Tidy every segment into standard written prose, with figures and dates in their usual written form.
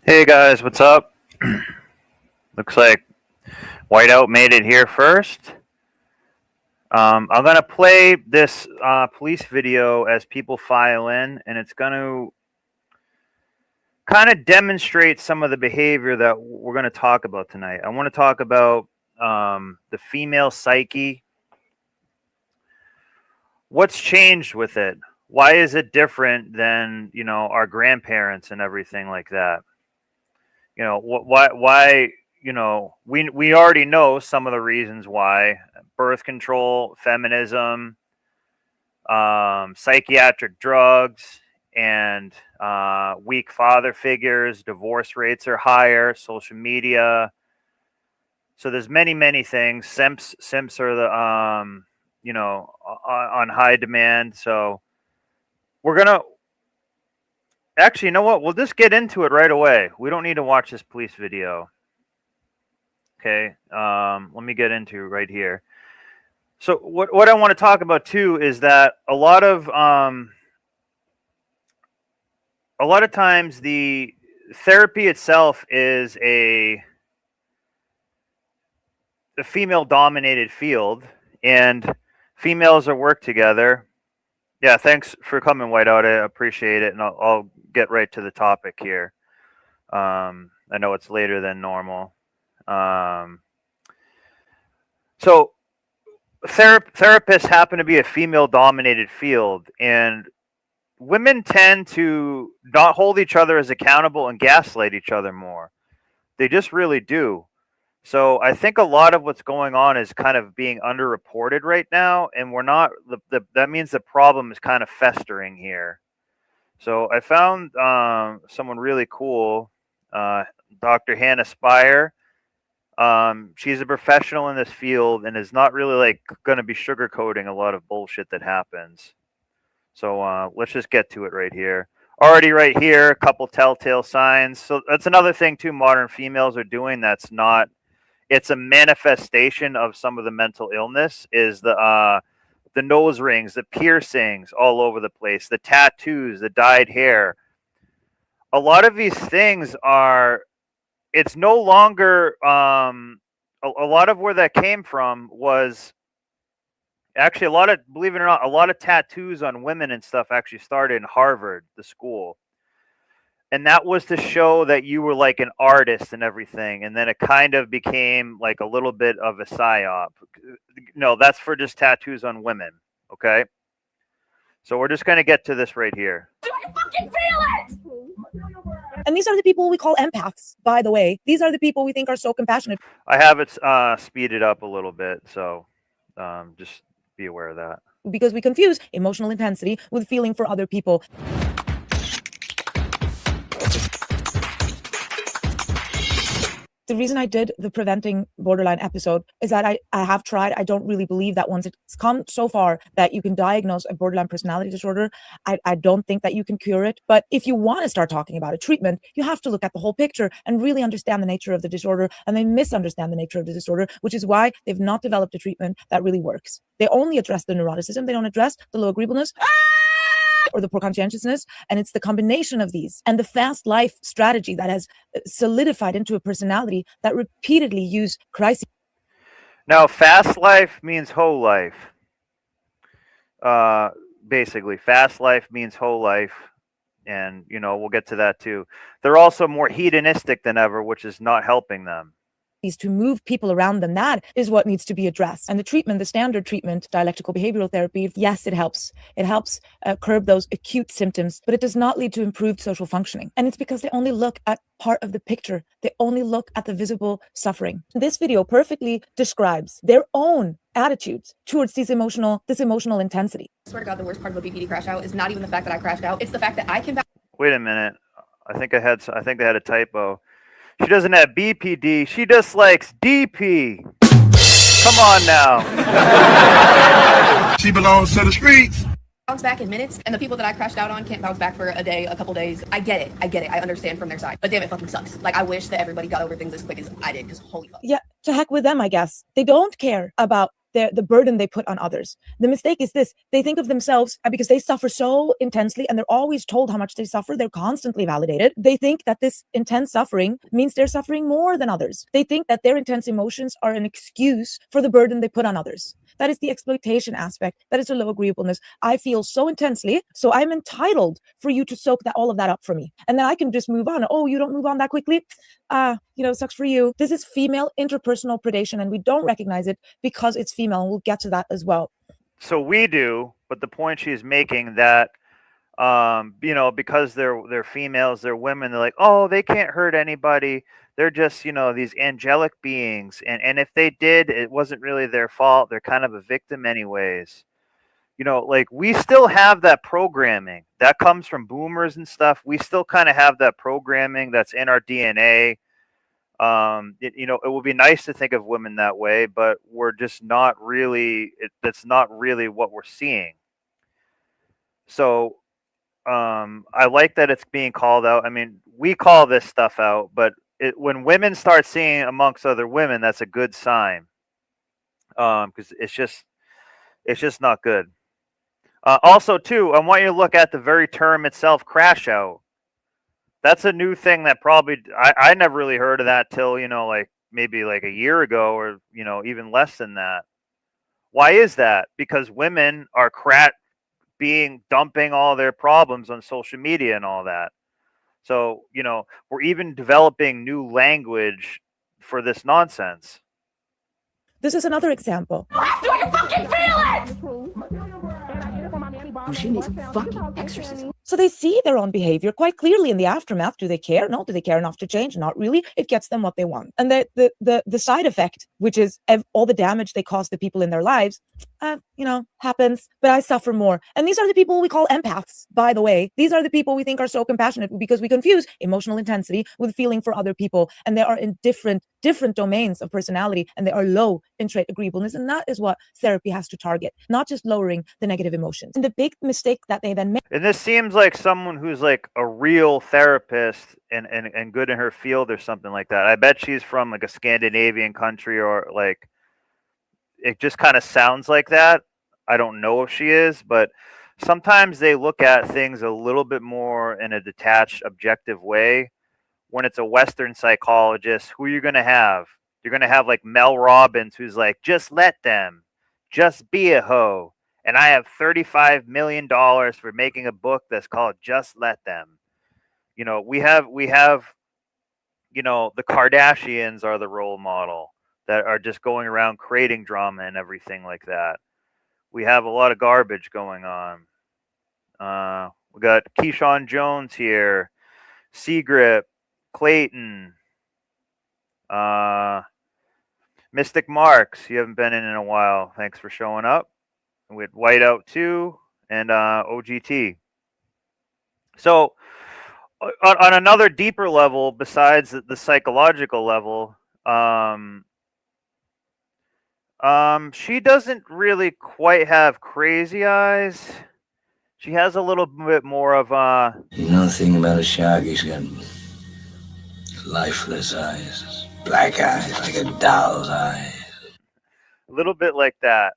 Hey guys, what's up? Looks like Whiteout made it here first. I'm gonna play this police video as people file in, and it's gonna kind of demonstrate some of the behavior that we're gonna talk about tonight. I want to talk about the female psyche. What's changed with it? Why is it different than our grandparents and everything like that? Why we already know some of the reasons why: birth control, feminism, psychiatric drugs, and weak father figures. Divorce rates are higher, social media. So there's many things. Simps are the on high demand. So we're gonna actually, you know what, we'll just get into it right away. We don't need to watch this police video. Okay, let me get into right here. So what I want to talk about too is that a lot of times the therapy itself is a female dominated field, and females are work together. Yeah, thanks for coming, Whiteout. I appreciate it, and I'll get right to the topic here. I know it's later than normal. So therapists happen to be a female dominated field, and women tend to not hold each other as accountable and gaslight each other more. They just really do. So I think a lot of what's going on is kind of being underreported right now, and we're not. That means the problem is kind of festering here. So I found someone really cool, Dr. Hannah Spire. She's a professional in this field and is not really like going to be sugarcoating a lot of bullshit that happens. So let's just get to it right here. Already right here, a couple telltale signs. So that's another thing too modern females are doing that's not. It's a manifestation of some of the mental illness is the nose rings, the piercings all over the place, the tattoos, the dyed hair. A lot of these things are, it's no longer a lot of where that came from was actually a lot of, believe it or not, a lot of tattoos on women and stuff actually started in Harvard, the school. And that was to show that you were like an artist and everything. And then it kind of became like a little bit of a psyop. No, that's for just tattoos on women. Okay. So we're just going to get to this right here. Do I fucking feel it? And these are the people we call empaths, by the way. These are the people we think are so compassionate. I have it speeded up a little bit. So just be aware of that. Because we confuse emotional intensity with feeling for other people. The reason I did the preventing borderline episode is that I have tried. I don't really believe that once it's come so far that you can diagnose a borderline personality disorder, I don't think that you can cure it. But if you want to start talking about a treatment, you have to look at the whole picture and really understand the nature of the disorder. And they misunderstand the nature of the disorder, which is why they've not developed a treatment that really works. They only address the neuroticism. They don't address the low agreeableness. Or the poor conscientiousness, and it's the combination of these and the fast life strategy that has solidified into a personality that repeatedly use crises. Now, fast life means whole life. Basically, fast life means whole life, and we'll get to that too. They're also more hedonistic than ever, which is not helping them. To move people around them, that is what needs to be addressed. And the treatment, the standard treatment, dialectical behavioral therapy, yes, it helps. It helps curb those acute symptoms, but it does not lead to improved social functioning. And it's because they only look at part of the picture. They only look at the visible suffering. This video perfectly describes their own attitudes towards this emotional intensity. I swear to God, the worst part of a BPD crash out is not even the fact that I crashed out. It's the fact that I can. Wait a minute. I think they had a typo. She doesn't have BPD. She just likes DP. Come on now. She belongs to the streets. Bounce back in minutes, and the people that I crashed out on can't bounce back for a day, a couple days. I get it. I understand from their side. But damn, it fucking sucks. Like, I wish that everybody got over things as quick as I did, because holy fuck. Yeah, to heck with them, I guess. They don't care about the burden they put on others. The mistake is this: they think of themselves, because they suffer so intensely and they're always told how much they suffer. They're constantly validated. They think that this intense suffering means they're suffering more than others. They think that their intense emotions are an excuse for the burden they put on others. That is the exploitation aspect. That is the low agreeableness. I feel so intensely, so I'm entitled for you to soak all of that up for me. And then I can just move on. Oh, you don't move on that quickly? Sucks for you. This is female interpersonal predation, and we don't recognize it because it's female, and we'll get to that as well. So we do, but the point she's making that, because they're females, they're women, they're like, oh, they can't hurt anybody. They're just, these angelic beings. And if they did, it wasn't really their fault. They're kind of a victim anyways. Like we still have that programming that comes from boomers and stuff. We still kind of have that programming that's in our DNA. It would be nice to think of women that way, but we're just not really, that's not really what we're seeing. So I like that it's being called out. I mean, we call this stuff out, but when women start seeing amongst other women, that's a good sign. Because it's just not good. Also, too, I want you to look at the very term itself, crash out. That's a new thing that probably I never really heard of that till maybe like a year ago, or even less than that. Why is that? Because women are dumping all their problems on social media and all that. So, we're even developing new language for this nonsense. This is another example. Do I can fucking feel it? She needs fucking exorcism. So they see their own behavior quite clearly in the aftermath. Do they care? No. Do they care enough to change? Not really. It gets them what they want. And the side effect, which is all the damage they cause the people in their lives, happens, but I suffer more. And these are the people we call empaths, by the way. These are the people we think are so compassionate because we confuse emotional intensity with feeling for other people. And they are in different domains of personality, and they are low in trait agreeableness. And that is what therapy has to target, not just lowering the negative emotions. And the big mistake that they then make. And this seems like someone who's like a real therapist and good in her field or something like that. I bet she's from like a Scandinavian country, or like, it just kind of sounds like that. I don't know if she is, but sometimes they look at things a little bit more in a detached, objective way. When it's a Western psychologist, who you're going to have? You're going to have like Mel Robbins, who's like, just let them, just be a hoe. And I have $35 million for making a book that's called Just Let Them. We have, the Kardashians are the role model that are just going around creating drama and everything like that. We have a lot of garbage going on. We got Keyshawn Jones here, Seagrip, Clayton, Mystic Marks. You haven't been in a while. Thanks for showing up. We had Whiteout 2 and OGT. So on another deeper level, besides the psychological level, she doesn't really quite have crazy eyes. She has a little bit more of You know the thing about a shark, he's got lifeless eyes, black eyes, like a doll's eyes. a little bit like that.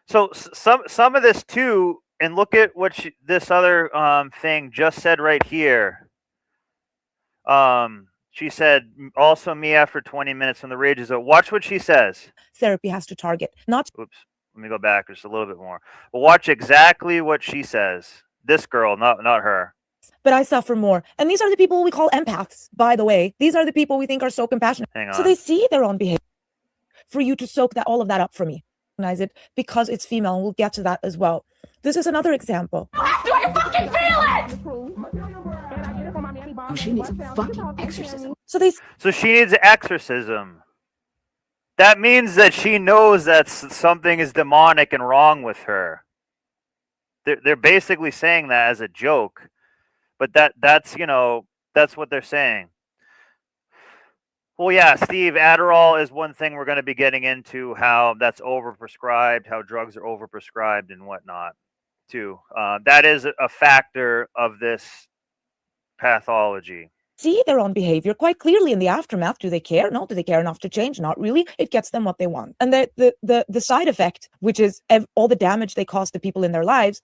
So some of this too, and look at what this other thing just said right here. She said, also me after 20 minutes when the rage is over. Watch what she says. Therapy has to target, not. Oops. Let me go back just a little bit more. Well, watch exactly what she says. This girl, not her. But I suffer more. And these are the people we call empaths, by the way. These are the people we think are so compassionate. Hang on. So they see their own behavior. For you to soak all of that up for me. Recognize it because it's female, and we'll get to that as well. This is another example. Do I can fucking feel it? She needs fucking exorcism. So she needs exorcism. That means that she knows that something is demonic and wrong with her. They're basically saying that as a joke, but that's what they're saying. Well, yeah, Steve, Adderall is one thing we're going to be getting into, how that's overprescribed, how drugs are overprescribed and whatnot, too. That is a factor of this pathology. see their own behavior quite clearly in the aftermath. Do they care? No. Do they care enough to change? Not really. It gets them what they want. And the side effect, which is all the damage they cause to people in their lives,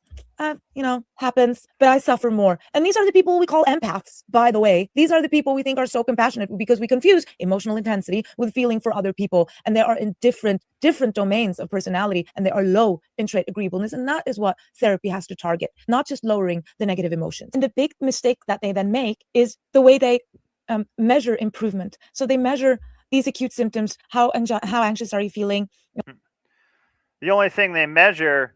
happens, but I suffer more. And these are the people we call empaths, by the way. These are the people we think are so compassionate because we confuse emotional intensity with feeling for other people. And they are in different domains of personality, and they are low in trait agreeableness. And that is what therapy has to target, not just lowering the negative emotions. And the big mistake that they then make is the way they measure improvement. So they measure these acute symptoms. How anxious are you feeling? The only thing they measure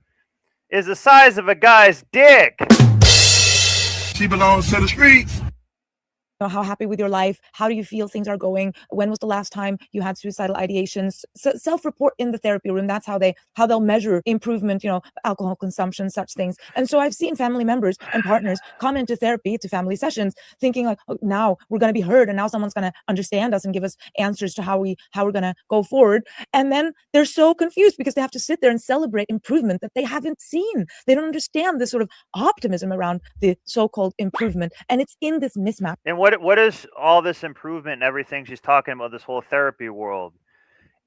is the size of a guy's dick. She belongs to the streets. How happy with your life? How do you feel things are going? When was the last time you had suicidal ideations? So self-report in the therapy room. That's how they'll measure improvement, alcohol consumption, such things. And so I've seen family members and partners come into therapy, to family sessions, thinking like, oh, now we're going to be heard, and now someone's going to understand us and give us answers to how we're going to go forward. And then they're so confused because they have to sit there and celebrate improvement that they haven't seen. They don't understand the sort of optimism around the so-called improvement, and it's in this mismatch. And what is all this improvement and everything she's talking about, this whole therapy world?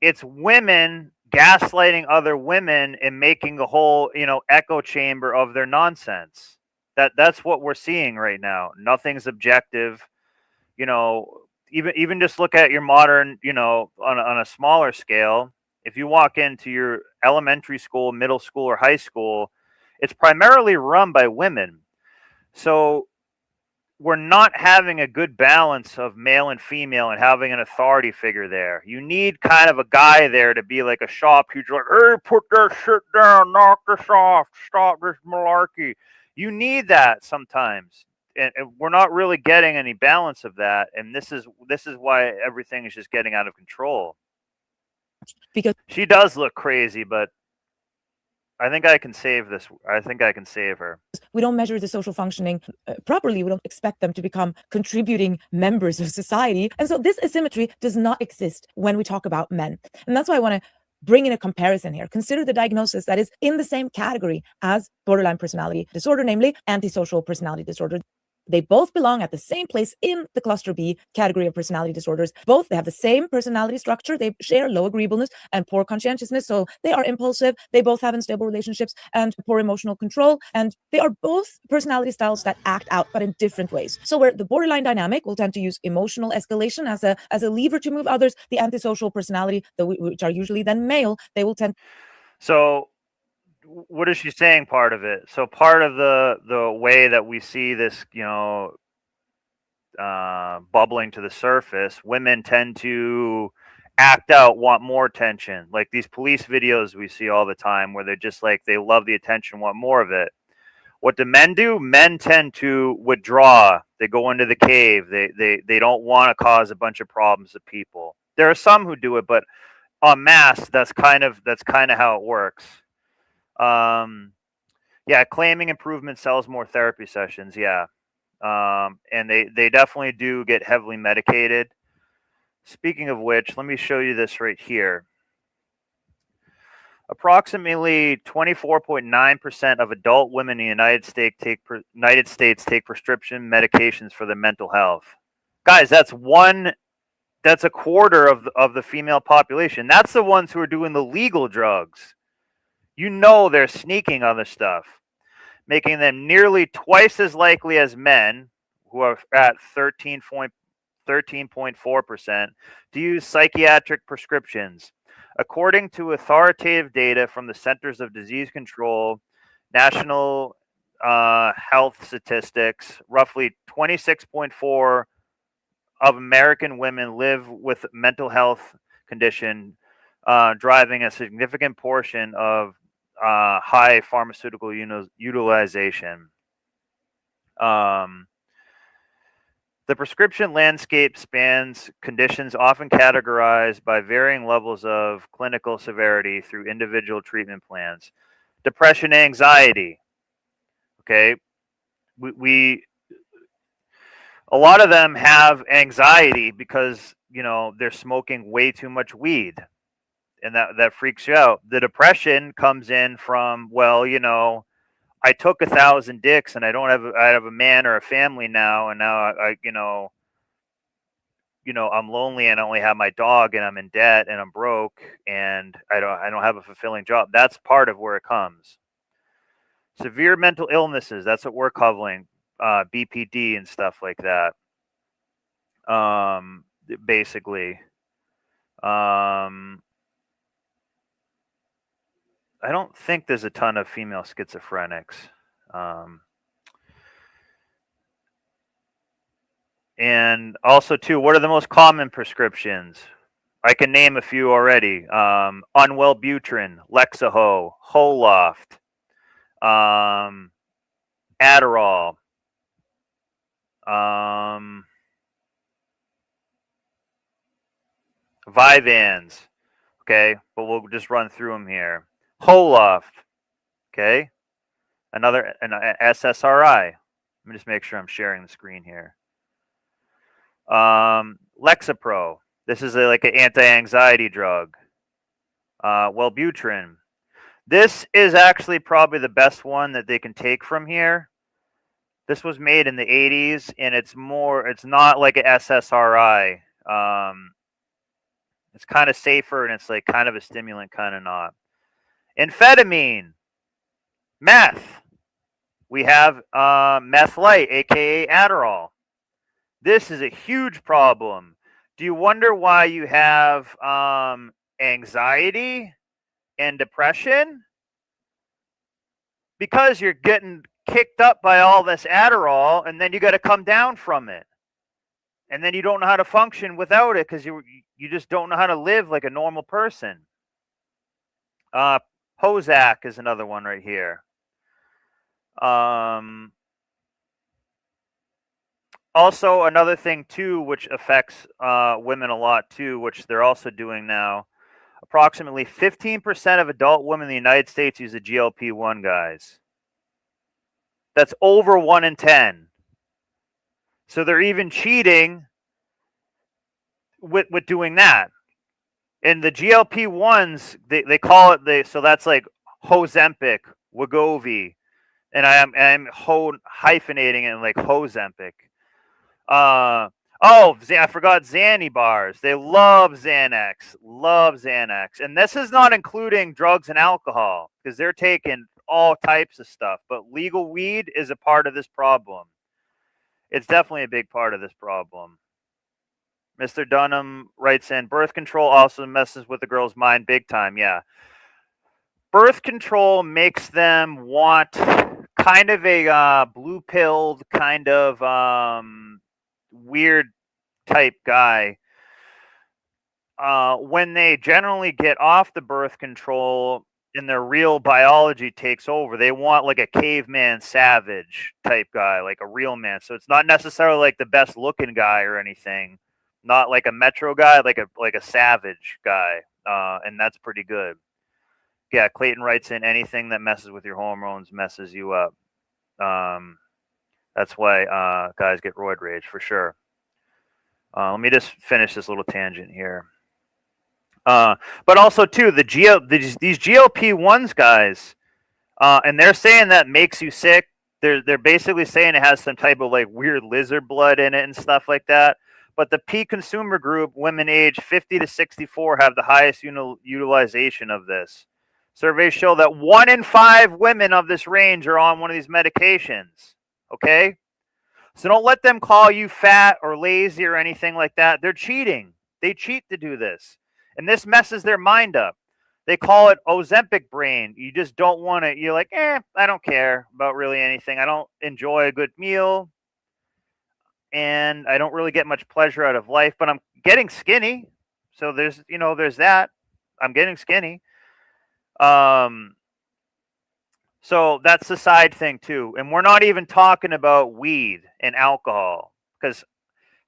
It's women gaslighting other women and making the whole, echo chamber of their nonsense. That's what we're seeing right now. Nothing's objective. Even just look at your modern, on a smaller scale. If you walk into your elementary school, middle school, or high school, it's primarily run by women. So we're not having a good balance of male and female and having an authority figure there. You need kind of a guy there to be like a shop. He's like, hey, put that shit down, knock this off, stop this malarkey. You need that sometimes. And we're not really getting any balance of that. And this is why everything is just getting out of control. Because she does look crazy, but I think I can save this. I think I can save her. We don't measure the social functioning properly. We don't expect them to become contributing members of society. And so this asymmetry does not exist when we talk about men. And that's why I want to bring in a comparison here. Consider the diagnosis that is in the same category as borderline personality disorder, namely antisocial personality disorder. They both belong at the same place in the cluster B category of personality disorders. Both, they have the same personality structure. They share low agreeableness and poor conscientiousness. So they are impulsive. They both have unstable relationships and poor emotional control. And they are both personality styles that act out, but in different ways. So where the borderline dynamic will tend to use emotional escalation as a lever to move others, the antisocial personality, which are usually then male, they will tend. So what is she saying? Part of it. So part of the way that we see this, bubbling to the surface, women tend to act out, want more attention. Like these police videos we see all the time where they're just like, they love the attention, want more of it. What do? Men tend to withdraw. They go into the cave. They don't want to cause a bunch of problems to people. There are some who do it, but en masse, that's kind of how it works. Claiming improvement sells more therapy sessions. Yeah. And they definitely do get heavily medicated. Speaking of which, let me show you this right here. Approximately 24.9% of adult women in the United States take prescription medications for their mental health. Guys, that's a quarter of the female population. That's the ones who are doing the legal drugs. They're sneaking other stuff, making them nearly twice as likely as men, who are at 13.4%, to use psychiatric prescriptions. According to authoritative data from the Centers of Disease Control, National Health Statistics, roughly 26.4% of American women live with mental health condition, driving a significant portion of high pharmaceutical utilization. The prescription landscape spans conditions often categorized by varying levels of clinical severity through individual treatment plans. Depression, anxiety. Okay, a lot of them have anxiety because they're smoking way too much weed. And that freaks you out. The depression comes in from, I took 1,000 dicks and I have a man or a family now, and now I'm lonely and I only have my dog and I'm in debt and I'm broke and I don't have a fulfilling job. That's part of where it comes. Severe mental illnesses, that's what we're covering, BPD and stuff like that. Basically. I don't think there's a ton of female schizophrenics. And also, too, what are the most common prescriptions? I can name a few already. Unwellbutrin, Lexaho, Holoft, Adderall, Vyvanse. Okay, but we'll just run through them here. Holoft. Okay, an SSRI. Let me just make sure I'm sharing the screen here. Lexapro. This is like an anti-anxiety drug. Wellbutrin. This is actually probably the best one that they can take from here. This was made in the 80s, and it's not like an SSRI. It's kind of safer, and it's like kind of a stimulant, kind of not. Amphetamine. Meth. We have meth light, aka Adderall. This is a huge problem. Do you wonder why you have anxiety and depression? Because you're getting kicked up by all this Adderall, and then you got to come down from it. And then you don't know how to function without it because you just don't know how to live like a normal person. Prozac is another one right here. Also, another thing, too, which affects women a lot, too, which they're also doing now. Approximately 15% of adult women in the United States use a GLP-1, guys. That's over 1 in 10. So they're even cheating with doing that. And the GLP-1s, they call it, so that's like Ozempic, Wegovy, and I'm hyphenating it like Ozempic. I forgot Xanny bars. They love Xanax. And this is not including drugs and alcohol because they're taking all types of stuff. But legal weed is a part of this problem. It's definitely a big part of this problem. Mr. Dunham writes in, birth control also messes with the girl's mind big time. Yeah. Birth control makes them want kind of a blue-pilled kind of weird type guy. When they generally get off the birth control and their real biology takes over, they want like a caveman savage type guy, like a real man. So it's not necessarily like the best looking guy or anything, not like a metro guy, like a savage guy, and that's pretty good. Yeah, Clayton writes in, anything that messes with your hormones messes you up. That's why guys get roid rage for sure. Let me just finish this little tangent here. But also too, these GLP-1s, guys, and they're saying that makes you sick. They're basically saying it has some type of like weird lizard blood in it and stuff like that. But the peak consumer group, women aged 50 to 64, have the highest utilization of this. Surveys show that 1 in 5 women of this range are on one of these medications. Okay? So don't let them call you fat or lazy or anything like that. They're cheating. They cheat to do this. And this messes their mind up. They call it Ozempic brain. You just don't want to. You're like, I don't care about really anything. I don't enjoy a good meal. And I don't really get much pleasure out of life. But I'm getting skinny. So there's that. I'm getting skinny. So that's the side thing too. And we're not even talking about weed and alcohol, because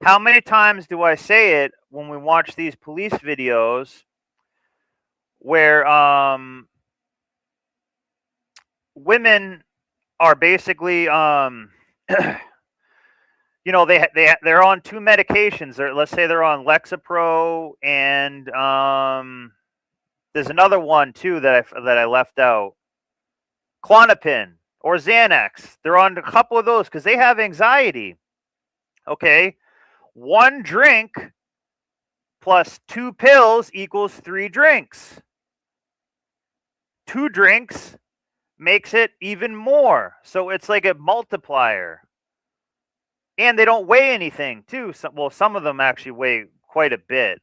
how many times do I say it when we watch these police videos where women are basically they're on 2 medications. Let's say they're on Lexapro and there's another one too that I left out. Klonopin or Xanax. They're on a couple of those because they have anxiety. Okay. 1 drink plus 2 pills equals 3 drinks. 2 drinks makes it even more. So it's like a multiplier. And they don't weigh anything too. Some of them actually weigh quite a bit.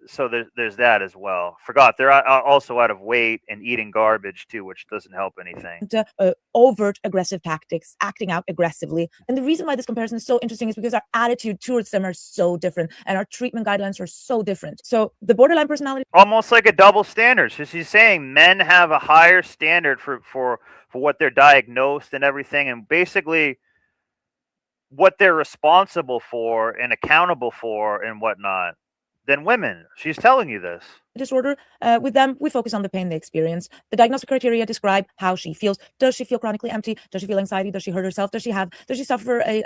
So there's that as well. Forgot they're also out of weight and eating garbage too, which doesn't help anything. Overt aggressive tactics, acting out aggressively. And the reason why this comparison is so interesting is because our attitude towards them are so different and our treatment guidelines are so different. So the borderline personality, almost like a double standard. So she's saying men have a higher standard for what they're diagnosed and everything, and basically what they're responsible for and accountable for and whatnot than women. She's telling you this. Disorder, with them, we focus on the pain they experience. The diagnostic criteria describe how she feels. Does she feel chronically empty? Does she feel anxiety? Does she hurt herself? Does she suffer a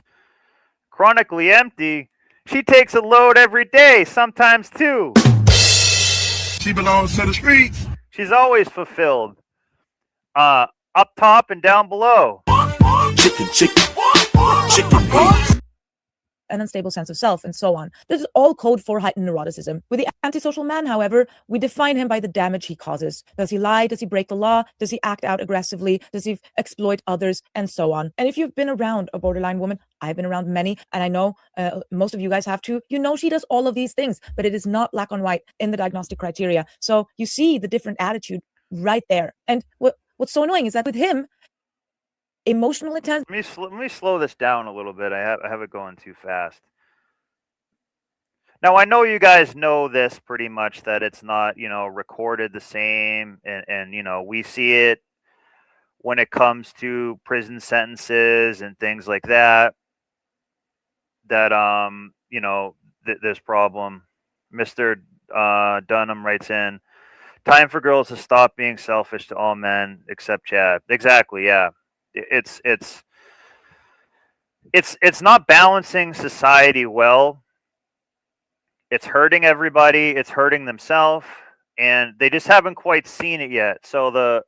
chronically empty? She takes a load every day, sometimes 2. She belongs to the streets. She's always fulfilled. Up top and down below. Chicken. an unstable sense of self, and so on. This is all code for heightened neuroticism. With the antisocial man, however, we define him by the damage he causes. Does he lie? Does he break the law? Does he act out aggressively? Does he exploit others? And so on. And if you've been around a borderline woman, I've been around many, and I know most of you guys have too, you know she does all of these things, but it is not black on white in the diagnostic criteria. So you see the different attitude right there. And what's so annoying is that with him, emotional intent. Let me slow this down a little bit. I have it going too fast. Now I know you guys know this pretty much, that it's not, recorded the same, and we see it when it comes to prison sentences and things like that. That this problem. Mr. Dunham writes in, time for girls to stop being selfish to all men except Chad. Exactly, yeah. It's not balancing society well. It's hurting everybody, it's hurting themselves, and they just haven't quite seen it yet. So the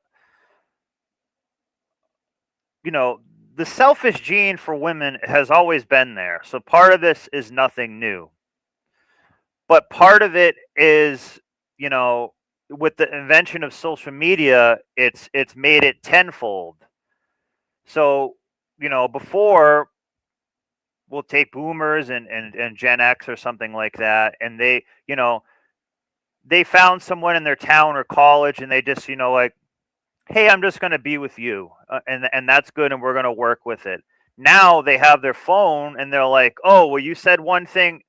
selfish gene for women has always been there. So part of this is nothing new. But part of it is, with the invention of social media, it's made it tenfold. So, before, we'll take boomers and Gen X or something like that, and they found someone in their town or college, and they just, like, hey, I'm just going to be with you, and that's good, and we're going to work with it. Now they have their phone, and they're like, oh, well, you said one thing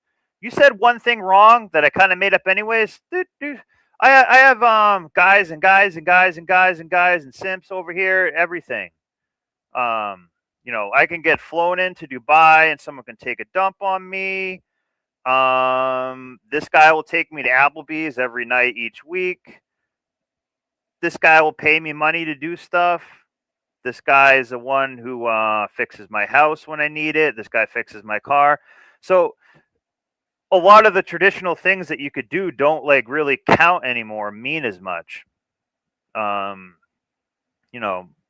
wrong that I kind of made up anyways. I have guys and guys and guys and guys and guys and simps over here, everything. I can get flown into Dubai and someone can take a dump on me. This guy will take me to Applebee's every night each week. This guy will pay me money to do stuff. This guy is the one who fixes my house when I need it. This guy fixes my car. So a lot of the traditional things that you could do don't really count anymore, mean as much.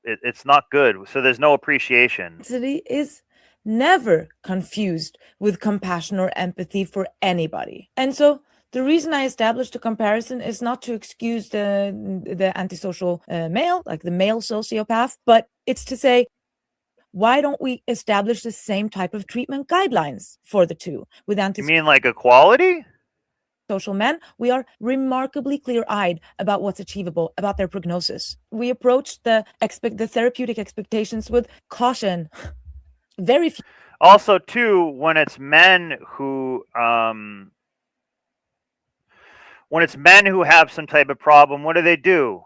It's not good. So there's no appreciation. Intensity is never confused with compassion or empathy for anybody. And so the reason I established a comparison is not to excuse the antisocial male, like the male sociopath, but it's to say, why don't we establish the same type of treatment guidelines for the two? With You mean like equality? Social men, we are remarkably clear-eyed about what's achievable, about their prognosis. We approach the therapeutic expectations with caution. Very few. Also, too, when it's men who have some type of problem, what do?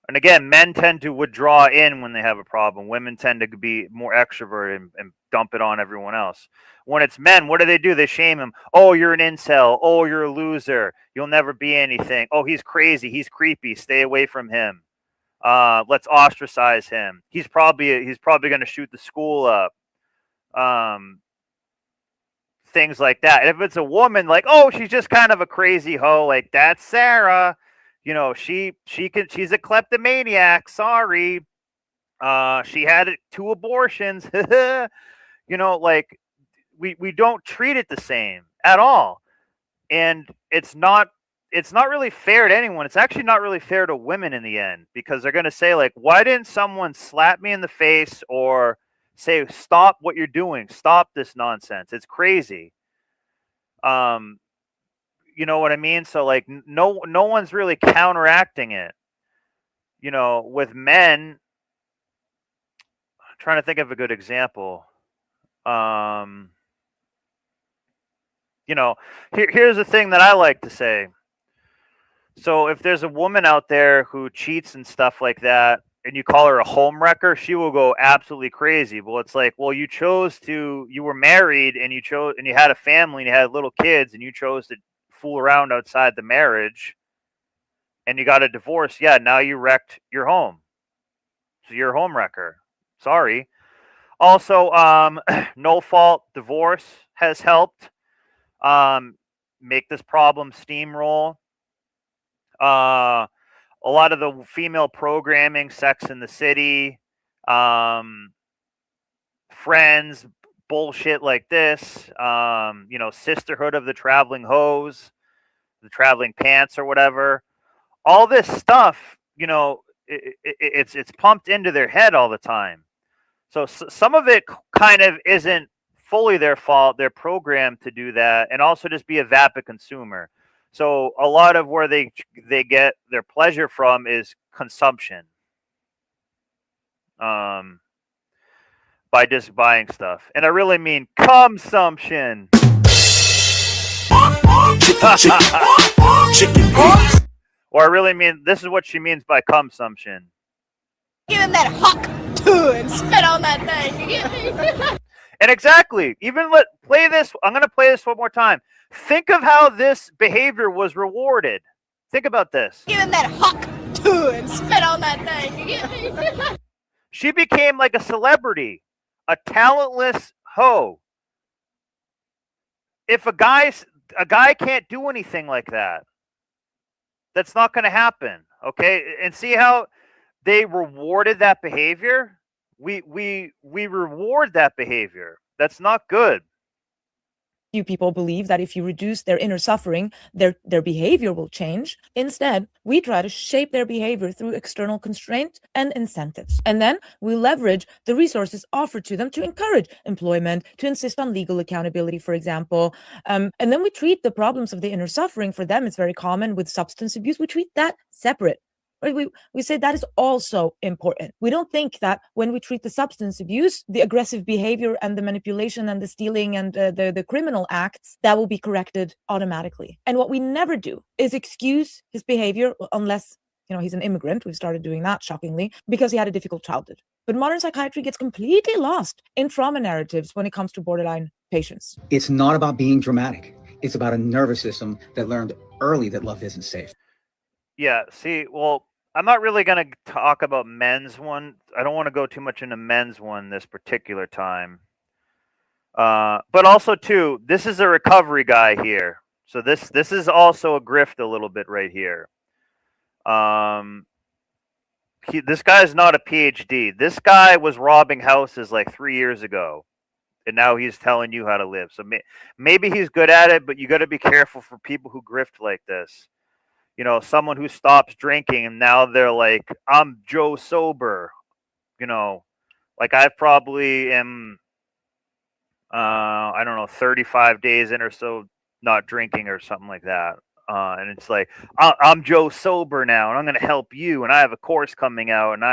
And again, men tend to withdraw in when they have a problem. Women tend to be more extroverted and dump it on everyone else. When it's men, what do? They shame him. Oh, you're an incel. Oh, you're a loser. You'll never be anything. Oh, he's crazy. He's creepy. Stay away from him. Let's ostracize him. He's probably going to shoot the school up. Things like that. And if it's a woman, like, oh, she's just kind of a crazy hoe, like that's Sarah. She's a kleptomaniac. Sorry. She had 2 abortions. We don't treat it the same at all. and it's not really fair to anyone. It's actually not really fair to women in the end, because they're going to say, like, why didn't someone slap me in the face or say, stop what you're doing, stop this nonsense, it's crazy. You know what I mean? So like no one's really counteracting it. You know, with men, I'm trying to think of a good example. You know, here's the thing that I like to say. So if there's a woman out there who cheats and stuff like that, and you call her a home wrecker, she will go absolutely crazy. Well, it's like, well, you were married and you had a family and you had little kids and you chose to fool around outside the marriage and you got a divorce. Yeah, now you wrecked your home. So you're a home wrecker. Sorry. Also, no fault divorce has helped make this problem steamroll. A lot of the female programming, Sex in the City, Friends, bullshit like this, you know, Sisterhood of the Traveling Hose, the Traveling Pants or whatever. All this stuff, you know, it's pumped into their head all the time. So some of it kind of isn't fully their fault. They're programmed to do that, and also just be a vapid consumer. So a lot of where they get their pleasure from is consumption, by just buying stuff, and I really mean consumption. Or I really mean, this is what she means by consumption. Give him that huck too and spit on that thing. You get me? And exactly, even play this. I'm going to play this one more time. Think of how this behavior was rewarded. Think about this. Give him that huck too and spit on that thing. You get me? She became like a celebrity, a talentless hoe. If a guy can't do anything like that, that's not going to happen. Okay, and see how they rewarded that behavior. We reward that behavior. That's not good. Few people believe that if you reduce their inner suffering, their behavior will change. Instead, we try to shape their behavior through external constraint and incentives. And then we leverage the resources offered to them to encourage employment, to insist on legal accountability, for example. And then we treat the problems of the inner suffering, for them, it's very common with substance abuse. We treat that separate. Right? We say that is also important. We don't think that when we treat the substance abuse, the aggressive behavior and the manipulation and the stealing and the criminal acts, that will be corrected automatically. And what we never do is excuse his behavior, unless, you know, he's an immigrant. We've started doing that, shockingly, because he had a difficult childhood. But modern psychiatry gets completely lost in trauma narratives when it comes to borderline patients. It's not about being dramatic. It's about a nervous system that learned early that love isn't safe. Yeah, see, well, I'm not really going to talk about men's one. I don't want to go too much into men's one this particular time. But also, too, this is a recovery guy here. So this is also a grift a little bit right here. This guy is not a PhD. This guy was robbing houses like 3 years ago. And now he's telling you how to live. So maybe he's good at it, but you got to be careful for people who grift like this. You know, someone who stops drinking and now they're like, I'm Joe sober. You know, like I probably am, I don't know, 35 days in or so not drinking or something like that. And it's like, I'm Joe sober now, and I'm going to help you. And I have a course coming out, and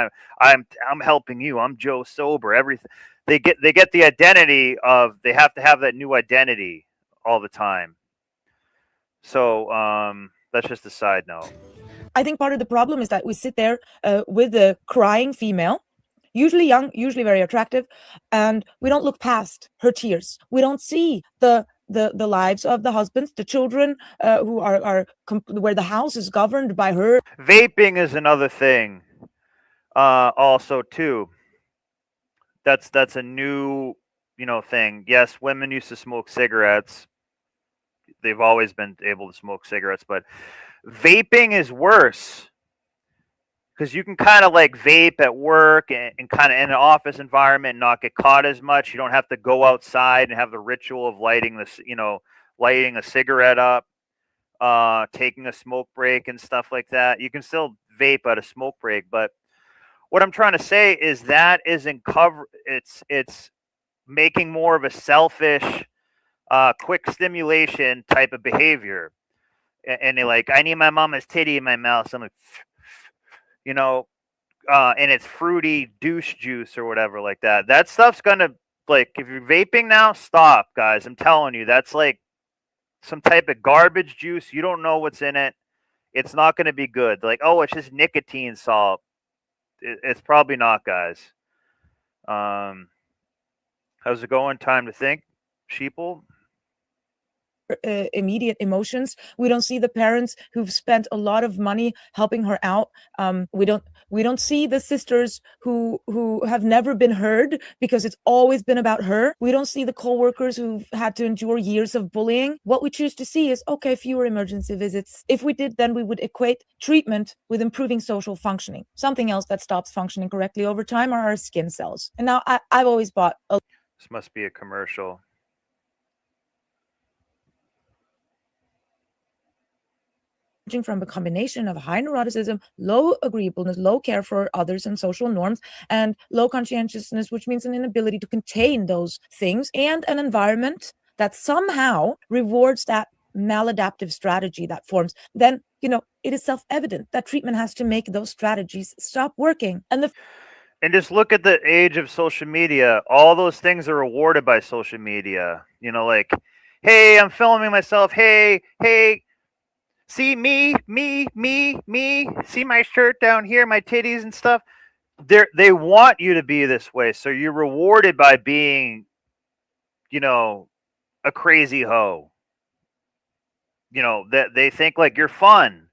I'm helping you. I'm Joe sober. Everything they get the identity of, they have to have that new identity all the time. So that's just a side note. I think part of the problem is that we sit there with a crying female, usually young, usually very attractive, and we don't look past her tears. We don't see the lives of the husbands, the children who are where the house is governed by her. Vaping is another thing. Also, too. That's a new, you know, thing. Yes, women used to smoke cigarettes. They've always been able to smoke cigarettes, but vaping is worse because you can kind of like vape at work and kind of in an office environment and not get caught as much. You don't have to go outside and have the ritual of lighting this, you know, lighting a cigarette up. taking a smoke break and stuff like that. You can still vape at a smoke break, but what I'm trying to say is that isn't cover. It's making more of a selfish, quick stimulation type of behavior. And they're like, I need my mama's titty in my mouth. So I'm like, you know, and it's fruity douche juice or whatever like that. That stuff's gonna, like, if you're vaping now, stop, guys. I'm telling you, that's like some type of garbage juice. You don't know what's in it. It's not gonna be good. Like, oh, it's just nicotine salt. It's probably not, guys. How's it going? Time to think, sheeple. Immediate emotions. We don't see the parents who've spent a lot of money helping her out. We don't see the sisters who have never been heard because it's always been about her. We don't see the co-workers who've had to endure years of bullying. What we choose to see is, okay, fewer emergency visits. If we did, then we would equate treatment with improving social functioning. Something else that stops functioning correctly over time are our skin cells. And now I've always bought a This must be a commercial. from a combination of high neuroticism, low agreeableness, low care for others and social norms, and low conscientiousness, which means an inability to contain those things, and an environment that somehow rewards that maladaptive strategy that forms. Then, it is self-evident that treatment has to make those strategies stop working. And just look at the age of social media. All those things are rewarded by social media. Like, hey, I'm filming myself. Hey, see me. See my shirt down here, my titties and stuff. They want you to be this way, so you're rewarded by being, a crazy hoe. That they think like you're fun.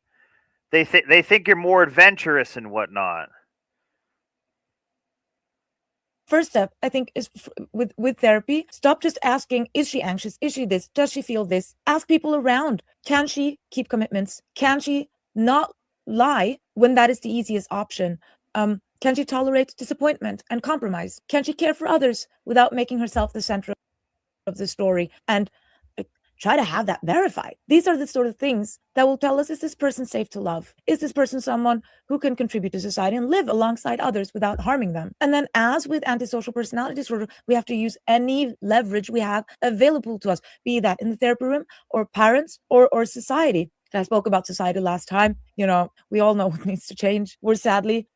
They think you're more adventurous and whatnot. First step, I think, is with therapy, stop just asking, is she anxious? Is she this? Does she feel this? Ask people around. Can she keep commitments? Can she not lie when that is the easiest option? Can she tolerate disappointment and compromise? Can she care for others without making herself the center of the story? And try to have that verified. These are the sort of things that will tell us, is this person safe to love? Is this person someone who can contribute to society and live alongside others without harming them? And then, as with antisocial personality disorder, we have to use any leverage we have available to us, be that in the therapy room or parents or society. I spoke about society last time. We all know what needs to change. We're sadly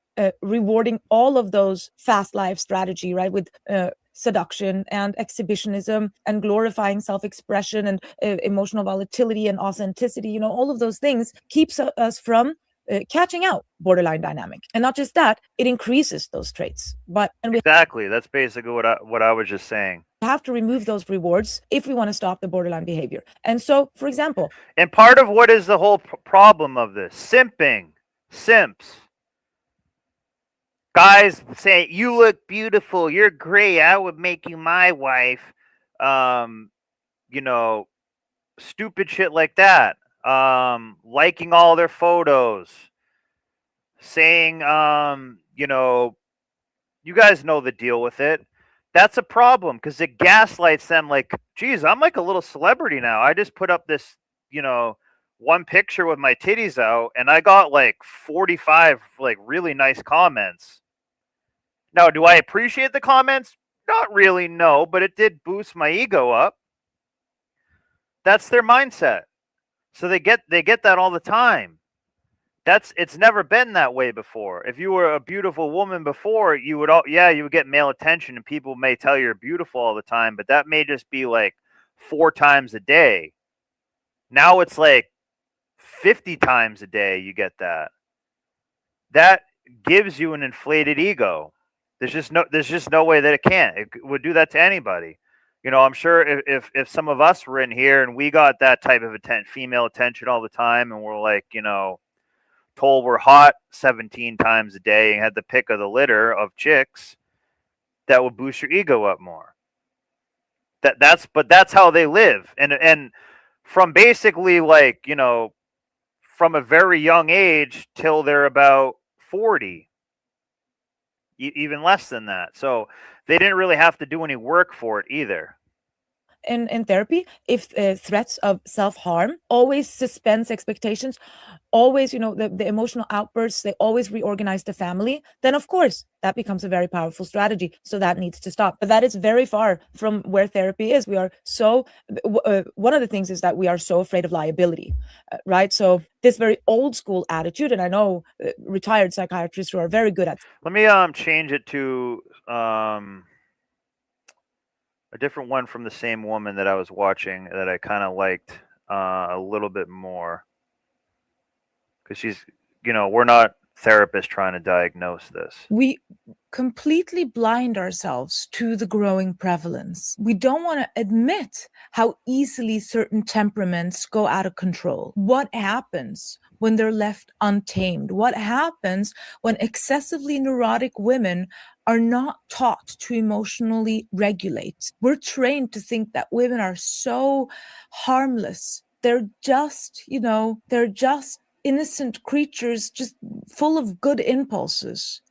rewarding all of those fast life strategy, right? With seduction and exhibitionism and glorifying self-expression and emotional volatility and authenticity. All of those things keeps us from catching out borderline dynamic. And not just that, it increases those traits. Exactly. That's basically what I was just saying. We have to remove those rewards if we want to stop the borderline behavior. And so, for example, and part of what is the whole problem of this? Simps. Guys say, you look beautiful, you're great, I would make you my wife. Stupid shit like that. Liking all their photos. Saying, you guys know the deal with it. That's a problem because it gaslights them like, geez, I'm like a little celebrity now. I just put up this, one picture with my titties out and I got like 45 like really nice comments. Now, do I appreciate the comments? Not really, no, but it did boost my ego up. That's their mindset. So they get that all the time. It's never been that way before. If you were a beautiful woman before, you would get male attention and people may tell you're beautiful all the time, but that may just be like 4 times a day. Now it's like 50 times a day you get that. That gives you an inflated ego. There's just no way that it can't. It would do that to anybody. I'm sure if some of us were in here and we got that type of female attention all the time and we're like, told we're hot 17 times a day and had the pick of the litter of chicks, that would boost your ego up more. That's how they live. And from basically like, from a very young age till they're about 40. Even less than that. So they didn't really have to do any work for it either. in therapy, if threats of self-harm, always suspends expectations, always, the emotional outbursts, they always reorganize the family, then of course that becomes a very powerful strategy. So that needs to stop. But that is very far from where therapy is. We are so, one of the things is that we are so afraid of liability, right? So this very old school attitude, and I know retired psychiatrists who are very good at. Let me change it to a different one from the same woman that I was watching that I kind of liked a little bit more. Because she's, we're not therapists trying to diagnose this. We completely blind ourselves to the growing prevalence. We don't want to admit how easily certain temperaments go out of control. What happens when they're left untamed? What happens when excessively neurotic women are not taught to emotionally regulate? We're trained to think that women are so harmless. They're just, they're just innocent creatures, just full of good impulses.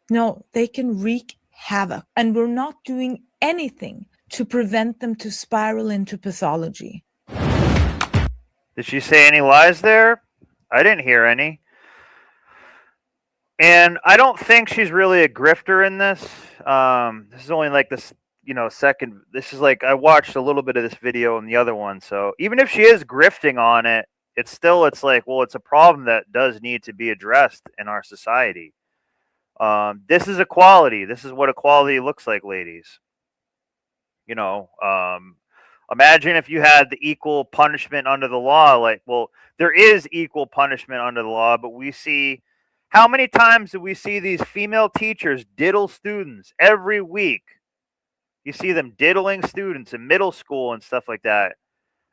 No, they can wreak havoc, and we're not doing anything to prevent them to spiral into pathology. Did she say any lies there? I didn't hear any. And I don't think she's really a grifter in this. This is only like this, second. This is like, I watched a little bit of this video and the other one. So even if she is grifting on it, it's like, well, it's a problem that does need to be addressed in our society. This is equality. This is what equality looks like, ladies. Imagine if you had the equal punishment under the law. Like, well, there is equal punishment under the law, but we see, how many times do we see these female teachers diddle students every week? You see them diddling students in middle school and stuff like that.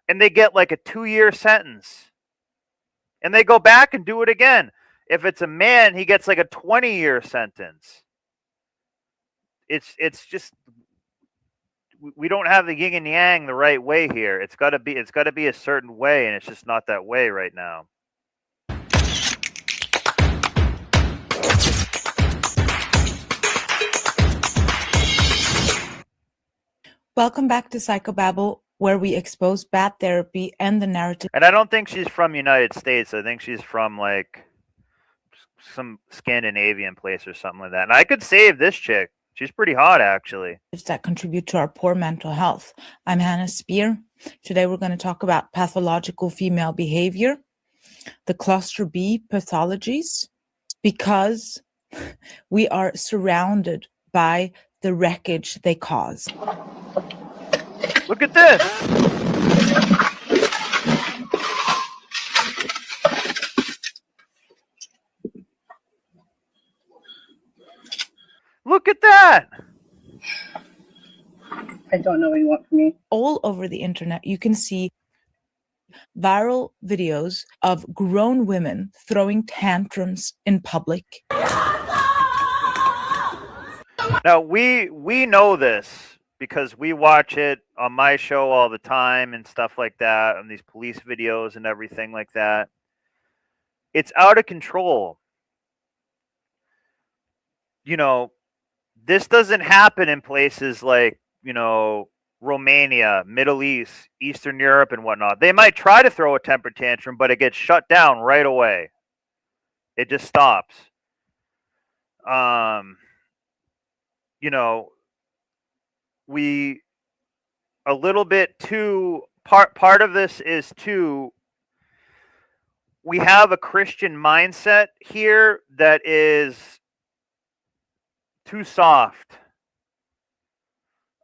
And they get like a 2-year sentence. And they go back and do it again. If it's a man, he gets like a 20-year sentence. It's just, we don't have the yin and yang the right way here. It's got to be a certain way, and it's just not that way right now. Welcome back to Psychobabble, where we expose bad therapy and the narrative. And I don't think she's from United States. I think she's from like some Scandinavian place or something like that. And I could save this chick. She's pretty hot, actually. That contribute to our poor mental health. I'm Hannah Spear. Today we're going to talk about pathological female behavior, the cluster B pathologies, because we are surrounded by the wreckage they cause. Look at this. Look at that. I don't know what you want from me. All over the internet, you can see viral videos of grown women throwing tantrums in public. Now, we know this because we watch it on my show all the time and stuff like that, and these police videos and everything like that. It's out of control. This doesn't happen in places like, Romania, Middle East, Eastern Europe, and whatnot. They might try to throw a temper tantrum, but it gets shut down right away. It just stops. We a little bit too part of this is too, we have a Christian mindset here that is too soft.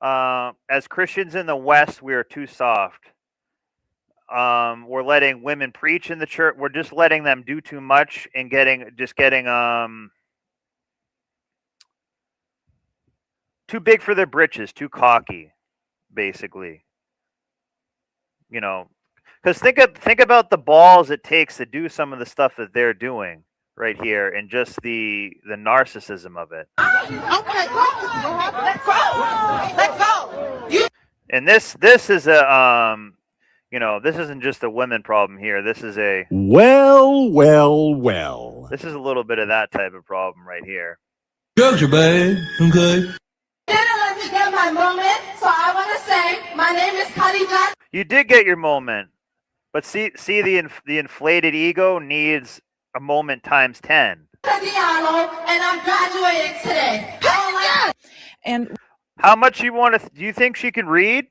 As Christians in the West, we are too soft. We're letting women preach in the church. We're just letting them do too much and getting too big for their britches, too cocky, basically. Because think about the balls it takes to do some of the stuff that they're doing right here, and just the narcissism of it. Okay, let's go. Let's go. And this is a this isn't just a women problem here. This is a well. This is a little bit of that type of problem right here. Gotcha, babe. Okay. Gentlemen, my moment, so I want to say my name is Cuddy Black. You did get your moment, but see the inflated ego needs a moment times 10. Diallo, and I'm graduating today. And How much you want to? Do you think she can read?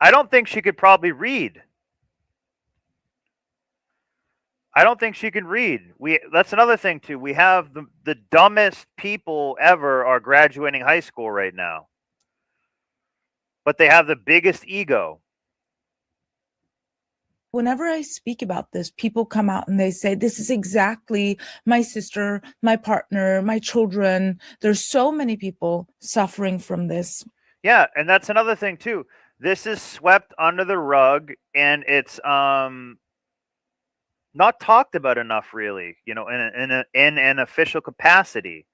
I don't think she could probably read. I don't think she can read. That's another thing too. We have the dumbest people ever are graduating high school right now. But they have the biggest ego. whenever I speak about this, people come out and they say, this is exactly my sister, my partner, my children. There's so many people suffering from this. Yeah, and that's another thing too. This is swept under the rug, and it's not talked about enough, really. You know, in an official capacity.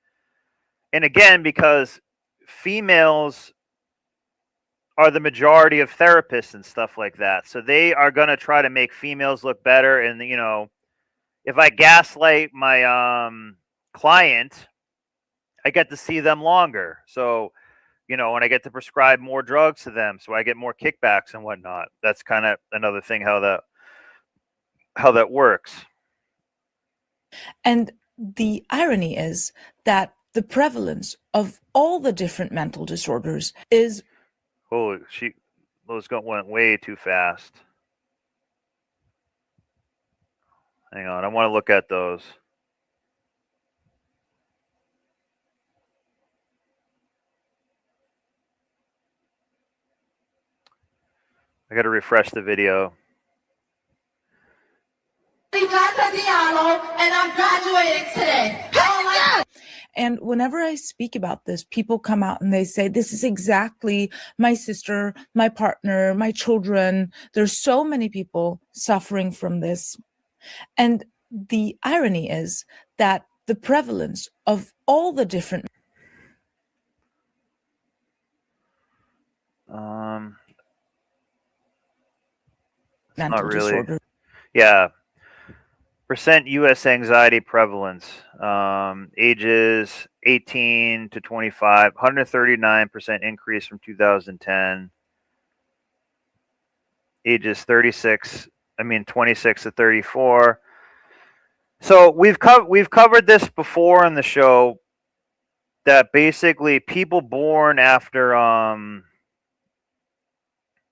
And again, because females are the majority of therapists and stuff like that, so they are going to try to make females look better. And you know, if I gaslight my client, I get to see them longer. So you know, and I get to prescribe more drugs to them, so I get more kickbacks and whatnot. That's kind of another thing how that works. And the irony is that the prevalence of all the different mental disorders is Holy, those went way too fast. Hang on, I want to look at those. I got to refresh the video. And I'm graduating today. And whenever I speak about this, people come out and they say, this is exactly my sister, my partner, my children. There's so many people suffering from this. And the irony is that the prevalence of all the different mental not really. disorders. Yeah. Percent U.S. anxiety prevalence. Ages 18 to 25, 139% increase from 2010. Ages 26 to 34. So we've covered this before on the show, that basically people born after I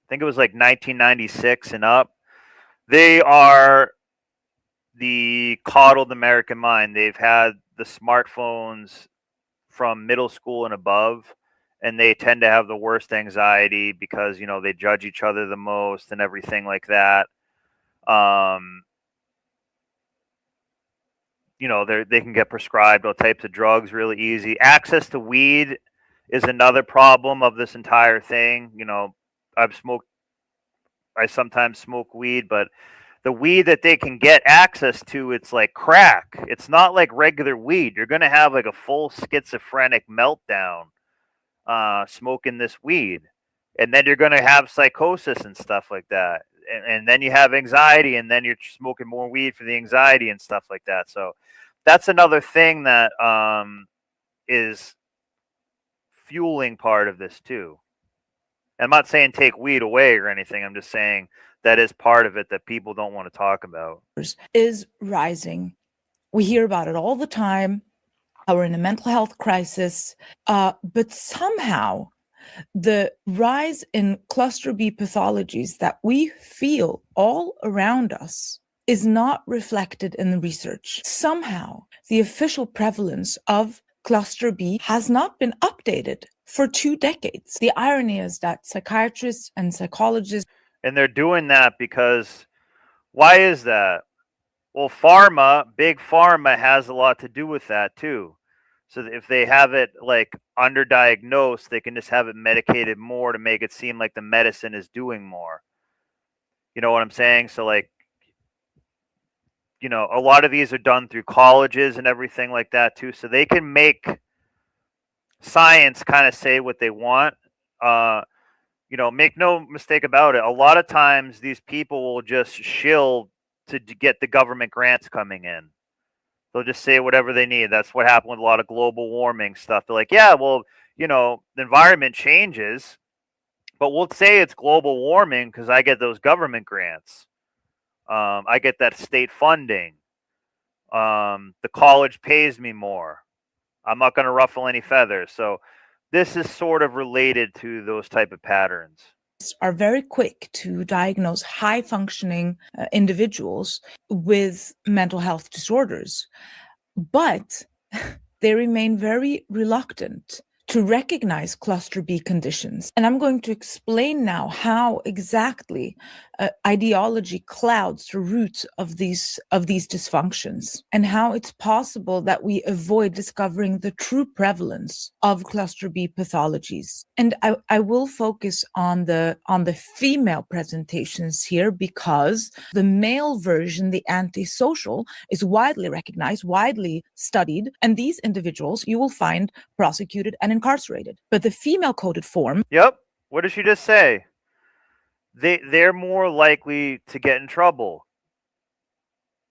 think it was like 1996 and up, they are the coddled American mind. They've had the smartphones from middle school and above, and they tend to have the worst anxiety because, you know, they judge each other the most and everything like that. You know, they can get prescribed all types of drugs really easy. Access to weed is another problem of this entire thing. You know, I sometimes smoke weed, but the weed that they can get access to, it's like crack. It's not like regular weed. You're going to have like a full schizophrenic meltdown smoking this weed. And then you're going to have psychosis and stuff like that. And then you have anxiety, and then you're smoking more weed for the anxiety and stuff like that. So that's another thing that is fueling part of this too. I'm not saying take weed away or anything. I'm just saying that is part of it that people don't want to talk about. Is rising. We hear about it all the time. We're in a mental health crisis, but somehow the rise in cluster B pathologies that we feel all around us is not reflected in the research. Somehow the official prevalence of cluster B has not been updated for 2 decades. The irony is that psychiatrists and psychologists, and they're doing that because, why is that? Well, big pharma has a lot to do with that too. So if they have it like underdiagnosed, they can just have it medicated more to make it seem like the medicine is doing more. You know what I'm saying? So like, you know, a lot of these are done through colleges and everything like that too. So they can make science kind of say what they want. You know, make no mistake about it. A lot of times these people will just shill to get the government grants coming in. They'll just say whatever they need. That's what happened with a lot of global warming stuff. They're like, yeah, well, the environment changes, but we'll say it's global warming because I get those government grants. I get that state funding. The college pays me more. I'm not going to ruffle any feathers. So this is sort of related to those type of patterns. Are very quick to diagnose high functioning individuals with mental health disorders, but they remain very reluctant to recognize cluster B conditions. And I'm going to explain now how exactly ideology clouds the roots of these dysfunctions, and how it's possible that we avoid discovering the true prevalence of cluster B pathologies. And I will focus on the female presentations here, because the male version, the antisocial, is widely recognized, widely studied, and these individuals you will find prosecuted and incarcerated. But the female coded form. Yep. What did she just say? They're more likely to get in trouble,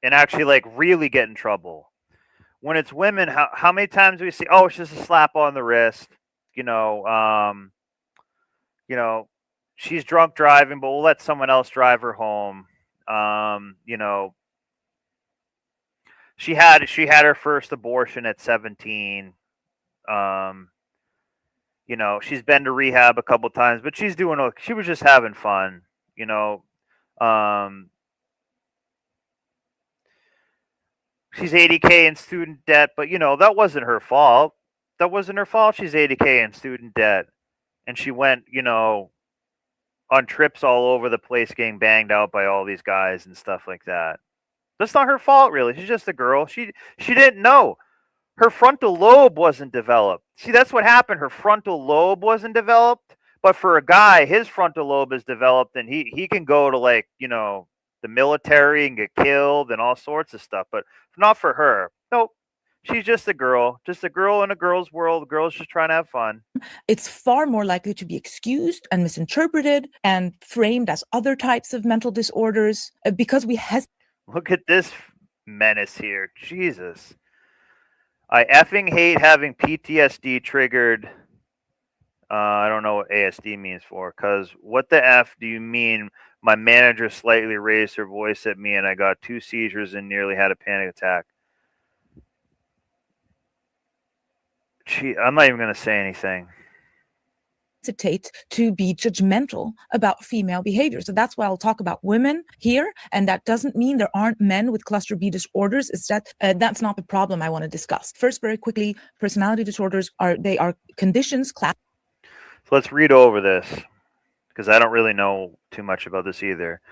and actually like really get in trouble. When it's women, how many times do we see, oh, it's just a slap on the wrist, she's drunk driving, but we'll let someone else drive her home. She had her first abortion at 17. She's been to rehab a couple times, but she was just having fun, she's 80K in student debt, but that wasn't her fault. That wasn't her fault. She's 80K in student debt, and she went, on trips all over the place, getting banged out by all these guys and stuff like that. That's not her fault, really. She's just a girl. She didn't know. Her frontal lobe wasn't developed. See, that's what happened. Her frontal lobe wasn't developed. But for a guy, his frontal lobe is developed, and he can go to the military and get killed and all sorts of stuff. But not for her. Nope. She's just a girl in a girl's world. The girl's just trying to have fun. It's far more likely to be excused and misinterpreted and framed as other types of mental disorders because we Look at this menace here. Jesus. I effing hate having PTSD triggered. I don't know what ASD means for, because what the F do you mean my manager slightly raised her voice at me and I got 2 seizures and nearly had a panic attack? I'm not even going to say anything. Hesitate to be judgmental about female behavior. So that's why I'll talk about women here, and that doesn't mean there aren't men with cluster B disorders. It's that that's not the problem I want to discuss. First, very quickly, personality disorders are conditions class. So let's read over this, because I don't really know too much about this either.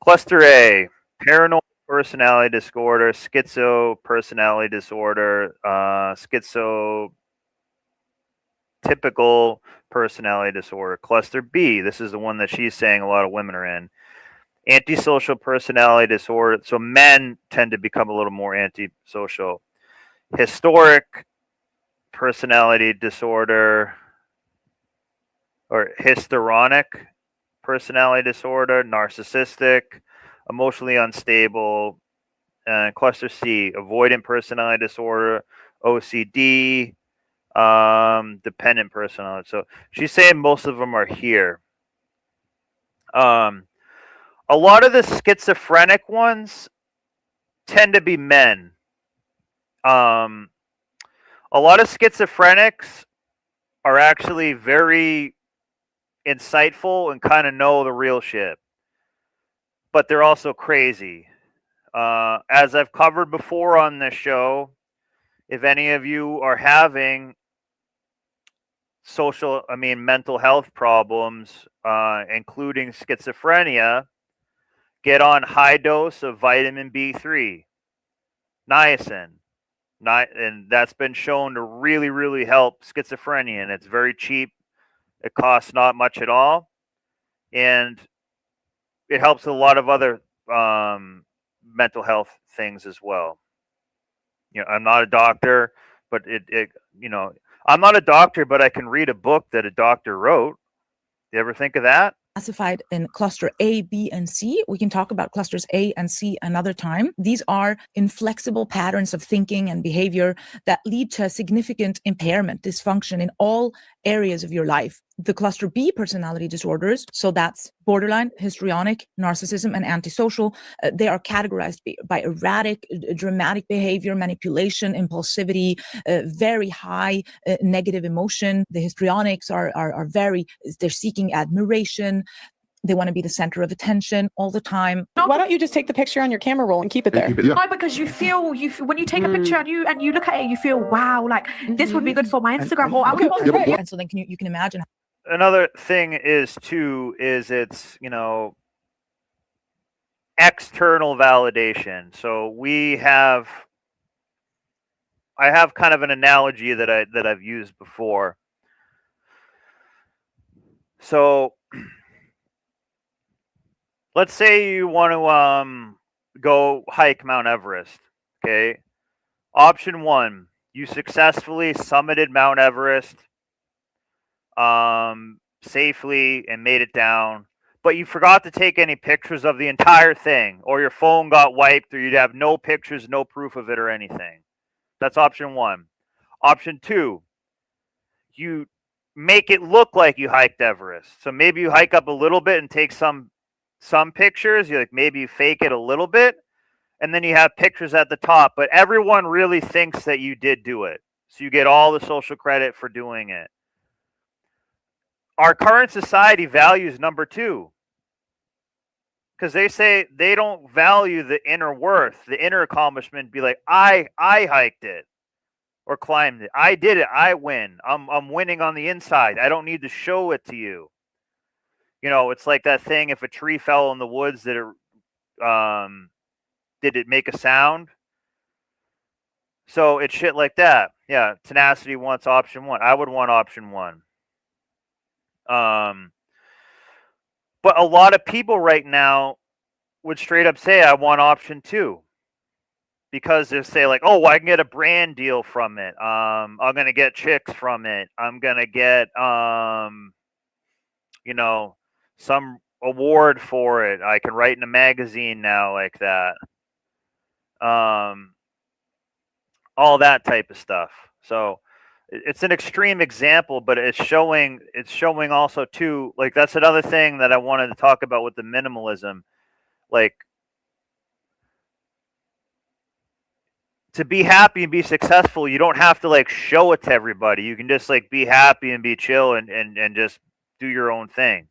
Cluster A, paranoid personality disorder, schizo personality disorder, schizotypical personality disorder. Cluster B, this is the one that she's saying a lot of women are in. Antisocial personality disorder. So men tend to become a little more antisocial. Historic personality disorder, or histrionic personality disorder, narcissistic, emotionally unstable. And cluster C, avoidant personality disorder, OCD, dependent personality. So she's saying most of them are here. A lot of the schizophrenic ones tend to be men. A lot of schizophrenics are actually very insightful and kind of know the real shit, but they're also crazy. As I've covered before on this show, if any of you are having mental health problems, including schizophrenia, get on high dose of vitamin B3, niacin. And that's been shown to really, really help schizophrenia, and it's very cheap. It costs not much at all, and it helps a lot of other mental health things as well. I'm not a doctor, but I'm not a doctor, but I can read a book that a doctor wrote. You ever think of that? Classified in cluster A, B, and C. We can talk about clusters A and C another time. These are inflexible patterns of thinking and behavior that lead to significant impairment, dysfunction in all areas of your life. The cluster B personality disorders, so that's borderline, histrionic, narcissism, and antisocial, they are categorized by erratic, dramatic behavior, manipulation, impulsivity, very high negative emotion. The histrionics are very, they're seeking admiration. They want to be the center of attention all the time. Why don't you just take the picture on your camera roll and keep it there? No, because you feel when you take a picture and you look at it, you feel wow, like this would be good for my Instagram. Or I would post it. And so then you can imagine. Another thing is it's, you know, external validation. So I have kind of an analogy that I've used before. So let's say you want to go hike Mount Everest. Okay. Option 1, you successfully summited Mount Everest safely and made it down, but you forgot to take any pictures of the entire thing, or your phone got wiped, or you'd have no pictures, no proof of it or anything. That's option 1. Option 2, you make it look like you hiked Everest. So maybe you hike up a little bit and take some pictures. You maybe you fake it a little bit, and then you have pictures at the top, but everyone really thinks that you did do it. So you get all the social credit for doing it. Our current society values number 2, because they say they don't value the inner worth, the inner accomplishment. Be like, I hiked it or climbed it. I did it. I win. I'm winning on the inside. I don't need to show it to you. You know, it's like that thing. If a tree fell in the woods, did it make a sound? So it's shit like that. Yeah, tenacity wants option 1. I would want option 1. But a lot of people right now would straight up say, I want option 2. Because they say like, oh, I can get a brand deal from it. I'm going to get chicks from it. I'm going to get, you know, some award for it. I can write in a magazine now like that. All that type of stuff. So it's an extreme example, but it's showing also too, like that's another thing that I wanted to talk about with the minimalism. Like, to be happy and be successful, you don't have to like show it to everybody. You can just like be happy and be chill and just do your own thing.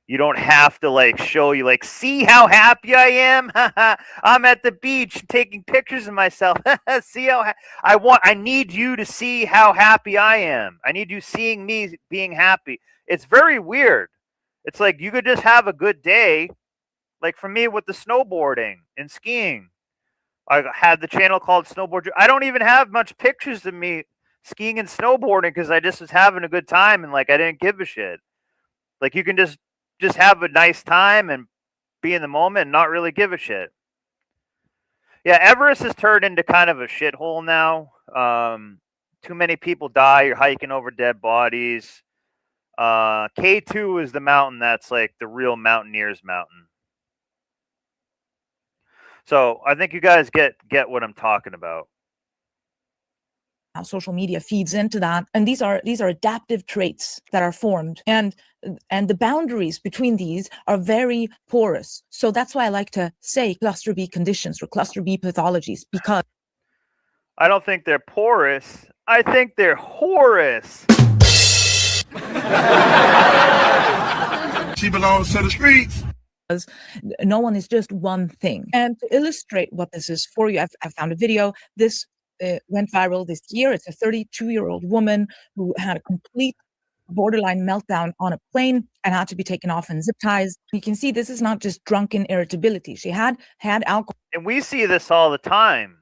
You don't have to like show you like, see how happy I am. I'm at the beach taking pictures of myself. See how I need you to see how happy I am. I need you seeing me being happy. It's very weird. It's like you could just have a good day. Like for me with the snowboarding and skiing, I had the channel called Snowboard. I don't even have much pictures of me skiing and snowboarding because I just was having a good time and like I didn't give a shit. Like you can just have a nice time and be in the moment and not really give a shit. Yeah, Everest has turned into kind of a shithole now. Too many people die. You're hiking over dead bodies. K2 is the mountain that's like the real mountaineer's mountain. So I think you guys get what I'm talking about. How social media feeds into that, and these are adaptive traits that are formed, and the boundaries between these are very porous. So that's why I like to say cluster B conditions or cluster B pathologies, because I don't think they're porous. I think they're Horus. She belongs to the streets. No one is just one thing. And to illustrate what this is for you, I've found a video. This went viral this year. It's a 32-year-old woman who had a complete borderline meltdown on a plane and had to be taken off in zip ties. You can see this is not just drunken irritability. She had alcohol. And we see this all the time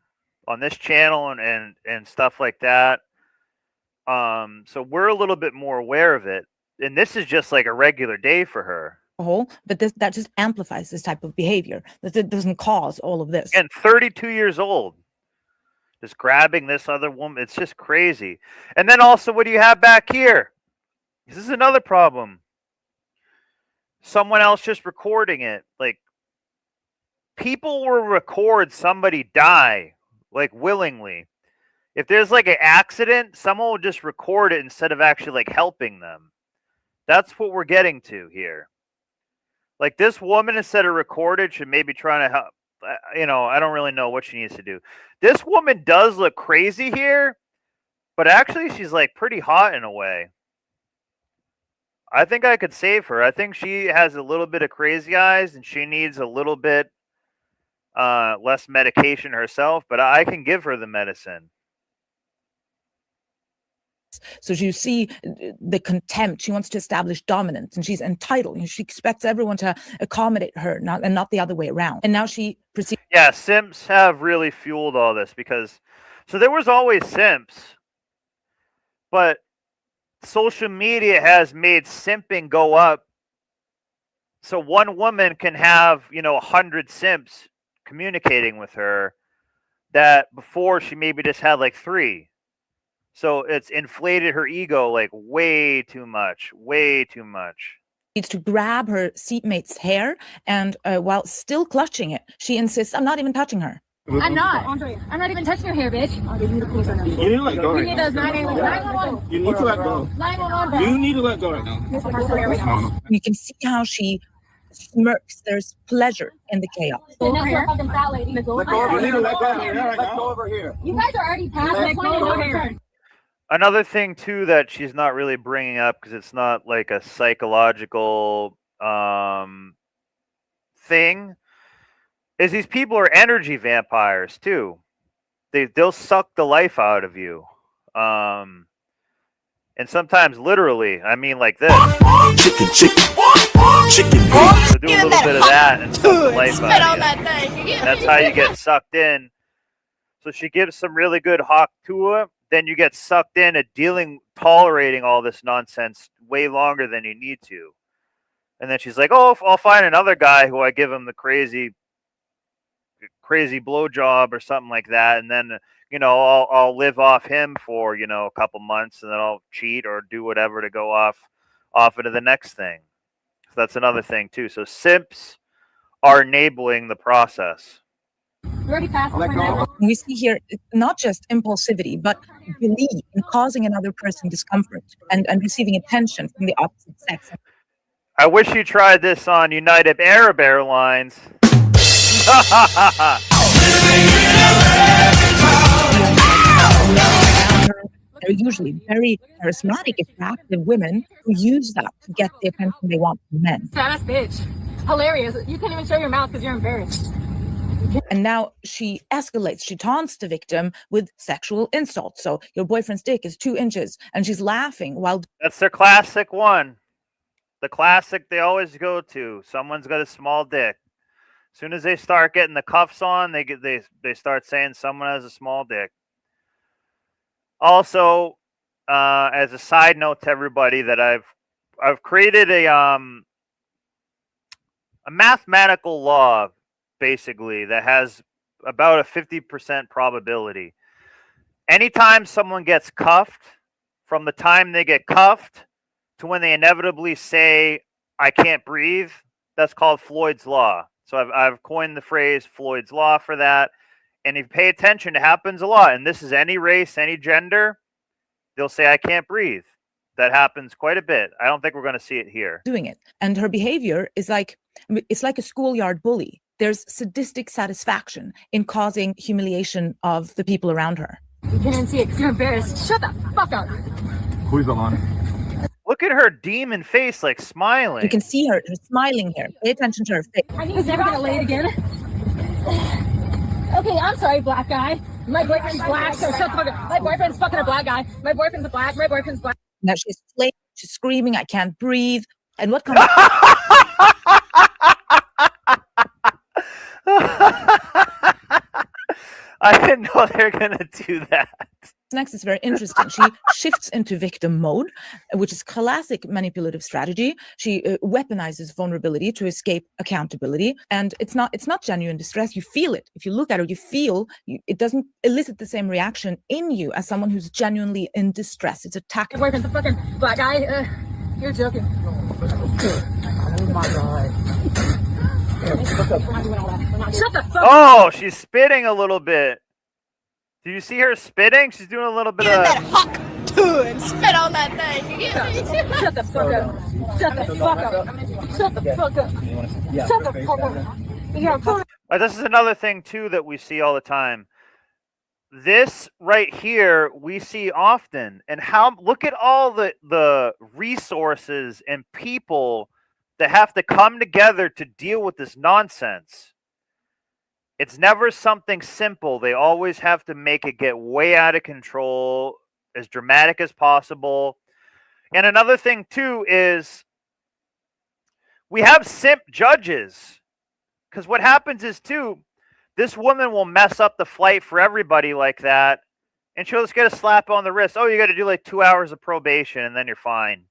on this channel and stuff like that. So we're a little bit more aware of it. And this is just like a regular day for her. But that just amplifies this type of behavior. That doesn't cause all of this. And 32 years old. Just grabbing this other woman. It's just crazy. And then also, what do you have back here? This is another problem. Someone else just recording it. Like, people will record somebody die, like, willingly. If there's like an accident, someone will just record it instead of actually like helping them. That's what we're getting to here. Like this woman, instead of recorded, should maybe try to help. You know, I don't really know what she needs to do. This woman does look crazy here, but actually she's like pretty hot in a way. I think I could save her. I think she has a little bit of crazy eyes and she needs a little bit less medication herself, but I can give her the medicine. So you see the contempt. She wants to establish dominance, and she's entitled. And she expects everyone to accommodate her, and not the other way around. And now she proceeds. Yeah, simps have really fueled all this because, so there was always simps, but social media has made simping go up. So one woman can have, 100 simps communicating with her that before she maybe just had like 3. So it's inflated her ego like way too much. Needs to grab her seatmate's hair, and while still clutching it, she insists, "I'm not even touching her." I'm not. I'm not even touching your hair, bitch. You need to let go right now. You need to let go. 911. You need to let go right now. You can see how she smirks. There's pleasure in the chaos. And that's your fucking fat lady. Let go over here. Let go over here. You guys are already past the point of no return. Another thing too that she's not really bringing up because it's not like a psychological thing is these people are energy vampires too. They'll suck the life out of you, and sometimes literally. I mean, like this. Chicken. So do a little bit of that and suck the life out of you. That's how you get sucked in. So she gives some really good hawk to her. Then you get sucked in at tolerating all this nonsense way longer than you need to. And then she's like, "Oh, I'll find another guy who I give him the crazy blowjob or something like that. And then, I'll live off him for, a couple months, and then I'll cheat or do whatever to go off into the next thing." So that's another thing too. So simps are enabling the process. We see here not just impulsivity, but belief in causing another person discomfort and receiving attention from the opposite sex. I wish you tried this on United Arab Airlines. They're usually very charismatic, attractive women who use that to get the attention they want from men. Fat bitch. Hilarious. You can't even show your mouth because you're embarrassed. And now she escalates. She taunts the victim with sexual insults. So your boyfriend's dick is 2 inches, and she's laughing while... That's their classic one. The classic they always go to. Someone's got a small dick. As soon as they start getting the cuffs on, they start saying someone has a small dick. Also, as a side note to everybody, that I've created a mathematical law, basically, that has about a 50% probability. Anytime someone gets cuffed, from the time they get cuffed to when they inevitably say, "I can't breathe," that's called Floyd's Law. So I've coined the phrase Floyd's Law for that. And if you pay attention, it happens a lot. And this is any race, any gender. They'll say, "I can't breathe." That happens quite a bit. I don't think we're going to see it here. Doing it. And her behavior is it's like a schoolyard bully. There's sadistic satisfaction in causing humiliation of the people around her. You can't see it because you're embarrassed. Shut the fuck up. Who's the line? Look at her demon face, like smiling. You can see her smiling here. Pay attention to her face. He's never gonna lay it again. Okay, I'm sorry, black guy. My boyfriend's black, so shut the fuck up. My boyfriend's fucking a black guy. My boyfriend's black. My boyfriend's black. Now she's flaming, she's screaming, "I can't breathe." And what comes I didn't know they were going to do that. next is very interesting. She shifts into victim mode, which is classic manipulative strategy. She weaponizes vulnerability to escape accountability, and it's not genuine distress. You feel it. If you look at her, you feel it doesn't elicit the same reaction in you as someone who's genuinely in distress. It's attacking. Your boyfriend's a fucking black guy. You're joking. Oh my god. Shut the fuck up. Oh, she's spitting a little bit. Do you see her spitting? She's doing a little bit of that huck to and spit on that thing. Shut the fuck up. Shut the fuck up. Shut the fuck up. Shut the fuck up. Yeah, This is another thing too that we see all the time. This right here we see often, and how look at all the resources and people that have to come together to deal with this nonsense. It's never something simple. They always have to make it get way out of control, as dramatic as possible. And another thing too is we have simp judges, because what happens is too, this woman will mess up the flight for everybody like that, and she'll just get a slap on the wrist. Oh, you got to do like 2 hours of probation, and then you're fine.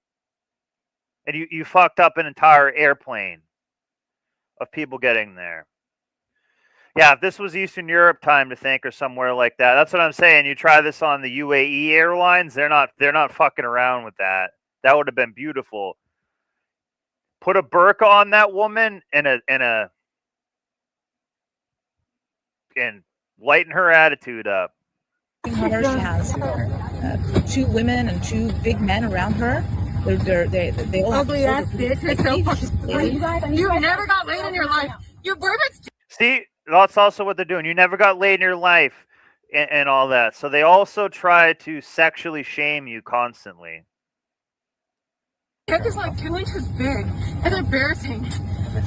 And you fucked up an entire airplane of people getting there. Yeah, if this was Eastern Europe time to think, or somewhere like that, that's what I'm saying. You try this on the UAE Airlines, they're not fucking around with that. That would have been beautiful. Put a burqa on that woman and lighten her attitude up. Her, she has 2 women and 2 big men around her. They all ugly ass bitch. You never got laid in your life. Your boyfriend's. See, that's also what they're doing. You never got laid in your life and all that. So they also try to sexually shame you constantly. Dick is like 2 inches big. It's embarrassing.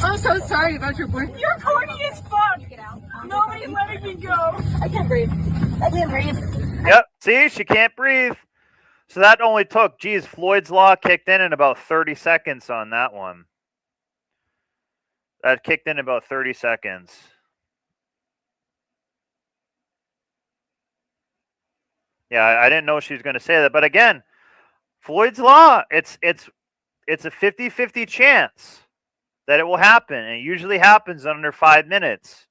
I'm so sorry about your boyfriend. You're corny as fuck. Get out. Nobody's letting me go. I can't breathe. I can't breathe. Yep. See, she can't breathe. So that only took, geez, Floyd's Law kicked in about 30 seconds on that one. That kicked in about 30 seconds. Yeah, I didn't know she was going to say that. But again, Floyd's Law, it's a 50-50 chance that it will happen. And it usually happens under 5 minutes.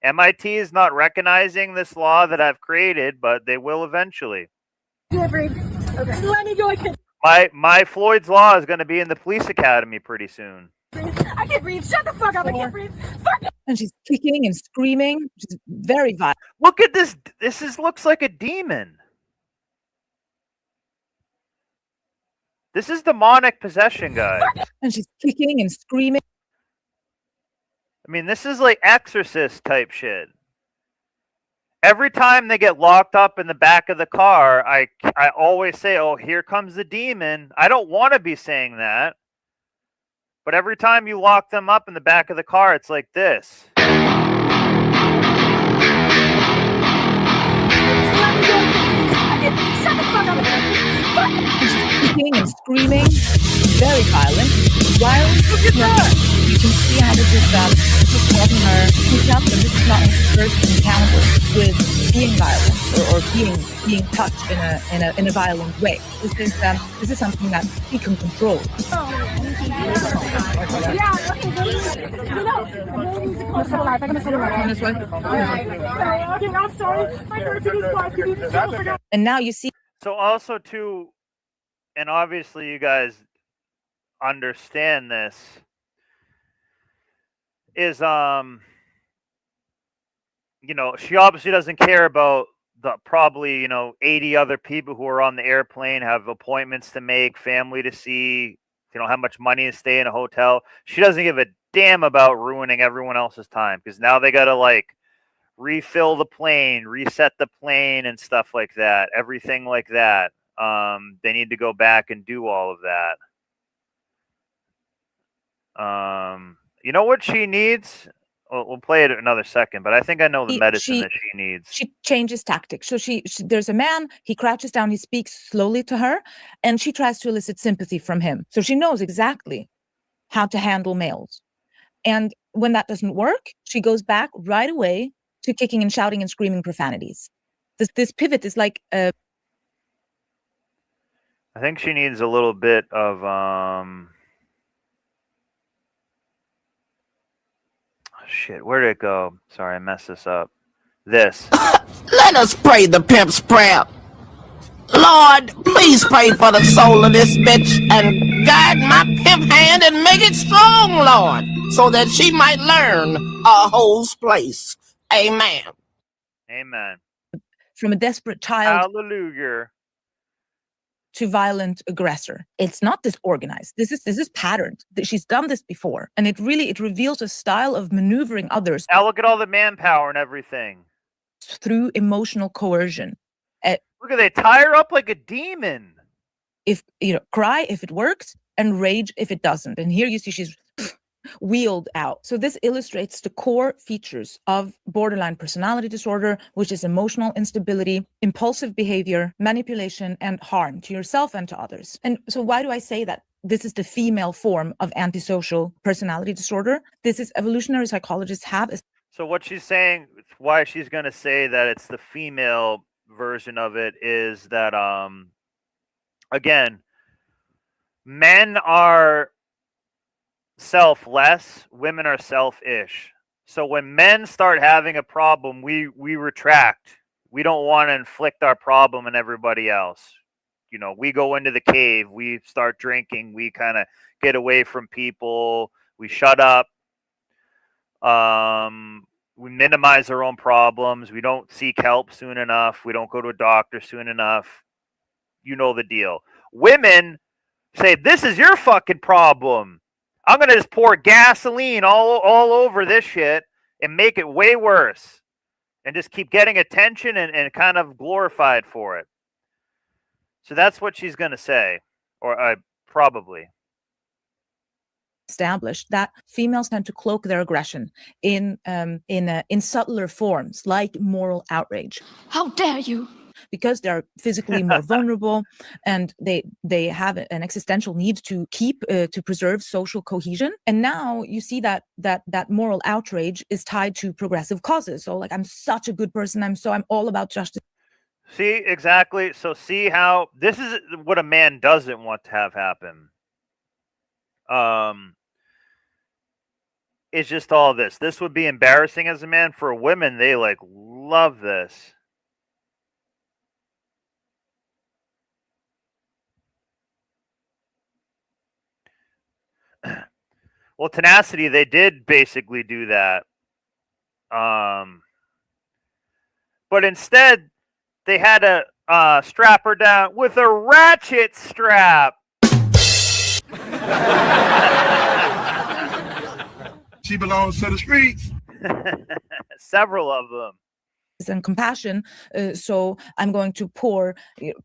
MIT is not recognizing this law that I've created, but they will eventually. Okay. Let me go. My Floyd's Law is going to be in the police academy pretty soon. I can't breathe. Shut the fuck up. I can't breathe. And she's kicking and screaming. She's very violent. Look at this. This looks like a demon. This is demonic possession, guys. And she's kicking and screaming. I mean, this is like Exorcist type shit. Every time they get locked up in the back of the car, I always say, oh, here comes the demon. I don't want to be saying that. But every time you lock them up in the back of the car, it's like this. She's kicking and screaming. Very violent. Look at that! You can see how this is causing her. She's not, this is not her first encounter with being violent or being touched in a violent way. This is something that she can control. And now you see. So also too, and obviously you guys understand this, is she obviously doesn't care about the probably 80 other people who are on the airplane, have appointments to make, family to see, how much money to stay in a hotel. She doesn't give a damn about ruining everyone else's time, because now they gotta refill the plane, reset the plane and stuff like that, everything like that. They need to go back and do all of that. You know what she needs? We'll play it another second, but I think I know the medicine that she needs. She changes tactics. So there's a man, he crouches down, he speaks slowly to her, and she tries to elicit sympathy from him. So she knows exactly how to handle males. And when that doesn't work, she goes back right away to kicking and shouting and screaming profanities. This pivot is like a... I think she needs a little bit of shit, where did it go? Sorry, I messed this up. This. Let us pray the pimp's prayer. Lord, please pray for the soul of this bitch and guide my pimp hand and make it strong, Lord, so that she might learn a hole's place. Amen. Amen. from a desperate child Hallelujah. to violent aggressor. It's not disorganized. This is patterned. She's done this before, and it reveals a style of maneuvering others Now look at all the manpower and everything. through emotional coercion. Look at they tie her up like a demon. If cry if it works, and rage if it doesn't. And here you see she's wheeled out. So this illustrates the core features of borderline personality disorder, which is emotional instability, impulsive behavior, manipulation, and harm to yourself and to others. And so why do I say that this is the female form of antisocial personality disorder? This is evolutionary psychologists have. So what she's saying, why she's going to say that it's the female version of it, is that again, men are selfless, women are selfish. So when men start having a problem, we retract. We don't want to inflict our problem on everybody else. We go into the cave, we start drinking, we kind of get away from people, we shut up, we minimize our own problems, we don't seek help soon enough, we don't go to a doctor soon enough. You know the deal. Women say, this is your fucking problem. I'm going to just pour gasoline all over this shit and make it way worse. And just keep getting attention and kind of glorified for it. So that's what she's going to say. Or probably. Established that females tend to cloak their aggression in subtler forms, like moral outrage. How dare you? Because they're physically more vulnerable, and they have an existential need to preserve social cohesion. And now you see that moral outrage is tied to progressive causes. So like, I'm such a good person. I'm all about justice. See, exactly. So see how this is what a man doesn't want to have happen. It's just all this. This would be embarrassing as a man. For women, they like love this. Well, Tenacity, they did basically do that. But instead, they had to strap her down with a ratchet strap. She belongs to the streets. Several of them. And compassion. So I'm going to pour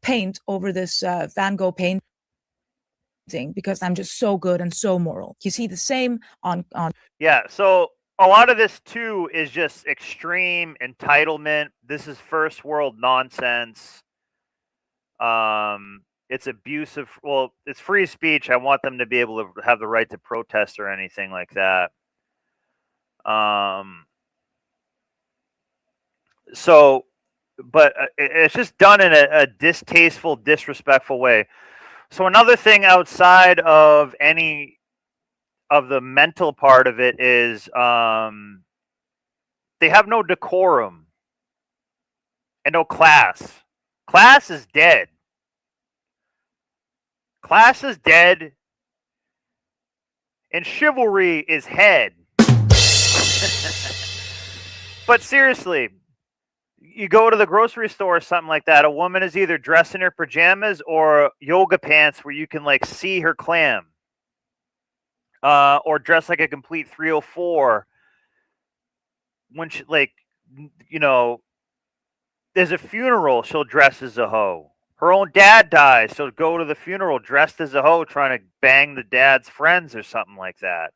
paint over this Van Gogh painting because I'm just so good and so moral. You see the same on. Yeah. So a lot of this too is just extreme entitlement. This is first world nonsense. It's abusive. Well, it's free speech. I want them to be able to have the right to protest or anything like that. So, but it's just done in a distasteful, disrespectful way. So another thing outside of any of the mental part of it is they have no decorum and no class. Class is dead. Class is dead, and chivalry is head. But seriously, you go to the grocery store or something like that, a woman is either dressed in her pajamas or yoga pants where you can like see her clam, or dressed like a complete 304. When she, like, there's a funeral, she'll dress as a hoe. Her own dad dies, she'll go to the funeral dressed as a hoe, trying to bang the dad's friends or something like that.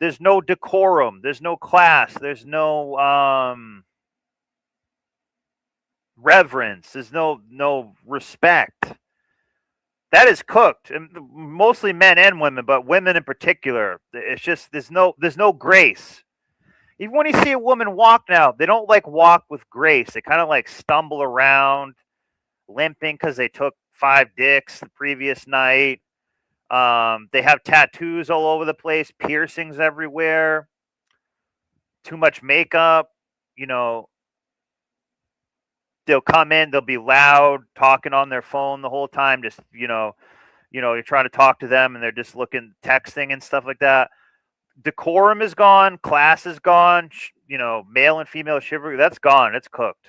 There's no decorum. There's no class. There's no reverence. There's no respect. That is cooked, and mostly men and women, but women in particular. It's just there's no grace. Even when you see a woman walk now, they don't like walk with grace. They kind of like stumble around, limping because they took 5 dicks the previous night. They have tattoos all over the place, piercings everywhere, too much makeup. They'll come in, they'll be loud, talking on their phone the whole time. Just, you're trying to talk to them and they're just texting and stuff like that. Decorum is gone. Class is gone. Male and female chivalry, that's gone. It's cooked.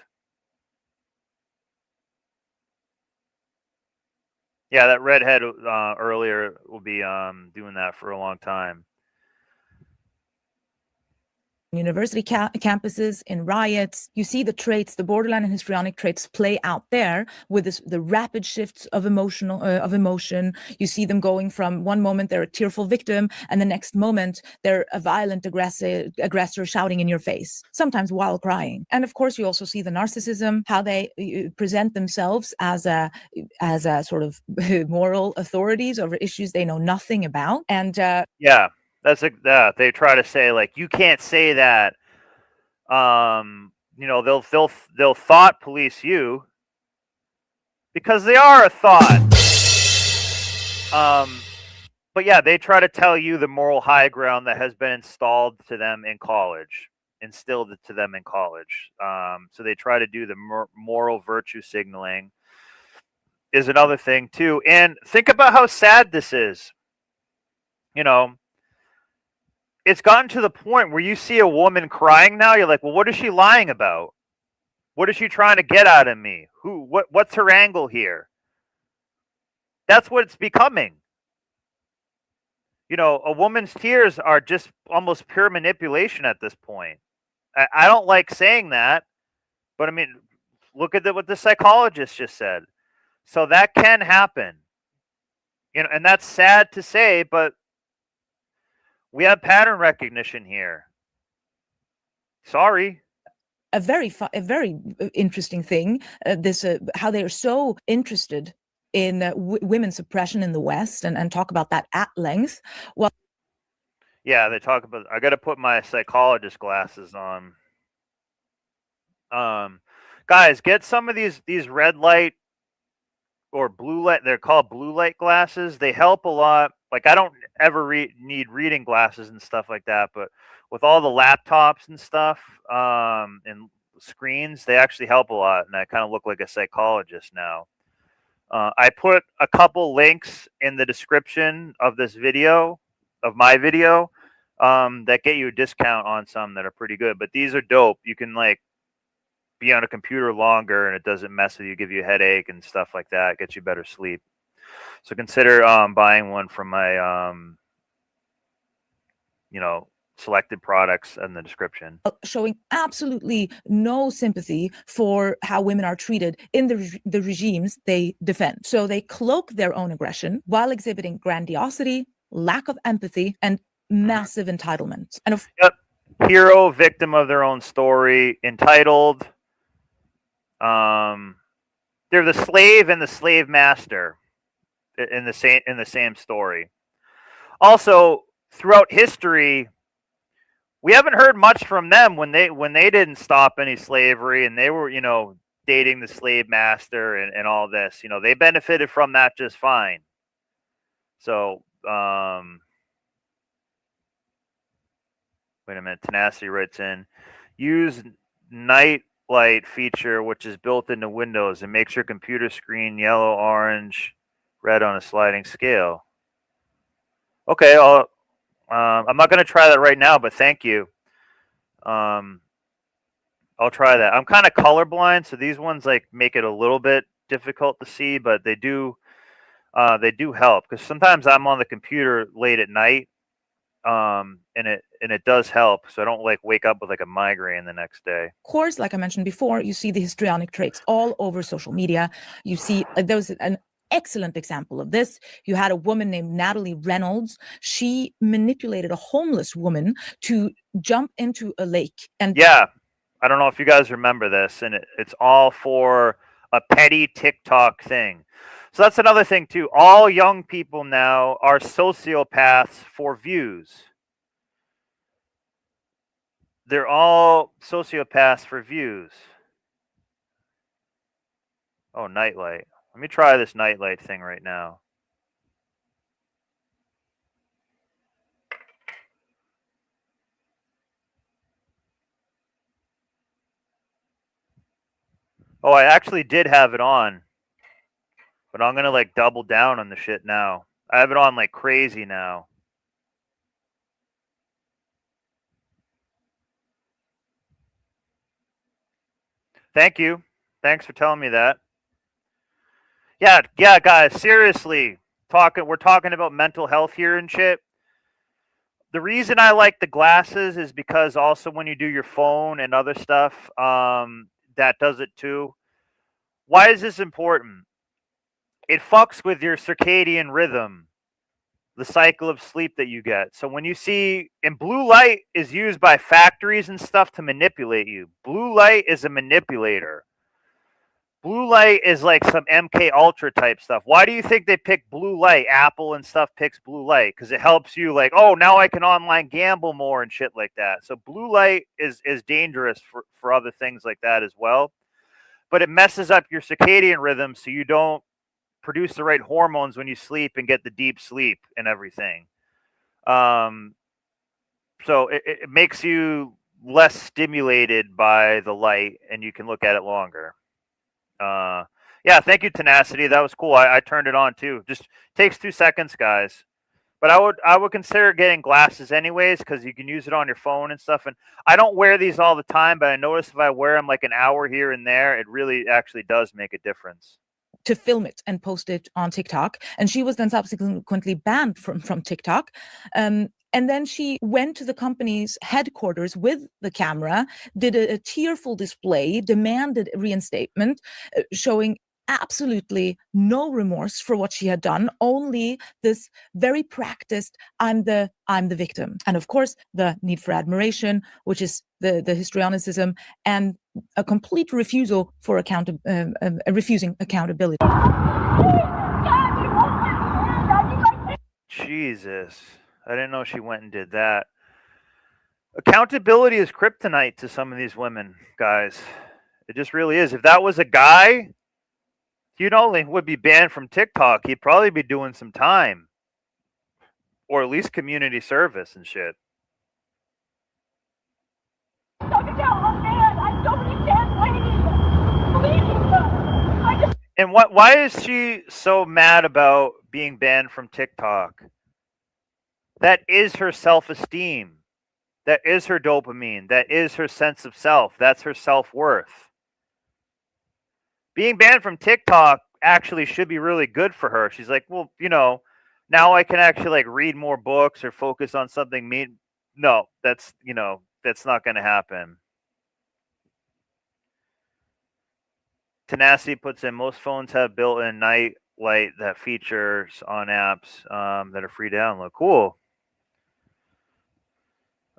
Yeah, that redhead earlier will be doing that for a long time. University campuses, in riots, you see the traits, the borderline and histrionic traits play out there with the rapid shifts of emotion. You see them going from one moment they're a tearful victim, and the next moment they're a violent aggressor shouting in your face, sometimes while crying. And of course, you also see the narcissism, how they present themselves as a sort of moral authorities over issues they know nothing about. And yeah. They try to say like you can't say that. They'll thought police you because they are a thought. But yeah, they try to tell you the moral high ground that has been instilled to them in college. So they try to do the moral virtue signaling is another thing too. And think about how sad this is. It's gotten to the point where you see a woman crying now, you're like, well, what is she lying about? What is she trying to get out of me? What's her angle here? That's what it's becoming. A woman's tears are just almost pure manipulation at this point. I don't like saying that, but I mean, look at what the psychologist just said. So that can happen. And that's sad to say, but we have pattern recognition here. Sorry. A very interesting thing, how they are so interested in women's suppression in the West and talk about that at length. Well, yeah, they talk about. I got to put my psychologist glasses on. Guys, get some of these red light or blue light. They're called blue light glasses. They help a lot. Like I don't ever need reading glasses and stuff like that, but with all the laptops and stuff and screens, they actually help a lot. And I kind of look like a psychologist now. I put a couple links in the description of this video, of my video, that get you a discount on some that are pretty good. But these are dope. You can like be on a computer longer and it doesn't mess with you, give you a headache and stuff like that, get you better sleep. So consider buying one from my selected products in the description. Showing absolutely no sympathy for how women are treated in the regimes they defend. So they cloak their own aggression while exhibiting grandiosity, lack of empathy, and massive entitlement. And hero, victim of their own story, entitled. They're the slave and the slave master in the same story. Also, throughout history, we haven't heard much from them when they didn't stop any slavery and they were, dating the slave master and all this. They benefited from that just fine. So, wait a minute. Tenacity writes in, use night light feature, which is built into Windows and makes your computer screen yellow, orange, red on a sliding scale. Okay, I'm not going to try that right now, but thank you. I'll try that. I'm kind of colorblind, so these ones like make it a little bit difficult to see, but they do help because sometimes I'm on the computer late at night, and it does help, so I don't like wake up with like a migraine the next day. Of course, like I mentioned before, you see the histrionic traits all over social media. You see there was an excellent example of this. You had a woman named Natalie Reynolds. She manipulated a homeless woman to jump into a lake. And yeah, I don't know if you guys remember this, and it's all for a petty TikTok thing. So that's another thing too. All young people now are sociopaths for views. They're all sociopaths for views. Oh, nightlight. Let me try this nightlight thing right now. Oh, I actually did have it on. But I'm going to like double down on the shit now. I have it on like crazy now. Thank you. Thanks for telling me that. Yeah, guys, seriously, we're talking about mental health here and shit. The reason I like the glasses is because also when you do your phone and other stuff, that does it too. Why is this important? It fucks with your circadian rhythm, the cycle of sleep that you get. So when you see, and blue light is used by factories and stuff to manipulate you. Blue light is a manipulator. Blue light is like some MK Ultra type stuff. Why do you think they pick blue light? Apple and stuff picks blue light because it helps you like, oh, now I can online gamble more and shit like that. So blue light is dangerous for other things like that as well. But it messes up your circadian rhythm so you don't produce the right hormones when you sleep and get the deep sleep and everything. So it makes you less stimulated by the light and you can look at it longer. Yeah, thank you, Tenacity. That was cool. I turned it on too. Just takes 2 seconds, guys. But I would consider getting glasses anyways because you can use it on your phone and stuff. And I don't wear these all the time, but I notice if I wear them like an hour here and there, it really actually does make a difference. To film it and post it on TikTok, and she was then subsequently banned from TikTok. And then she went to the company's headquarters with the camera, did a tearful display, demanded reinstatement, showing absolutely no remorse for what she had done, only this very practiced I'm the victim. And of course the need for admiration, which is the histrionicism, and a complete refusal for refusing accountability. Jesus, I didn't know she went and did that. Accountability is kryptonite to some of these women, guys. It just really is. If that was a guy, he not only would be banned from TikTok, he'd probably be doing some time. Or at least community service and shit. And why is she so mad about being banned from TikTok? That is her self-esteem. That is her dopamine. That is her sense of self. That's her self-worth. Being banned from TikTok actually should be really good for her. She's like, well, now I can actually like read more books or focus on something No, that's not going to happen. Tenacity puts in, most phones have built-in night light that features on apps that are free to download. Cool.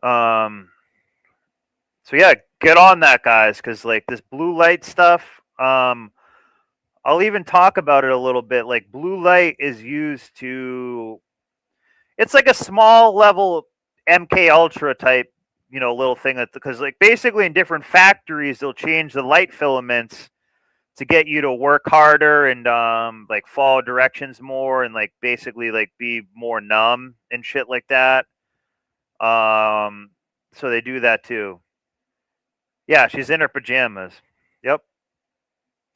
So yeah, get on that, guys, because like this blue light stuff, I'll even talk about it a little bit. Like blue light is used to, it's like a small level MK Ultra type, little thing that, because like basically in different factories they'll change the light filaments to get you to work harder and like follow directions more and like basically like be more numb and shit like that. So they do that too. Yeah, she's in her pajamas. Yep.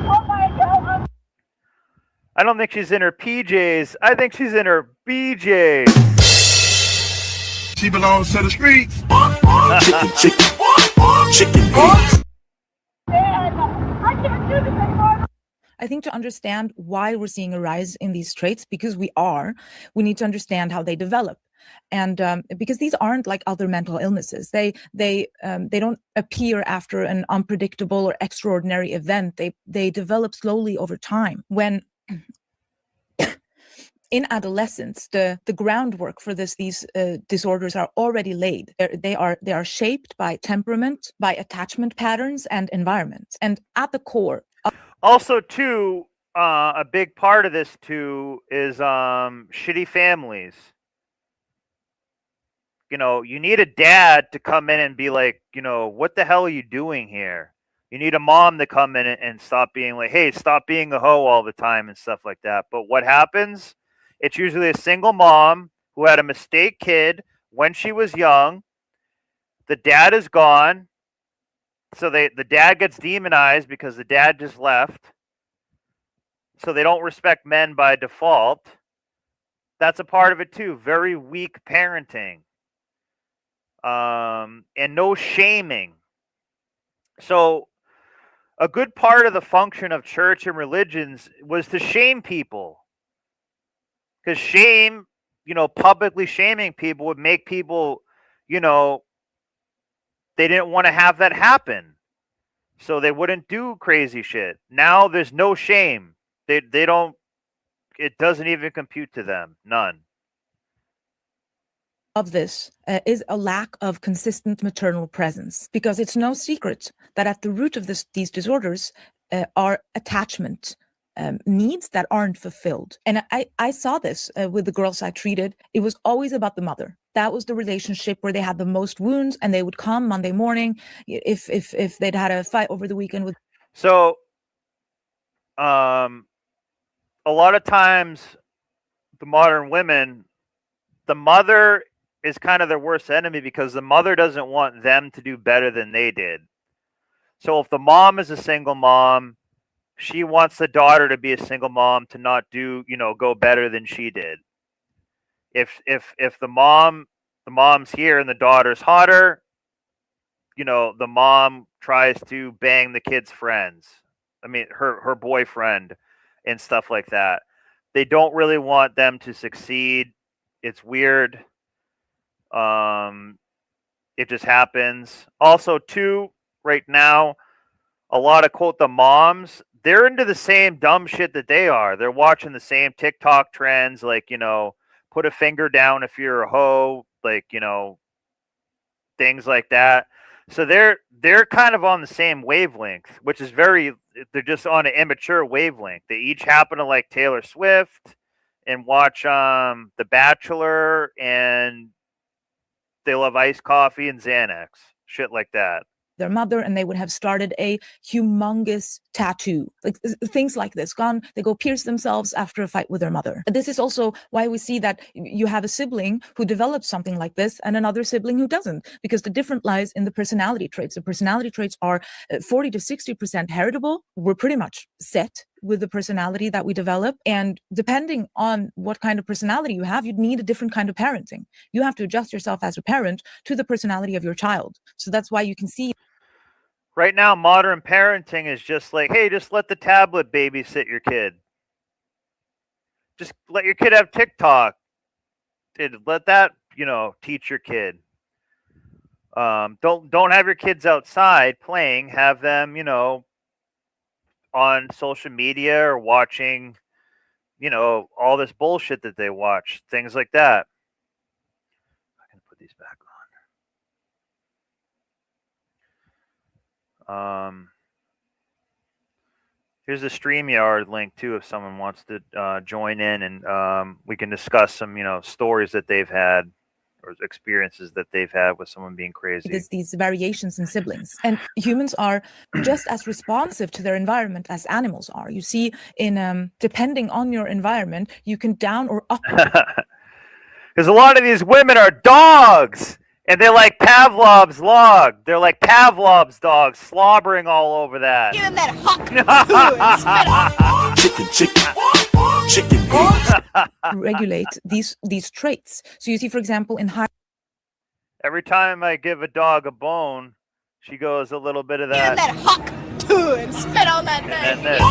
I don't think she's in her PJs. I think she's in her BJs. She belongs to the streets. Chicken. I think to understand why we're seeing a rise in these traits, because we need to understand how they develop. And because these aren't like other mental illnesses, they don't appear after an unpredictable or extraordinary event. They develop slowly over time. When in adolescence, the groundwork for these disorders are already laid. They are shaped by temperament, by attachment patterns, and environment. And at the core. Also, too, a big part of this too is shitty families. You need a dad to come in and be like, what the hell are you doing here? You need a mom to come in and stop being like, hey, stop being a hoe all the time and stuff like that. But what happens? It's usually a single mom who had a mistake kid when she was young. The dad is gone. So the dad gets demonized because the dad just left. So they don't respect men by default. That's a part of it too. Very weak parenting. And no shaming. So a good part of the function of church and religions was to shame people. Because shame, publicly shaming people would make people, they didn't want to have that happen. So they wouldn't do crazy shit. Now there's no shame. They don't, it doesn't even compute to them. None. Of this is a lack of consistent maternal presence, because it's no secret that at the root of these disorders are attachment needs that aren't fulfilled. And I saw this with the girls I treated. It was always about the mother. That was the relationship where they had the most wounds, and they would come Monday morning if they'd had a fight over the weekend with. So, a lot of times, the modern women, the mother is kind of their worst enemy, because the mother doesn't want them to do better than they did. So if the mom is a single mom, she wants the daughter to be a single mom, to not do, go better than she did. If the mom's here and the daughter's hotter, the mom tries to bang the kid's friends. I mean, her boyfriend and stuff like that. They don't really want them to succeed. It's weird. It just happens. Also, too, right now, a lot of, quote, the moms, they're into the same dumb shit that they are. They're watching the same TikTok trends, like, put a finger down if you're a hoe, like, things like that. So they're kind of on the same wavelength, which is they're just on an immature wavelength. They each happen to like Taylor Swift and watch The Bachelor, and they love iced coffee and Xanax, shit like that. Their mother, and they would have started a humongous tattoo, like things like this. They go pierce themselves after a fight with their mother. This is also why we see that you have a sibling who develops something like this and another sibling who doesn't, because the difference lies in the personality traits. The personality traits are 40 to 60% heritable. We're pretty much set with the personality that we develop, and depending on what kind of personality you have, you'd need a different kind of parenting. You have to adjust yourself as a parent to the personality of your child. So that's why you can see right now, modern parenting is just like, hey, just let the tablet babysit your kid. Just let your kid have TikTok. Let that, teach your kid. Don't have your kids outside playing. Have them, on social media or watching, all this bullshit that they watch. Things like that. I can put these back on. Here's the StreamYard link too, if someone wants to join in, and we can discuss some, stories that they've had or experiences that they've had with someone being crazy. There's these variations in siblings, and humans are just as responsive to their environment as animals are. You see, in depending on your environment, you can down or up. Because a lot of these women are dogs. And they're like Pavlov's log. They're like Pavlov's dogs, slobbering all over that. Give him that Chicken. Regulate these traits. So you see, for example, in high. Every time I give a dog a bone, she goes a little bit of that. Give him that huck too, and spit on that thing.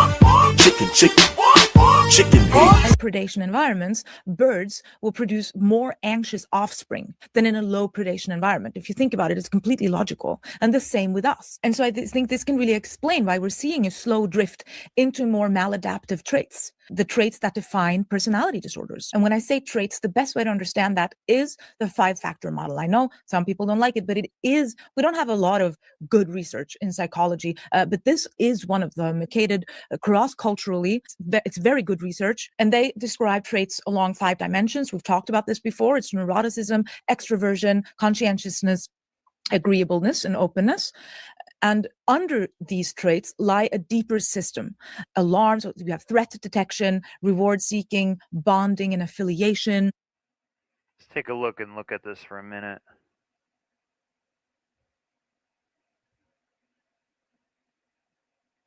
In predation environments, birds will produce more anxious offspring than in a low predation environment. If you think about it, it's completely logical. And the same with us. And so I think this can really explain why we're seeing a slow drift into more maladaptive traits, the traits that define personality disorders. And when I say traits, the best way to understand that is the 5-factor model. I know some people don't like it, but it is, we don't have a lot of good research in psychology, but this is one of them, located cross-culturally. It's very good research, and they describe traits along 5 dimensions. We've talked about this before. It's neuroticism, extroversion, conscientiousness, agreeableness, and openness. And under these traits lie a deeper system. Alarms, we have threat detection, reward seeking, bonding, and affiliation. Let's take a look at this for a minute.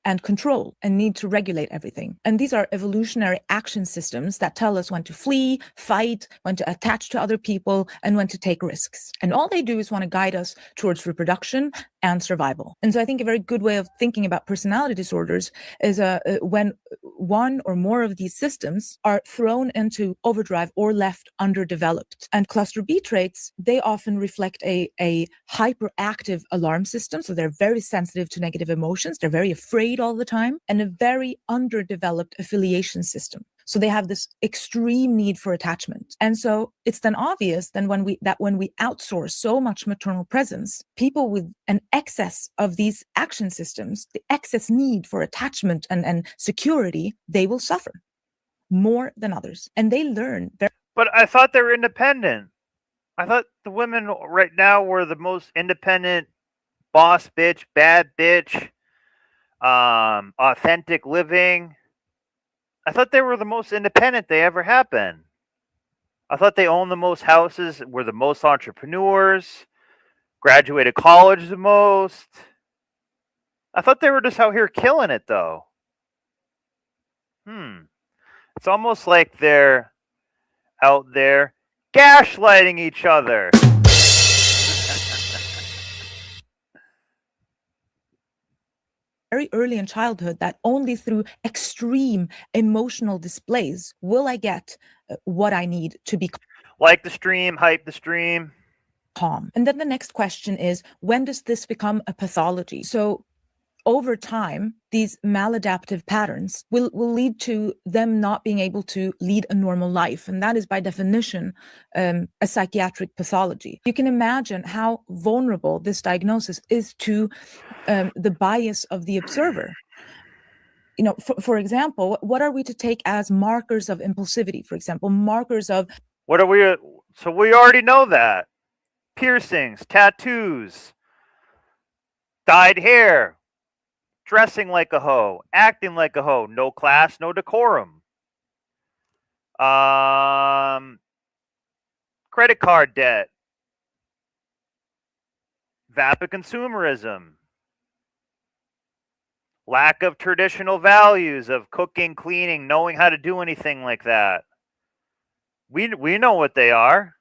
And control and need to regulate everything. And these are evolutionary action systems that tell us when to flee, fight, when to attach to other people, and when to take risks. And all they do is want to guide us towards reproduction and survival. And so I think a very good way of thinking about personality disorders is when one or more of these systems are thrown into overdrive or left underdeveloped. And cluster B traits, they often reflect a hyperactive alarm system. So they're very sensitive to negative emotions. They're very afraid all the time, and a very underdeveloped affiliation system. So they have this extreme need for attachment. And so it's then obvious then when we outsource so much maternal presence, people with an excess of these action systems, the excess need for attachment and security, they will suffer more than others. And they learn very. But I thought they were independent. I thought the women right now were the most independent, boss bitch, bad bitch, authentic living. I thought they were the most independent they ever have been. I thought they owned the most houses, were the most entrepreneurs, graduated college the most. I thought they were just out here killing it, though. It's almost like they're out there gaslighting each other. Very early in childhood, that only through extreme emotional displays will I get what I need to be like the stream, hype the stream, calm. And then the next question is, when does this become a pathology? So over time, these maladaptive patterns will lead to them not being able to lead a normal life. And that is by definition a psychiatric pathology. You can imagine how vulnerable this diagnosis is to the bias of the observer. You know, for example, what are we to take as markers of impulsivity? For example, markers of... What are we... So we already know that. Piercings, tattoos, dyed hair, dressing like a hoe, acting like a hoe, no class, no decorum. Credit card debt, vapid consumerism, lack of traditional values of cooking, cleaning, knowing how to do anything like that. We know what they are.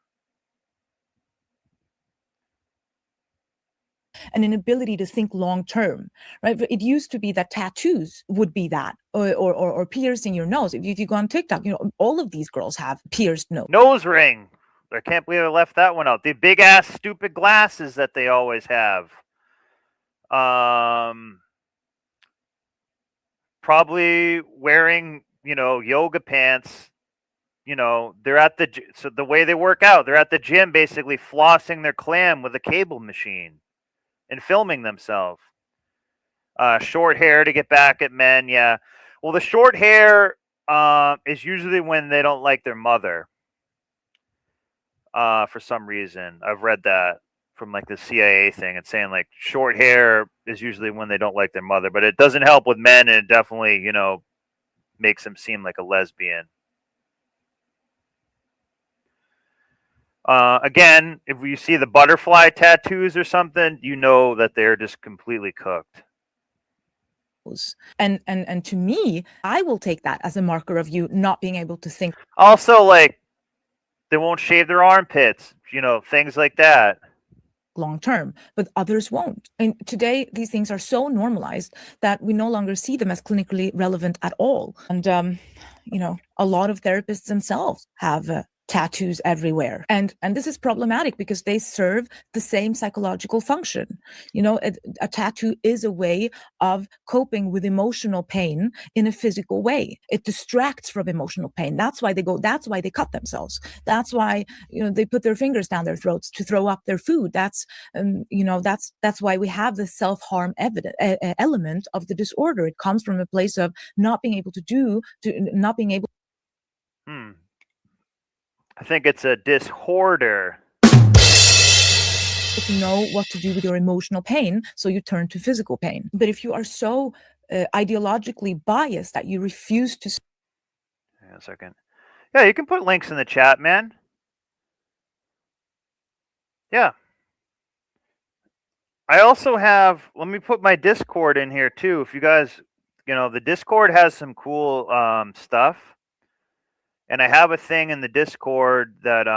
An inability to think long term, right? It used to be that tattoos would be that, or piercing your nose. If you go on TikTok, you know, all of these girls have pierced nose. Nose ring. I can't believe I left that one out. The big ass stupid glasses that they always have. Probably wearing, you know, yoga pants. You know, they're at so the way they work out, they're at the gym basically flossing their clam with a cable machine and filming themselves. Short hair to get back at men, yeah. Well, the short hair is usually when they don't like their mother. For some reason, I've read that from like the CIA thing. It's saying like short hair is usually when they don't like their mother, but it doesn't help with men, and it definitely, you know, makes them seem like a lesbian. Again, if you see the butterfly tattoos or something, you know that they're just completely cooked. And to me, I will take that as a marker of you not being able to think. Also, like, they won't shave their armpits, you know, things like that. Long term, but others won't. And today, these things are so normalized that we no longer see them as clinically relevant at all. And, you know, a lot of therapists themselves have tattoos everywhere. And this is problematic because they serve the same psychological function. You know, a tattoo is a way of coping with emotional pain in a physical way. It distracts from emotional pain. That's why they cut themselves. That's why, you know, they put their fingers down their throats to throw up their food. That's, you know, that's why we have the self-harm element of the disorder. It comes from a place of not being able not being able. I think it's a disorder. To know what to do with your emotional pain, so you turn to physical pain. But if you are so ideologically biased that you refuse to... Hang on a second. Yeah, you can put links in the chat, man. Yeah. I also have... Let me put my Discord in here, too. If you guys... You know, the Discord has some cool stuff. And I have a thing in the Discord that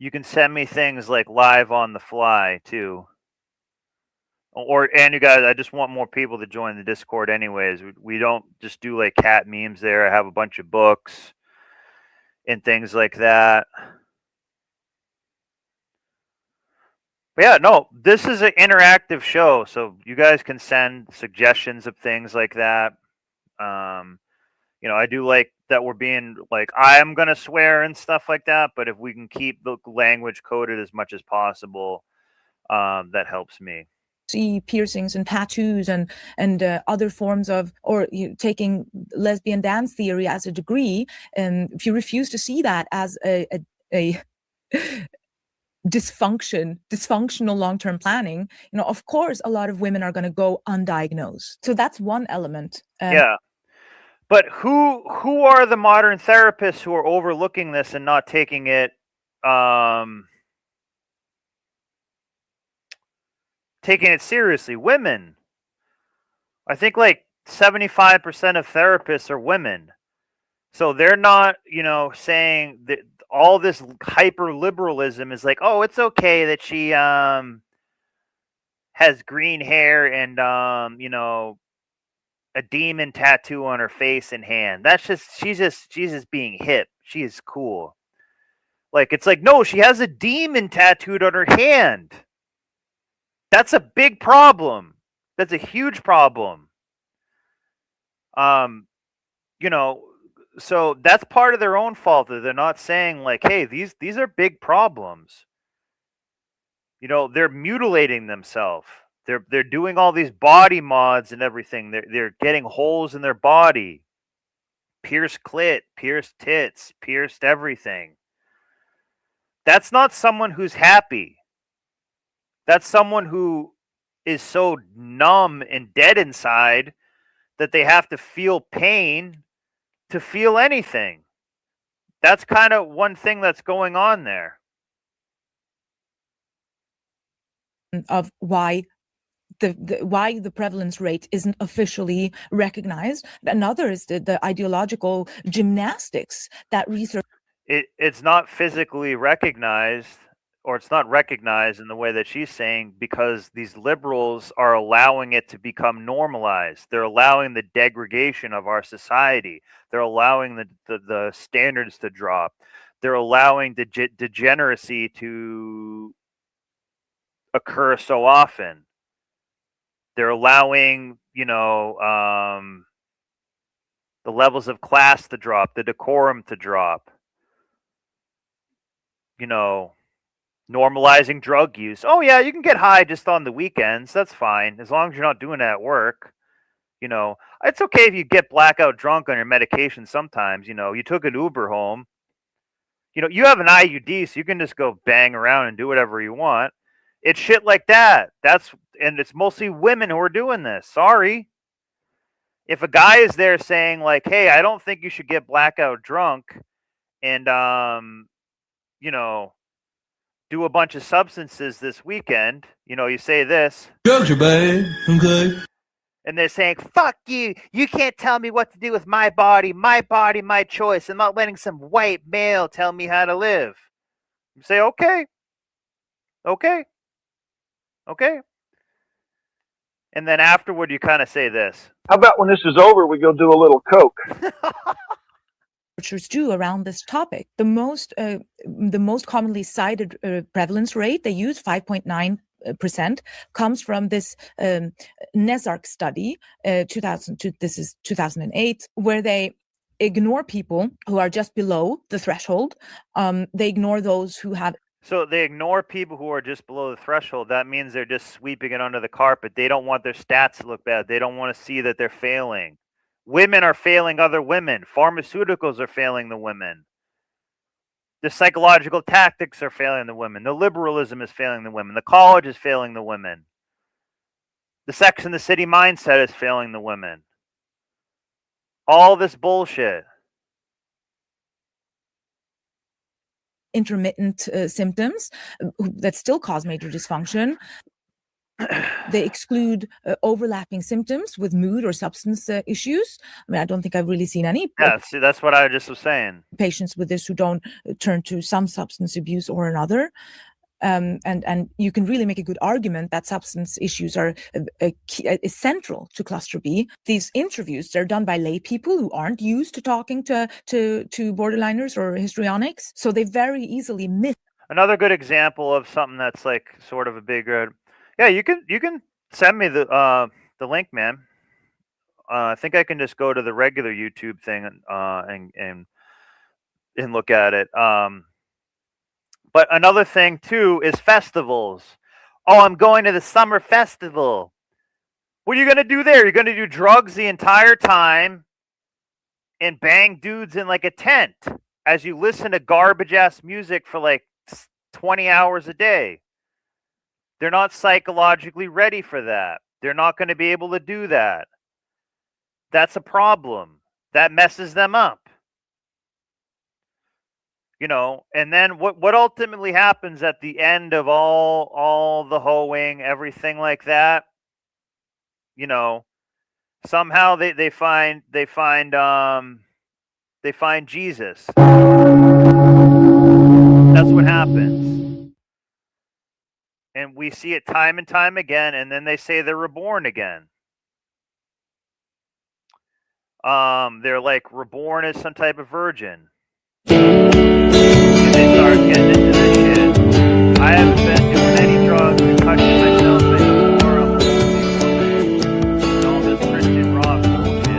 You can send me things like live on the fly too. And you guys, I just want more people to join the Discord anyways. We don't just do like cat memes there. I have a bunch of books and things like that. But yeah, no, this is an interactive show, so you guys can send suggestions of things like that. You know, I do like that we're being like, I'm going to swear and stuff like that, but if we can keep the language coded as much as possible, that helps me. See piercings and tattoos and other forms of, or taking lesbian dance theory as a degree, and if you refuse to see that as a dysfunctional long-term planning, you know, of course a lot of women are going to go undiagnosed. So that's one element. Yeah. But who are the modern therapists who are overlooking this and not taking it seriously? Women. I think like 75% of therapists are women. So they're not, you know, saying that all this hyper liberalism is like, oh, it's okay that she has green hair and you know, a demon tattoo on her face and hand. That's just she's just being hip. She is cool. Like, it's like, no, she has a demon tattooed on her hand. That's a big problem. That's a huge problem. You know, so that's part of their own fault that they're not saying like, hey, these are big problems. You know, they're mutilating themselves. They're doing all these body mods and everything. They're getting holes in their body. Pierced clit, pierced tits, pierced everything. That's not someone who's happy. That's someone who is so numb and dead inside that they have to feel pain to feel anything. That's kind of one thing that's going on there. Of why the prevalence rate isn't officially recognized. Another is the ideological gymnastics that research. It's not physically recognized, or it's not recognized in the way that she's saying, because these liberals are allowing it to become normalized. They're allowing the degradation of our society. They're allowing the standards to drop. They're allowing the degeneracy to occur so often. They're allowing, you know, the levels of class to drop, the decorum to drop. You know, normalizing drug use. Oh yeah, you can get high just on the weekends. That's fine, as long as you're not doing it at work. You know, it's okay if you get blackout drunk on your medication sometimes. You know, you took an Uber home. You know, you have an IUD, so you can just go bang around and do whatever you want. It's shit like that. And it's mostly women who are doing this. Sorry. If a guy is there saying like, hey, I don't think you should get blackout drunk and you know, do a bunch of substances this weekend, you know, you say this. Drugs are bad, okay? And they're saying, fuck you. You can't tell me what to do with my body, my choice. I'm not letting some white male tell me how to live. You say, okay. And then afterward, you kind of say this. How about when this is over, we go do a little coke? Researchers do around this topic. The most commonly cited prevalence rate they use, 5.9%, comes from this NESARC study, 2002. This is 2008, where they ignore people who are just below the threshold. They ignore those who have. So they ignore people who are just below the threshold. That means they're just sweeping it under the carpet. They don't want their stats to look bad. They don't want to see that they're failing. Women are failing other women. Pharmaceuticals are failing the women. The psychological tactics are failing the women. The liberalism is failing the women. The college is failing the women. The Sex and the City mindset is failing the women. All this bullshit. Intermittent symptoms that still cause major dysfunction. They exclude overlapping symptoms with mood or substance issues. I mean, I don't think I've really seen any Yeah, see, that's what I just was saying. patients with this who don't turn to some substance abuse or another. And you can really make a good argument that substance issues are central to cluster B. These interviews, they're done by lay people who aren't used to talking to borderliners or histrionics, so they very easily miss. Another good example of something that's like sort of a big yeah, you can send me the link, man. I think I can just go to the regular YouTube thing and look at it. But another thing too is festivals. Oh, I'm going to the summer festival. What are you gonna do there? You're gonna do drugs the entire time and bang dudes in like a tent as you listen to garbage ass music for like 20 hours a day. They're not psychologically ready for that. They're not going to be able to do that. That's a problem. That messes them up. You know, and then what ultimately happens at the end of all the hoeing, everything like that, you know, somehow they find Jesus. That's what happens. And we see it time and time again, and then they say they're reborn again. They're like reborn as some type of virgin. And they start getting into this shit. I haven't been doing any drugs or touching myself anymore. I'm and all this Christian rock bullshit.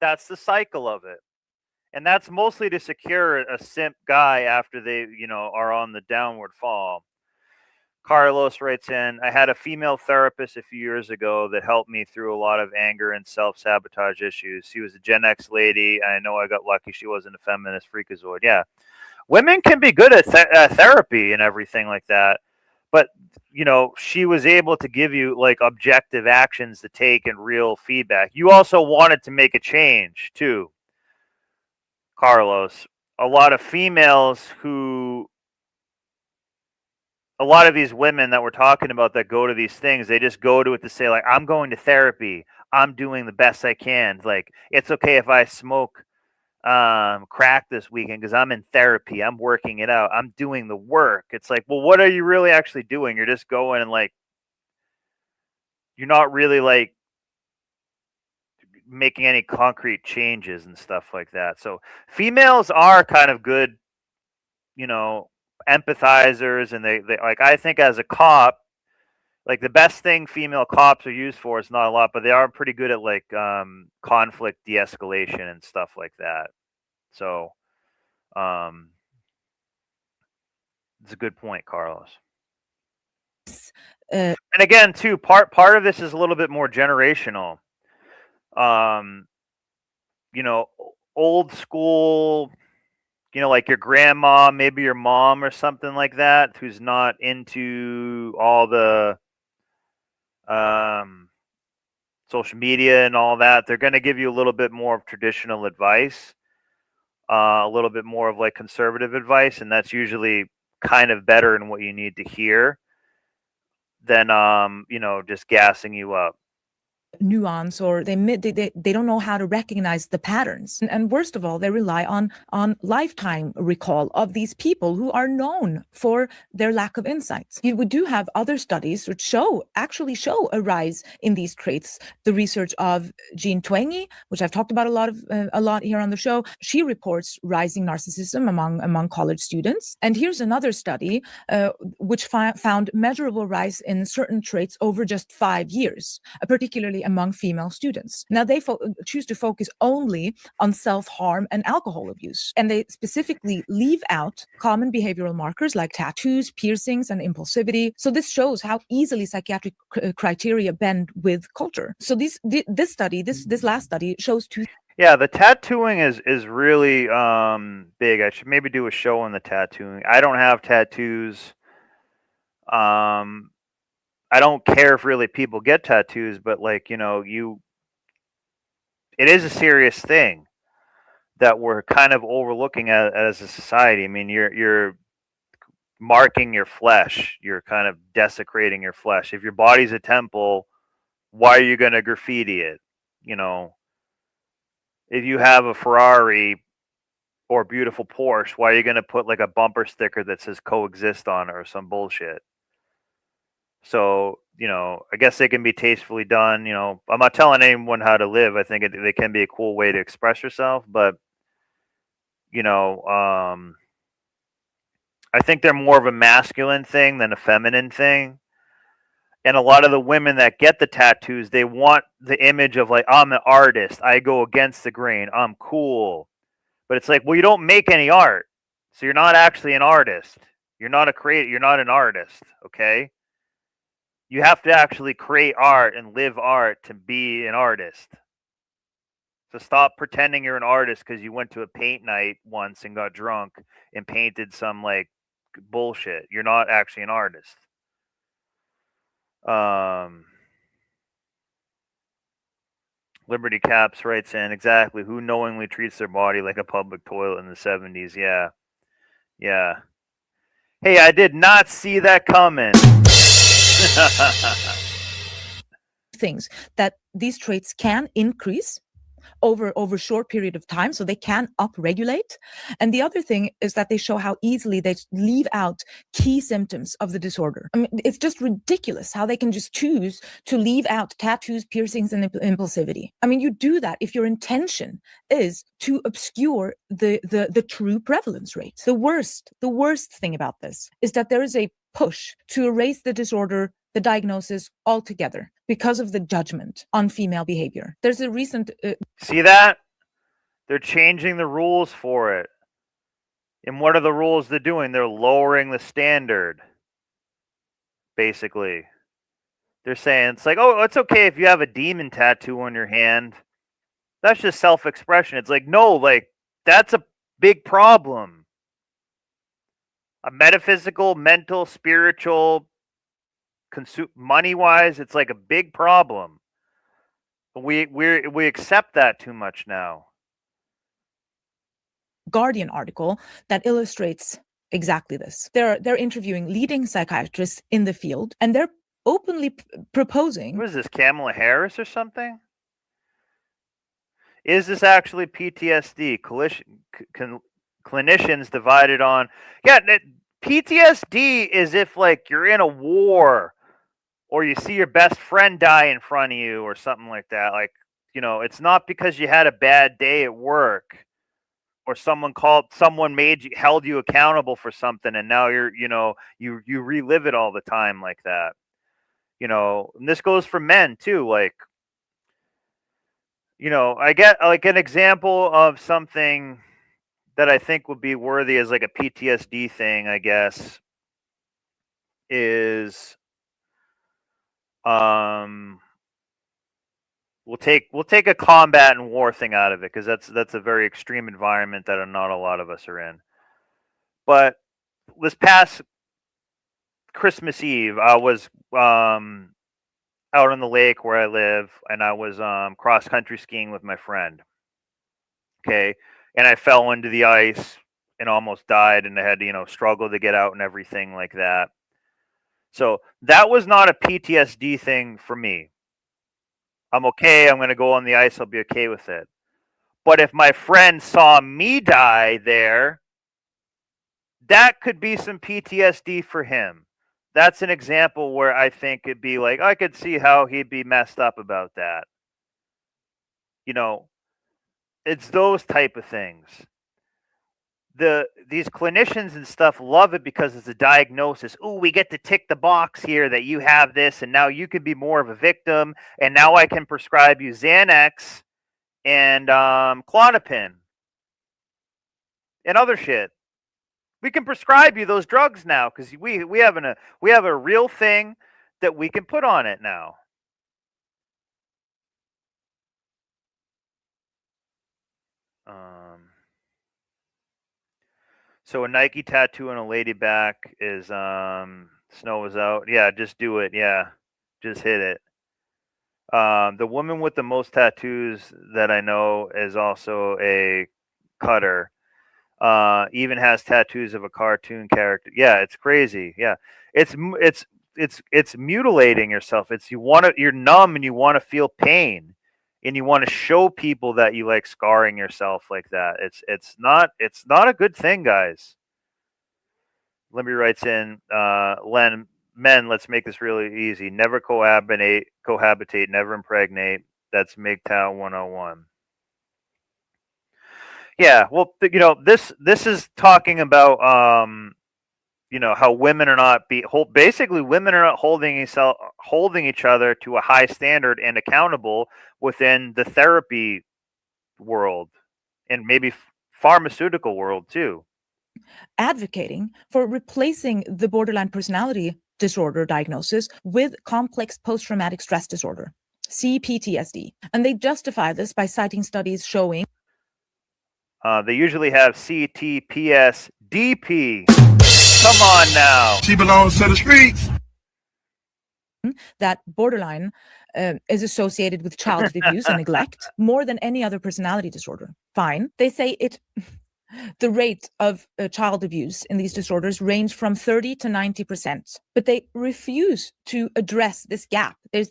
That's the cycle of it. And that's mostly to secure a simp guy after they, you know, are on the downward fall. Carlos writes in, I had a female therapist a few years ago that helped me through a lot of anger and self-sabotage issues. She was a Gen X lady. I know I got lucky she wasn't a feminist freakazoid. Yeah. Women can be good at therapy and everything like that. But, you know, she was able to give you like objective actions to take and real feedback. You also wanted to make a change too, Carlos. A lot of females a lot of these women that we're talking about that go to these things, they just go to it to say like, I'm going to therapy. I'm doing the best I can. Like, it's okay if I smoke crack this weekend because I'm in therapy. I'm working it out. I'm doing the work. It's like, well, what are you really actually doing? You're just going and like, you're not really like making any concrete changes and stuff like that. So females are kind of good, you know, empathizers, and they like, I think as a cop, like the best thing female cops are used for is not a lot, but they are pretty good at like conflict de-escalation and stuff like that. So it's a good point, Carlos. And again too, part of this is a little bit more generational. You know, old school, you know, like your grandma, maybe your mom or something like that, who's not into all the social media and all that. They're going to give you a little bit more of traditional advice, a little bit more of like conservative advice, and that's usually kind of better in what you need to hear than you know, just gassing you up. Nuance, or they don't know how to recognize the patterns, and worst of all, they rely on lifetime recall of these people who are known for their lack of insights. We do have other studies which actually show a rise in these traits. The research of Jean Twenge, which I've talked about a lot here on the show, she reports rising narcissism among college students. And here's another study which found measurable rise in certain traits over just 5 years, particularly among female students. Now, they choose to focus only on self-harm and alcohol abuse, and they specifically leave out common behavioral markers like tattoos, piercings, and impulsivity. So this shows how easily psychiatric criteria bend with culture. So this last study shows two. Yeah, the tattooing is really big. I should maybe do a show on the tattooing. I don't have tattoos. I don't care if really people get tattoos, but like, you know, it is a serious thing. that we're kind of overlooking as a society. I mean, you're marking your flesh. You're kind of desecrating your flesh. If your body's a temple, why are you going to graffiti it? You know, if you have a Ferrari or a beautiful Porsche, why are you going to put like a bumper sticker that says coexist on it or some bullshit? So, you know, I guess they can be tastefully done. You know, I'm not telling anyone how to live. I think they can be a cool way to express yourself, but you know, I think they're more of a masculine thing than a feminine thing. And a lot of the women that get the tattoos, they want the image of like, I'm an artist. I go against the grain. I'm cool. But it's like, well, you don't make any art. So you're not actually an artist. You're not a creator. You're not an artist. Okay. You have to actually create art and live art to be an artist. So stop pretending you're an artist because you went to a paint night once and got drunk and painted some like bullshit. You're not actually an artist. Liberty Caps writes in, exactly, who knowingly treats their body like a public toilet in the 70s? Yeah. Yeah. Hey, I did not see that coming. Things that these traits can increase over short period of time, so they can upregulate. And the other thing is that they show how easily they leave out key symptoms of the disorder. I mean, it's just ridiculous how they can just choose to leave out tattoos, piercings, and impulsivity. I mean, you do that if your intention is to obscure the true prevalence rate. The worst thing about this is that there is a push to erase the disorder, the diagnosis altogether because of the judgment on female behavior. There's a recent... See that? They're changing the rules for it. And what are the rules they're doing? They're lowering the standard, basically. They're saying, it's like, oh, it's okay if you have a demon tattoo on your hand. That's just self-expression. It's like, no, like, that's a big problem. A metaphysical, mental, spiritual, money-wise, it's like a big problem. We accept that too much now. Guardian article that illustrates exactly this. They're interviewing leading psychiatrists in the field, and they're openly proposing. What is this, Kamala Harris or something? Is this actually PTSD? Clinicians divided on... Yeah, PTSD is if like you're in a war or you see your best friend die in front of you or something like that. Like, you know, it's not because you had a bad day at work or someone held you accountable for something and now you relive it all the time like that. You know, and this goes for men too. Like, you know, I get like an example of something that I think would be worthy as like a PTSD thing, I guess, is we'll take a combat and war thing out of it because that's a very extreme environment that not a lot of us are in. But this past Christmas Eve, I was out on the lake where I live, and I was cross country skiing with my friend. Okay, and I fell into the ice and almost died, and I had to struggle to get out and everything like that. So that was not a PTSD thing for me. I'm okay. I'm going to go on the ice. I'll be okay with it. But if my friend saw me die there, that could be some PTSD for him. That's an example where I think it'd be like, I could see how he'd be messed up about that. You know, it's those type of things. These clinicians and stuff love it because it's a diagnosis. Ooh, we get to tick the box here that you have this, and now you could be more of a victim, and now I can prescribe you Xanax and Klonopin and other shit. We can prescribe you those drugs now because we have a real thing that we can put on it now. So a Nike tattoo on a lady back is snow is out. Yeah, just do it. Yeah, just hit it. The woman with the most tattoos that I know is also a cutter. Even has tattoos of a cartoon character. Yeah, it's crazy. Yeah, it's mutilating yourself. You're numb and you want to feel pain, and you want to show people that you like scarring yourself like that. It's not a good thing, guys. Libby writes in, Len, men, let's make this really easy. Never cohabitate, never impregnate. That's MGTOW 101. Yeah, well, this is talking about how women are not basically women are not holding each other to a high standard and accountable within the therapy world and maybe pharmaceutical world too. Advocating for replacing the borderline personality disorder diagnosis with complex post-traumatic stress disorder, CPTSD. And they justify this by citing studies showing they usually have CTPSDP. Come on now. She belongs to the streets. That borderline is associated with childhood abuse and neglect more than any other personality disorder. Fine. They say the rate of child abuse in these disorders range from 30 to 90%, but they refuse to address this gap. It's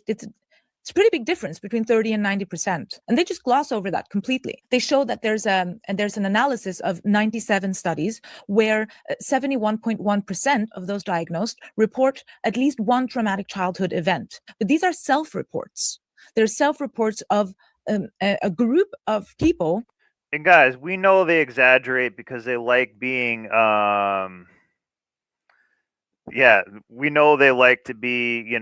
a pretty big difference between 30 and 90%, and they just gloss over that completely. They show that there's an analysis of 97 studies where 71.1% of those diagnosed report at least one traumatic childhood event. But these are self-reports. They're self-reports of a group of people. And guys, we know they exaggerate because they like being, we know they like to be,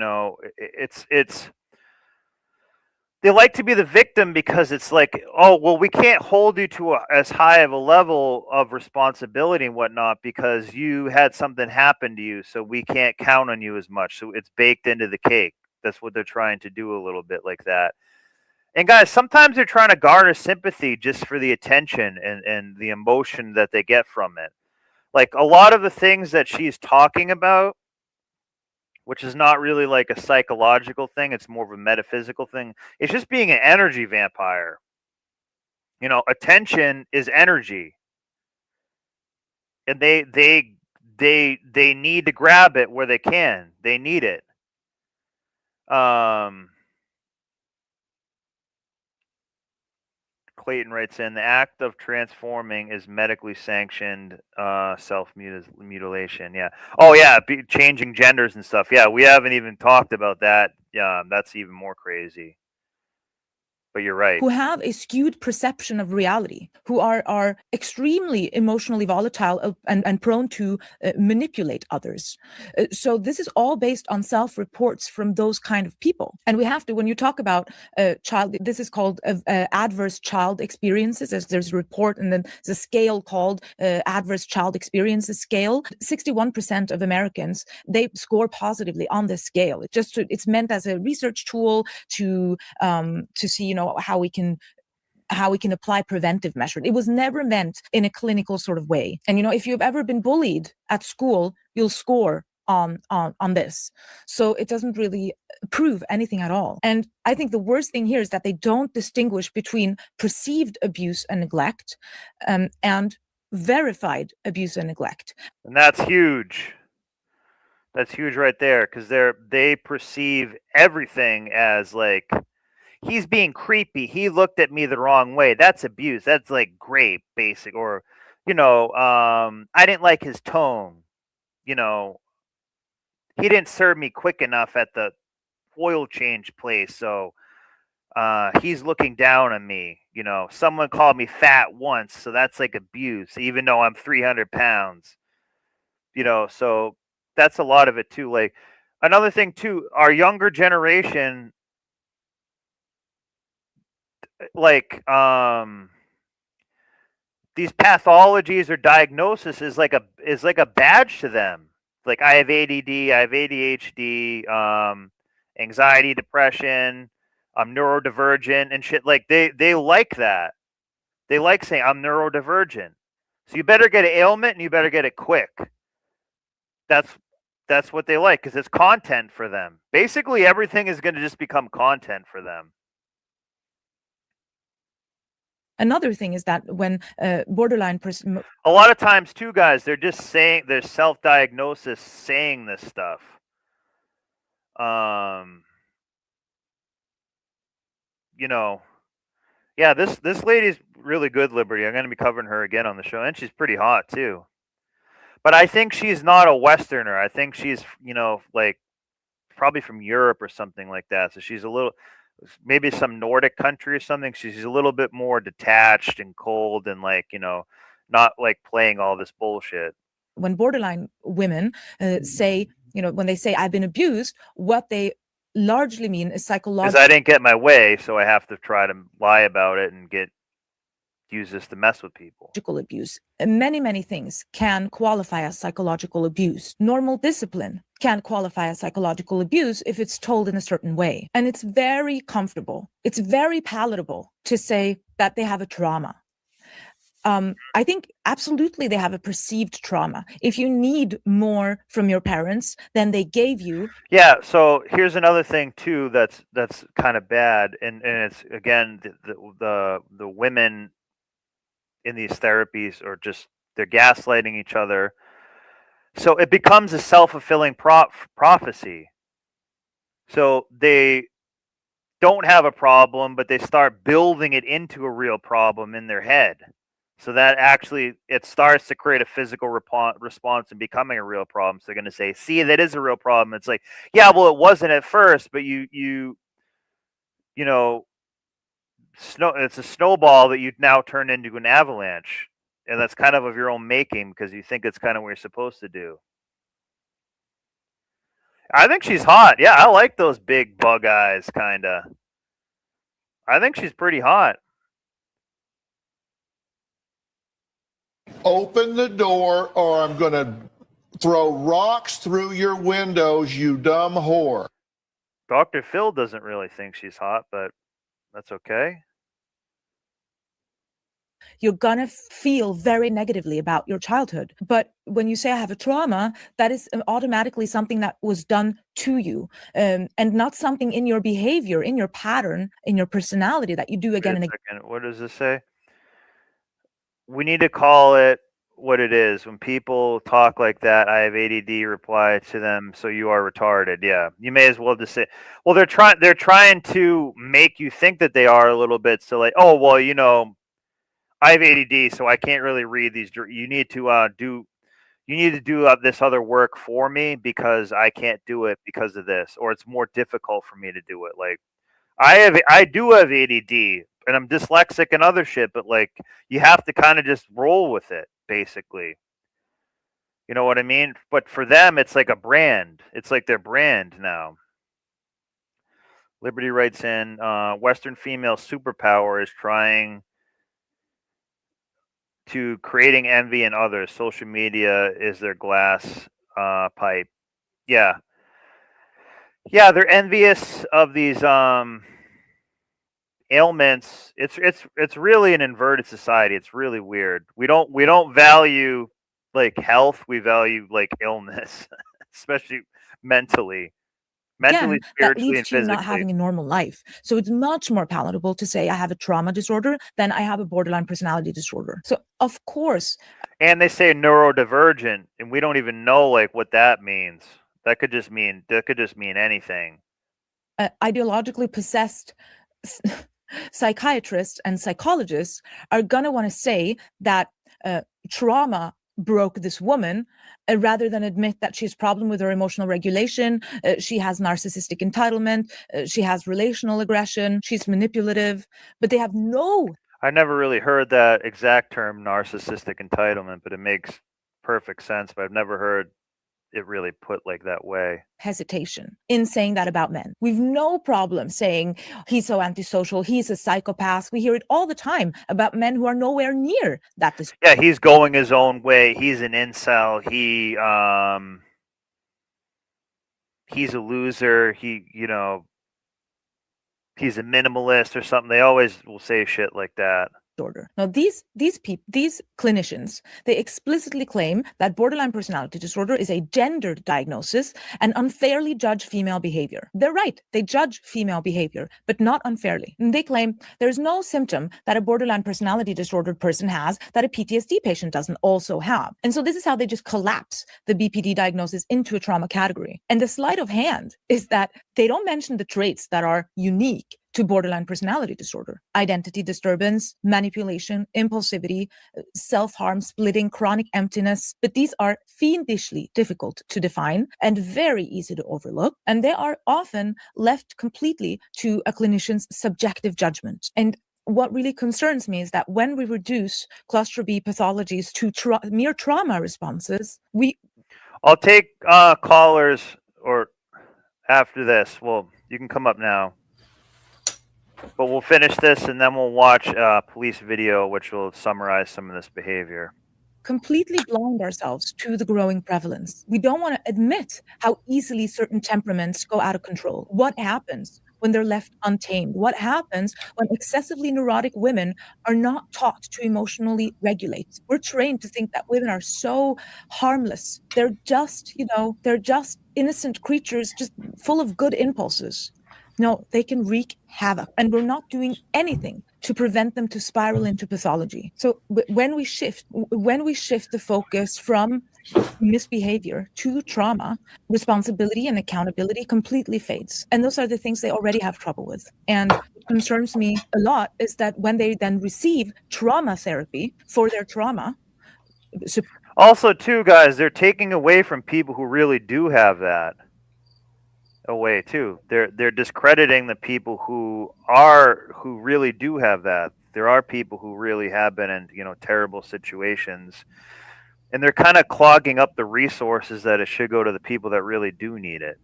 they like to be the victim because it's like, oh, well, we can't hold you to as high of a level of responsibility and whatnot because you had something happen to you, so we can't count on you as much. So it's baked into the cake. That's what they're trying to do a little bit like that. And guys, sometimes they're trying to garner sympathy just for the attention and the emotion that they get from it. Like a lot of the things that she's talking about, which is not really like a psychological thing, it's more of a metaphysical thing. It's just being an energy vampire. Attention is energy. And they need to grab it where they can. They need it. Clayton writes in, the act of transforming is medically sanctioned self-mutilation. Yeah. Oh, yeah. Changing genders and stuff. Yeah, we haven't even talked about that. Yeah, that's even more crazy. But you're right. Who have a skewed perception of reality, who are extremely emotionally volatile and prone to manipulate others. So this is all based on self-reports from those kind of people. And we have to, when you talk about this is called adverse child experiences. There's a report and then there's a scale called adverse child experiences scale. 61% of Americans, they score positively on this scale. It's meant as a research tool to see, how we can apply preventive measures. It was never meant in a clinical sort of way. And if you've ever been bullied at school, you'll score on this. So it doesn't really prove anything at all. And I think the worst thing here is that they don't distinguish between perceived abuse and neglect and verified abuse and neglect. And that's huge. That's huge right there, because they perceive everything as like, he's being creepy. He looked at me the wrong way. That's abuse. That's like grape, basic. Or, I didn't like his tone. He didn't serve me quick enough at the oil change place. So he's looking down on me. Someone called me fat once. So that's like abuse, even though I'm 300 pounds. So that's a lot of it too. Like another thing too, our younger generation, like these pathologies or diagnosis is like a badge to them. Like I have ADD, I have ADHD, anxiety, depression, I'm neurodivergent and shit. Like they like that. They like saying I'm neurodivergent. So you better get an ailment and you better get it quick. That's what they like, because it's content for them. Basically everything is going to just become content for them. Another thing is that when borderline a lot of times too, guys, they're just saying, their self-diagnosis saying this stuff. You know, yeah, this lady's really good, Liberty. I'm going to be covering her again on the show, and she's pretty hot too. But I think she's not a Westerner. I think she's, like probably from Europe or something like that. So she's a little, maybe some Nordic country or something. She's a little bit more detached and cold and like, not like playing all this bullshit. When borderline women say, when they say I've been abused, what they largely mean is Because I didn't get my way, so I have to try to lie about it and use this to mess with people. Abuse. Many things can qualify as psychological abuse. Normal discipline can qualify as psychological abuse if it's told in a certain way. And it's very comfortable. It's very palatable to say that they have a trauma. I think absolutely they have a perceived trauma. If you need more from your parents than they gave you. Yeah, so here's another thing too that's kind of bad, and it's again the women in these therapies or just they're gaslighting each other. So it becomes a self-fulfilling prophecy. So they don't have a problem, but they start building it into a real problem in their head. So that actually, it starts to create a physical response and becoming a real problem. So they're going to say, see, that is a real problem. It's like, yeah, well, it wasn't at first, but it's a snowball that you now turn into an avalanche. And that's kind of your own making because you think it's kind of what you're supposed to do. I think she's hot. Yeah, I like those big bug eyes, kind of. I think she's pretty hot. Open the door or I'm going to throw rocks through your windows, you dumb whore. Dr. Phil doesn't really think she's hot, but that's okay. You're gonna feel very negatively about your childhood. But when you say I have a trauma, that is automatically something that was done to you, and not something in your behavior, in your pattern, in your personality that you do again and again. What does this say? We need to call it what it is. When people talk like that, I have ADD, reply to them, so you are retarded. Yeah, you may as well just say, well, they're trying to make you think that they are a little bit. So like, oh, well, I have ADD, so I can't really read these. You need to do this other work for me because I can't do it because of this, or it's more difficult for me to do it. Like, I do have ADD, and I'm dyslexic and other shit, but like, you have to kind of just roll with it, basically. You know what I mean? But for them, it's like a brand. It's like their brand now. Liberty writes in, Western female superpower is trying to creating envy in others. Social media is their glass pipe. Yeah. Yeah, they're envious of these ailments. It's really an inverted society. It's really weird. We don't value like health, we value like illness, especially mentally. Mentally, spiritually, that leads and to you physically. not having a normal life. So it's much more palatable to say I have a trauma disorder than I have a borderline personality disorder. So of course. And they say neurodivergent, and we don't even know like what that means. That could just mean anything. Ideologically possessed psychiatrists and psychologists are gonna want to say that trauma broke this woman rather than admit that she has problem with her emotional regulation, she has narcissistic entitlement, she has relational aggression, she's manipulative, but they have no. I never really heard that exact term, narcissistic entitlement, but it makes perfect sense. But I've never heard it really put like that way. Hesitation in saying that about men. We've no problem saying he's so antisocial, he's a psychopath. We hear it all the time about men who are nowhere near that. Yeah, he's going his own way. He's an incel. He's a loser. He's a minimalist or something. They always will say shit like that. disorder. Now, these clinicians, they explicitly claim that borderline personality disorder is a gendered diagnosis and unfairly judge female behavior. They're right. They judge female behavior, but not unfairly. And they claim there's no symptom that a borderline personality disordered person has that a PTSD patient doesn't also have. And so this is how they just collapse the BPD diagnosis into a trauma category. And the sleight of hand is that they don't mention the traits that are unique to borderline personality disorder: identity disturbance, manipulation, impulsivity, self-harm, splitting, chronic emptiness. But these are fiendishly difficult to define and very easy to overlook. And they are often left completely to a clinician's subjective judgment. And what really concerns me is that when we reduce cluster B pathologies to mere trauma responses, I'll take callers or after this. Well, you can come up now. But we'll finish this and then we'll watch a police video which will summarize some of this behavior. completely blind ourselves to the growing prevalence. We don't want to admit how easily certain temperaments go out of control. What happens when they're left untamed? What happens when excessively neurotic women are not taught to emotionally regulate? We're trained to think that women are so harmless. They're just, they're just innocent creatures, just full of good impulses. No, they can wreak havoc, and we're not doing anything to prevent them to spiral into pathology. So when we shift the focus from misbehavior to trauma, responsibility and accountability completely fades. And those are the things they already have trouble with. And what concerns me a lot is that when they then receive trauma therapy for their trauma. Also, too, guys, they're taking away from people who really do have that away too. They're discrediting the people who really do have that. There are people who really have been in terrible situations, and they're kind of clogging up the resources that it should go to the people that really do need it.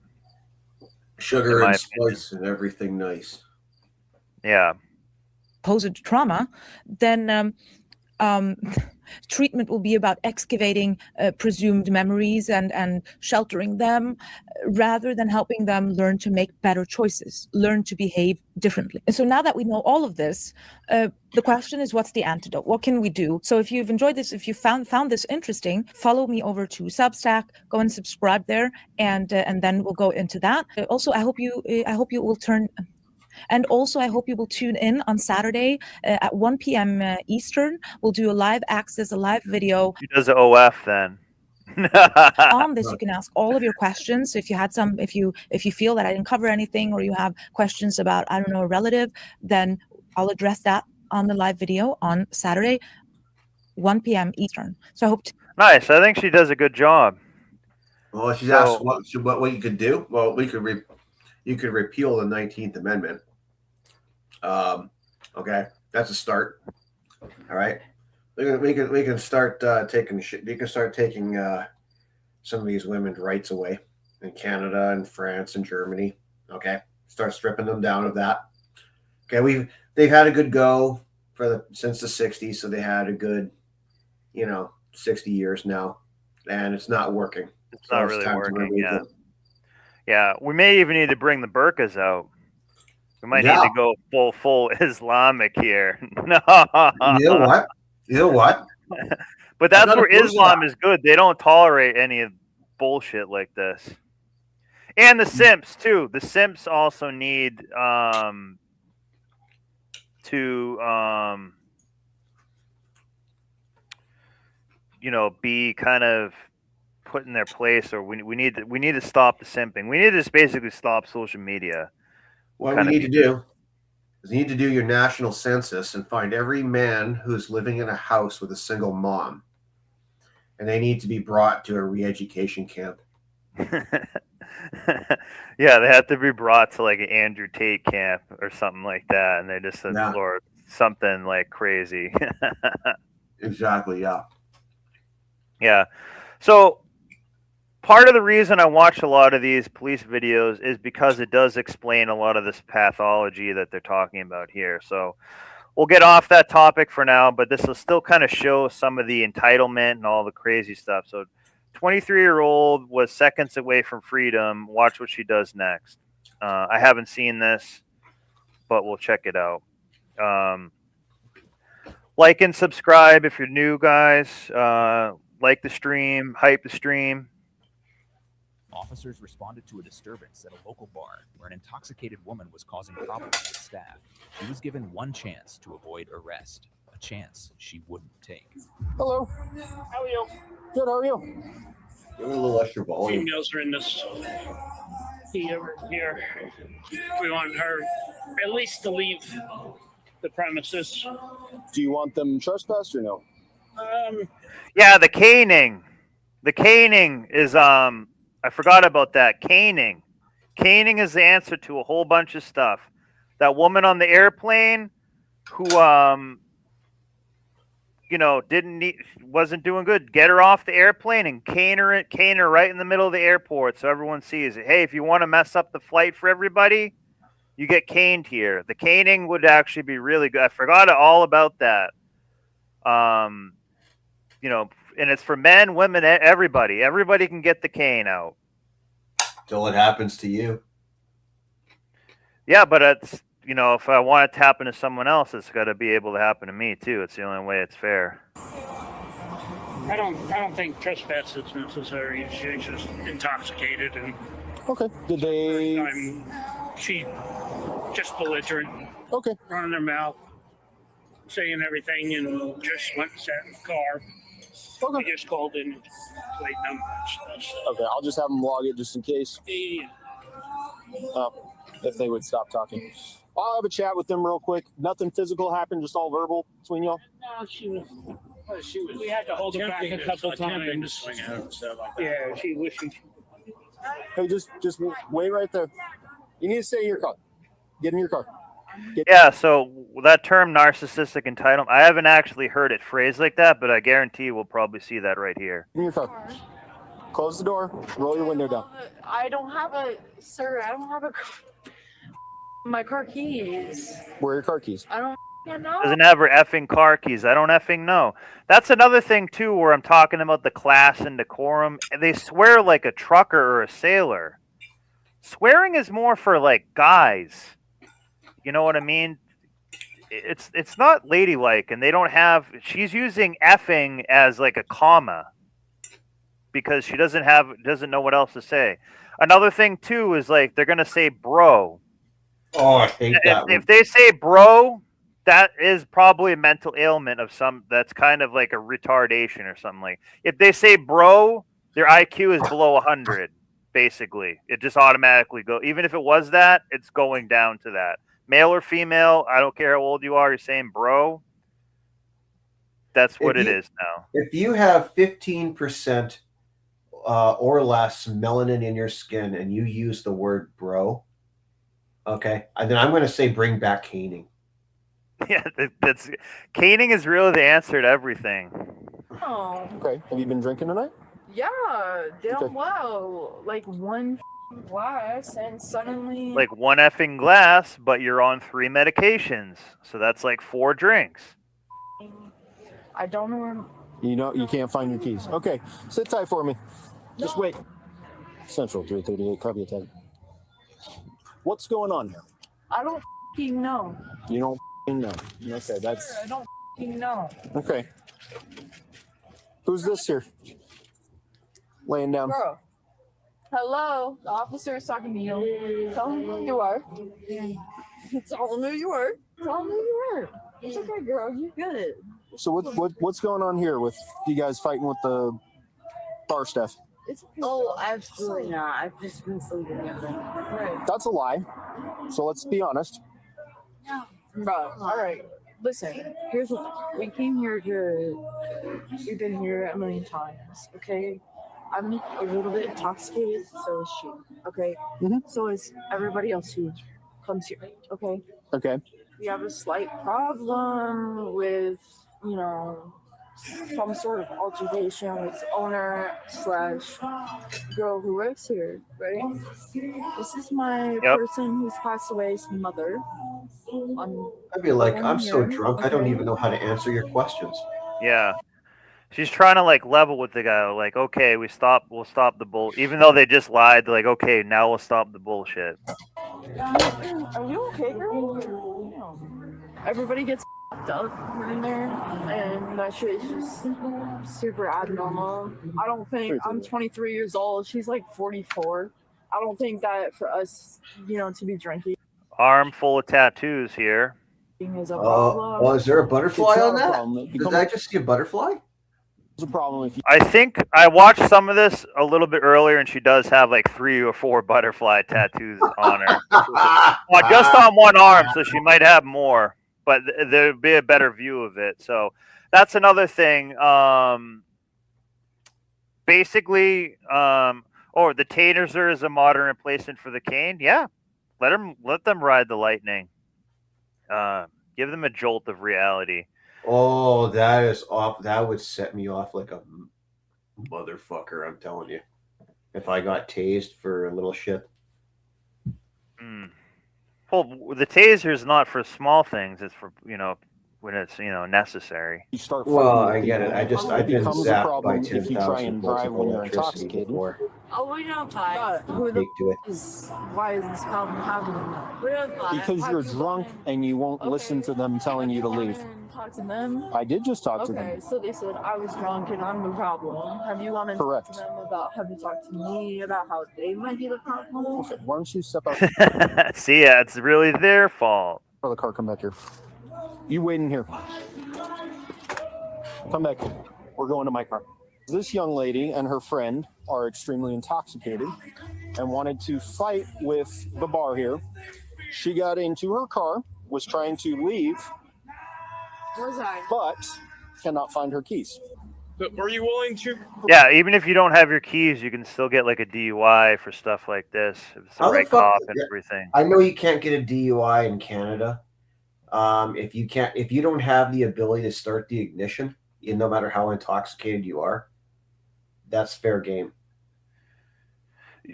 Sugar and spice and everything nice. Yeah. Posed trauma, then treatment will be about excavating presumed memories and sheltering them, rather than helping them learn to make better choices, learn to behave differently. And so now that we know all of this, the question is, what's the antidote? What can we do? So if you've enjoyed this, if you found this interesting, follow me over to Substack, go and subscribe there, and then we'll go into that. Also, I hope you will turn. And also, I hope you will tune in on Saturday at 1 p.m. Eastern. We'll do a live video. She does the OF then. On this, you can ask all of your questions. If you feel that I didn't cover anything, or you have questions about, I don't know, a relative, then I'll address that on the live video on Saturday, 1 p.m. Eastern. So I hope. Nice. I think she does a good job. Well, she's asked what you could do. Well, you could repeal the 19th Amendment. Okay, that's a start. All right, we can start taking you can start taking some of these women's rights away in Canada and France and Germany. Okay, start stripping them down of that. Okay, they've had a good go since the 60s, so they had a good 60 years now, and it's not working. It's not really working. Yeah. Yeah, we may even need to bring the burqas out. We might need to go full Islamic here. No. You know what? But that's where Islam is good. They don't tolerate any of bullshit like this. And the simps too. The simps also need to be kind of put in their place, or we need to stop the simping. We need to just basically stop social media. What we need to do is you need to do your national census and find every man who's living in a house with a single mom, and they need to be brought to a re-education camp. Yeah, they have to be brought to like an Andrew Tate camp or something like that, and they just said, Lord, something like crazy. Exactly. Yeah. So part of the reason I watch a lot of these police videos is because it does explain a lot of this pathology that they're talking about here. So we'll get off that topic for now, but this will still kind of show some of the entitlement and all the crazy stuff. So 23-year-old was seconds away from freedom. Watch what she does next. I haven't seen this, but we'll check it out. Like and subscribe if you're new, guys. Like the stream, hype the stream. Officers responded to a disturbance at a local bar where an intoxicated woman was causing problems with staff. She was given one chance to avoid arrest, a chance she wouldn't take. Hello. How are you? Good, how are you? Give it a little extra volume. Females are in this here. We want her at least to leave the premises. Do you want them trespassed or no? Yeah, the caning. The caning is I forgot about that. Caning. Caning is the answer to a whole bunch of stuff. That woman on the airplane who wasn't doing good. Get her off the airplane and cane her right in the middle of the airport so everyone sees it. Hey, if you want to mess up the flight for everybody, you get caned here. The caning would actually be really good. I forgot all about that. And it's for men, women, everybody. Everybody can get the cane out. Till it happens to you. Yeah, but it's if I want it to happen to someone else, it's got to be able to happen to me too. It's the only way it's fair. I don't think trespass is necessary. She's just intoxicated and. Okay. Did they? She just belligerent. Okay. Running her mouth, saying everything, and just went and sat in the car. Okay. I just called in, played numbers. Okay, I'll just have them log it just in case. Yeah. If they would stop talking. I'll have a chat with them real quick. Nothing physical happened, just all verbal between y'all. No, she was. We had to hold her back a couple times. Yeah, she wished. Hey, just wait right there. You need to stay in your car. Get in your car. Yeah, so that term narcissistic entitlement, I haven't actually heard it phrased like that, but I guarantee we'll probably see that right here. In your car. Close the door. Roll your window down. I don't have a my car keys. Where are your car keys? I don't know. Doesn't have her effing car keys. I don't effing know. That's another thing, too, where I'm talking about the class and decorum. They swear like a trucker or a sailor. Swearing is more for, like, guys. You know what I mean? It's not ladylike, and they don't have... She's using effing as, like, a comma because she doesn't know what else to say. Another thing, too, is, like, they're going to say bro. Oh, I hate that. If they say bro, that is probably a mental ailment of some... That's kind of like a retardation or something like... If they say bro, their IQ is below 100, basically. It just automatically goes... Even if it was that, it's going down to that. Male or female, I don't care how old you are, you're saying bro, that's what it is now. If you have 15% or less melanin in your skin and you use the word bro, okay, and then I'm going to say bring back caning. Yeah, caning is really the answer to everything. Oh. Okay, have you been drinking tonight? Yeah, damn Okay. well. Like one glass and suddenly... Like one effing glass, but you're on 3 medications. So that's like 4 drinks. I don't know where... You know, you can't find your keys. Okay, sit tight for me. Just wait. Central 338, copy attack. What's going on here? I don't f***ing know. You don't f***ing know. Okay, that's... I don't f***ing know. Okay. Who's this here? Laying down. Bro. Hello, the officer is talking to you. Tell him who you are. Tell him who you are. Tell him who you are. It's okay, girl. You good. So what's going on here with you guys fighting with the bar staff? Oh, absolutely not. I've just been sleeping together. Right. That's a lie. So let's be honest. Bro, all right. Listen, here's what we came here to. We've been here a million times, okay? I'm a little bit intoxicated, so is she, okay? So is everybody else who comes here, okay? Okay. We have a slight problem with, you know, some sort of altercation with the owner / girl who works here, right? This is my person who's passed away's mother. I'd be like, I'm so drunk, I don't even know how to answer your questions. Yeah. She's trying to like level with the guy, like, okay, we'll stop the bull. Even though they just lied, they're like, okay, now we'll stop the bullshit. Are you okay, girl? Everybody gets up in there, and that shit is just super abnormal. I don't think I'm 23 years old. She's like 44. I don't think that for us, to be drinking Arm full of tattoos here. is a problem. Oh, is there a butterfly It's not on a that? problem. Did I just see a butterfly? It's a problem if you. I think I watched some of this a little bit earlier, and she does have like 3 or 4 butterfly tattoos on her. Well, just on one arm, so she might have more, but there'd be a better view of it. So that's another thing. Basically, the taser is a modern replacement for the cane. Yeah, let them ride the lightning. Give them a jolt of reality. Oh, that is off. That would set me off like a motherfucker. I'm telling you, if I got tased for a little shit. Well, the taser is not for small things. It's for when it's necessary. You start. Well, I get it. I've been becomes a zapped problem by if you try 10,000 and volts drive of when you're electricity intoxicated. before. Oh, we don't buy. Who the Speak to it. why is this problem happening? We don't buy. Because you're drunk and you won't listen to them telling you to leave. Talk to them. I did just talk to Okay, them. so they said I was drunk and I'm the problem. Have you gone and talked to them about? Have you talked to me about how they might be the problem? Okay, why don't you step out? See, yeah, it's really their fault. Oh, the car, come back here. You wait in here. Come back here. We're going to my car. This young lady and her friend are extremely intoxicated and wanted to fight with the bar here. She got into her car, was trying to leave, but cannot find her keys. But were you willing to? Yeah, even if you don't have your keys, you can still get like a DUI for stuff like this. If it's the right cop and everything. I know you can't get a DUI in Canada. If you don't have the ability to start the ignition, no matter how intoxicated you are, that's fair game.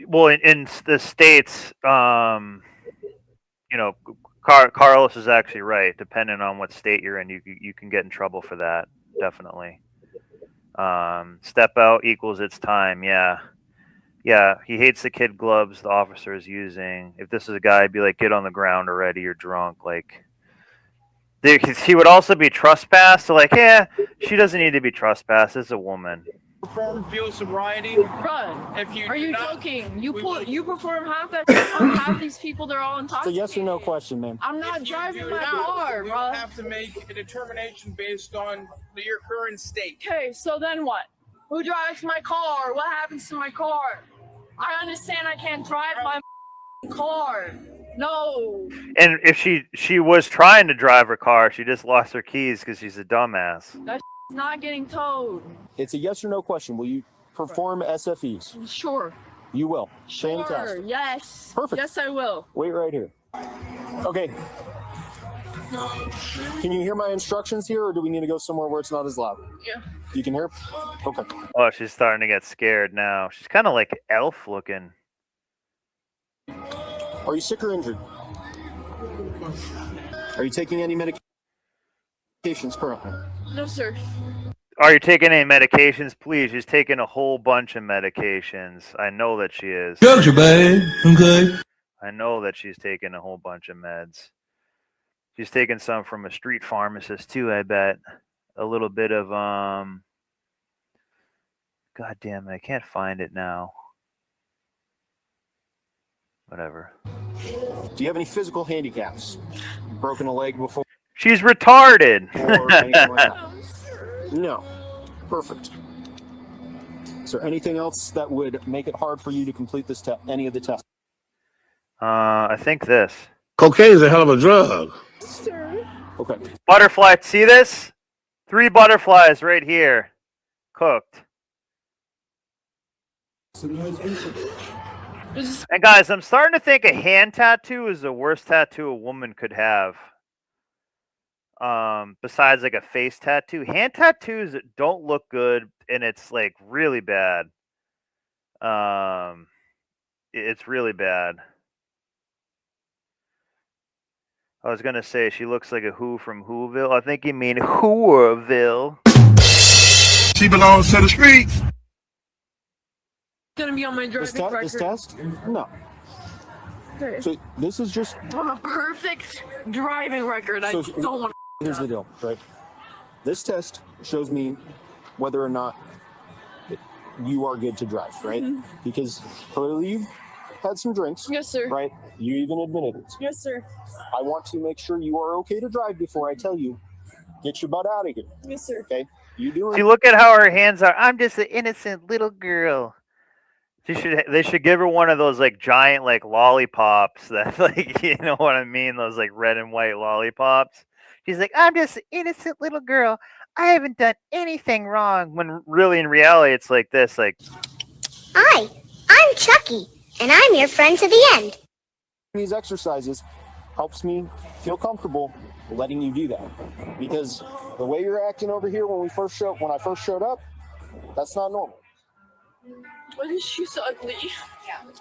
Well, in the States, Carlos is actually right. Depending on what state you're in, you can get in trouble for that. Definitely. Step out equals it's time. Yeah. He hates the kid gloves the officer is using. If this is a guy, I'd be like, get on the ground already. You're drunk. Like, he would also be trespassed. So like, yeah, she doesn't need to be trespassed. It's a woman. Perform field sobriety. Run. If you Are you not, joking? You perform half that on half these people. They're all It's a intoxicated. yes or no question, ma'am. I'm not driving do my not, car, we bro. will have to make a determination based on your current state. Okay, so then what? Who drives my car? What happens to my car? I understand I can't drive my car. No. And if she was trying to drive her car, she just lost her keys because she's a dumbass. That's not getting towed. It's a yes or no question. Will you perform SFEs? Sure. You will. Sure. Fantastic. Yes. Perfect. Yes, I will. Wait right here. Okay. Can you hear my instructions here, or do we need to go somewhere where it's not as loud? Yeah. You can hear? Okay. Oh, she's starting to get scared now. She's kind of like elf looking. Are you sick or injured? Are you taking any medications currently? No, sir. Are you taking any medications? Please, she's taking a whole bunch of medications. I know that she is. Gotcha, babe. Okay. I know that she's taking a whole bunch of meds. She's taking some from a street pharmacist too, I bet. A little bit of God damn it, I can't find it now. Whatever. Do you have any physical handicaps? Broken a leg before? She's retarded. Or anything like that? No. Perfect. Is there anything else that would make it hard for you to complete this any of the tests? I think this. Cocaine is a hell of a drug. Sir. Okay. Butterfly, see this? 3 butterflies right here. Cooked. And guys, I'm starting to think a hand tattoo is the worst tattoo a woman could have. Besides like a face tattoo. Hand tattoos don't look good, and it's like really bad. It's really bad. I was gonna say she looks like a Who from Whoville. I think you mean Whoreville. She belongs to the streets. Gonna be on my driving record. This test? No. Okay. So this is just. On a perfect driving record. I So- don't want Here's the deal, right? This test shows me whether or not you are good to drive, right? Because clearly you've had some drinks. Yes, sir. Right? You even admitted it. Yes, sir. I want to make sure you are okay to drive before I tell you, get your butt out of here. Yes, sir. Okay? You doing? See, look at how her hands are. I'm just an innocent little girl. They should give her one of those like giant like lollipops that like you know what I mean, those like red and white lollipops. She's like, I'm just an innocent little girl. I haven't done anything wrong. When really in reality it's like this, like Hi, I'm Chucky, and I'm your friend to the end. These exercises helps me feel comfortable letting you do that. Because the way you're acting over here when I first showed up, that's not normal. Are these shoes ugly?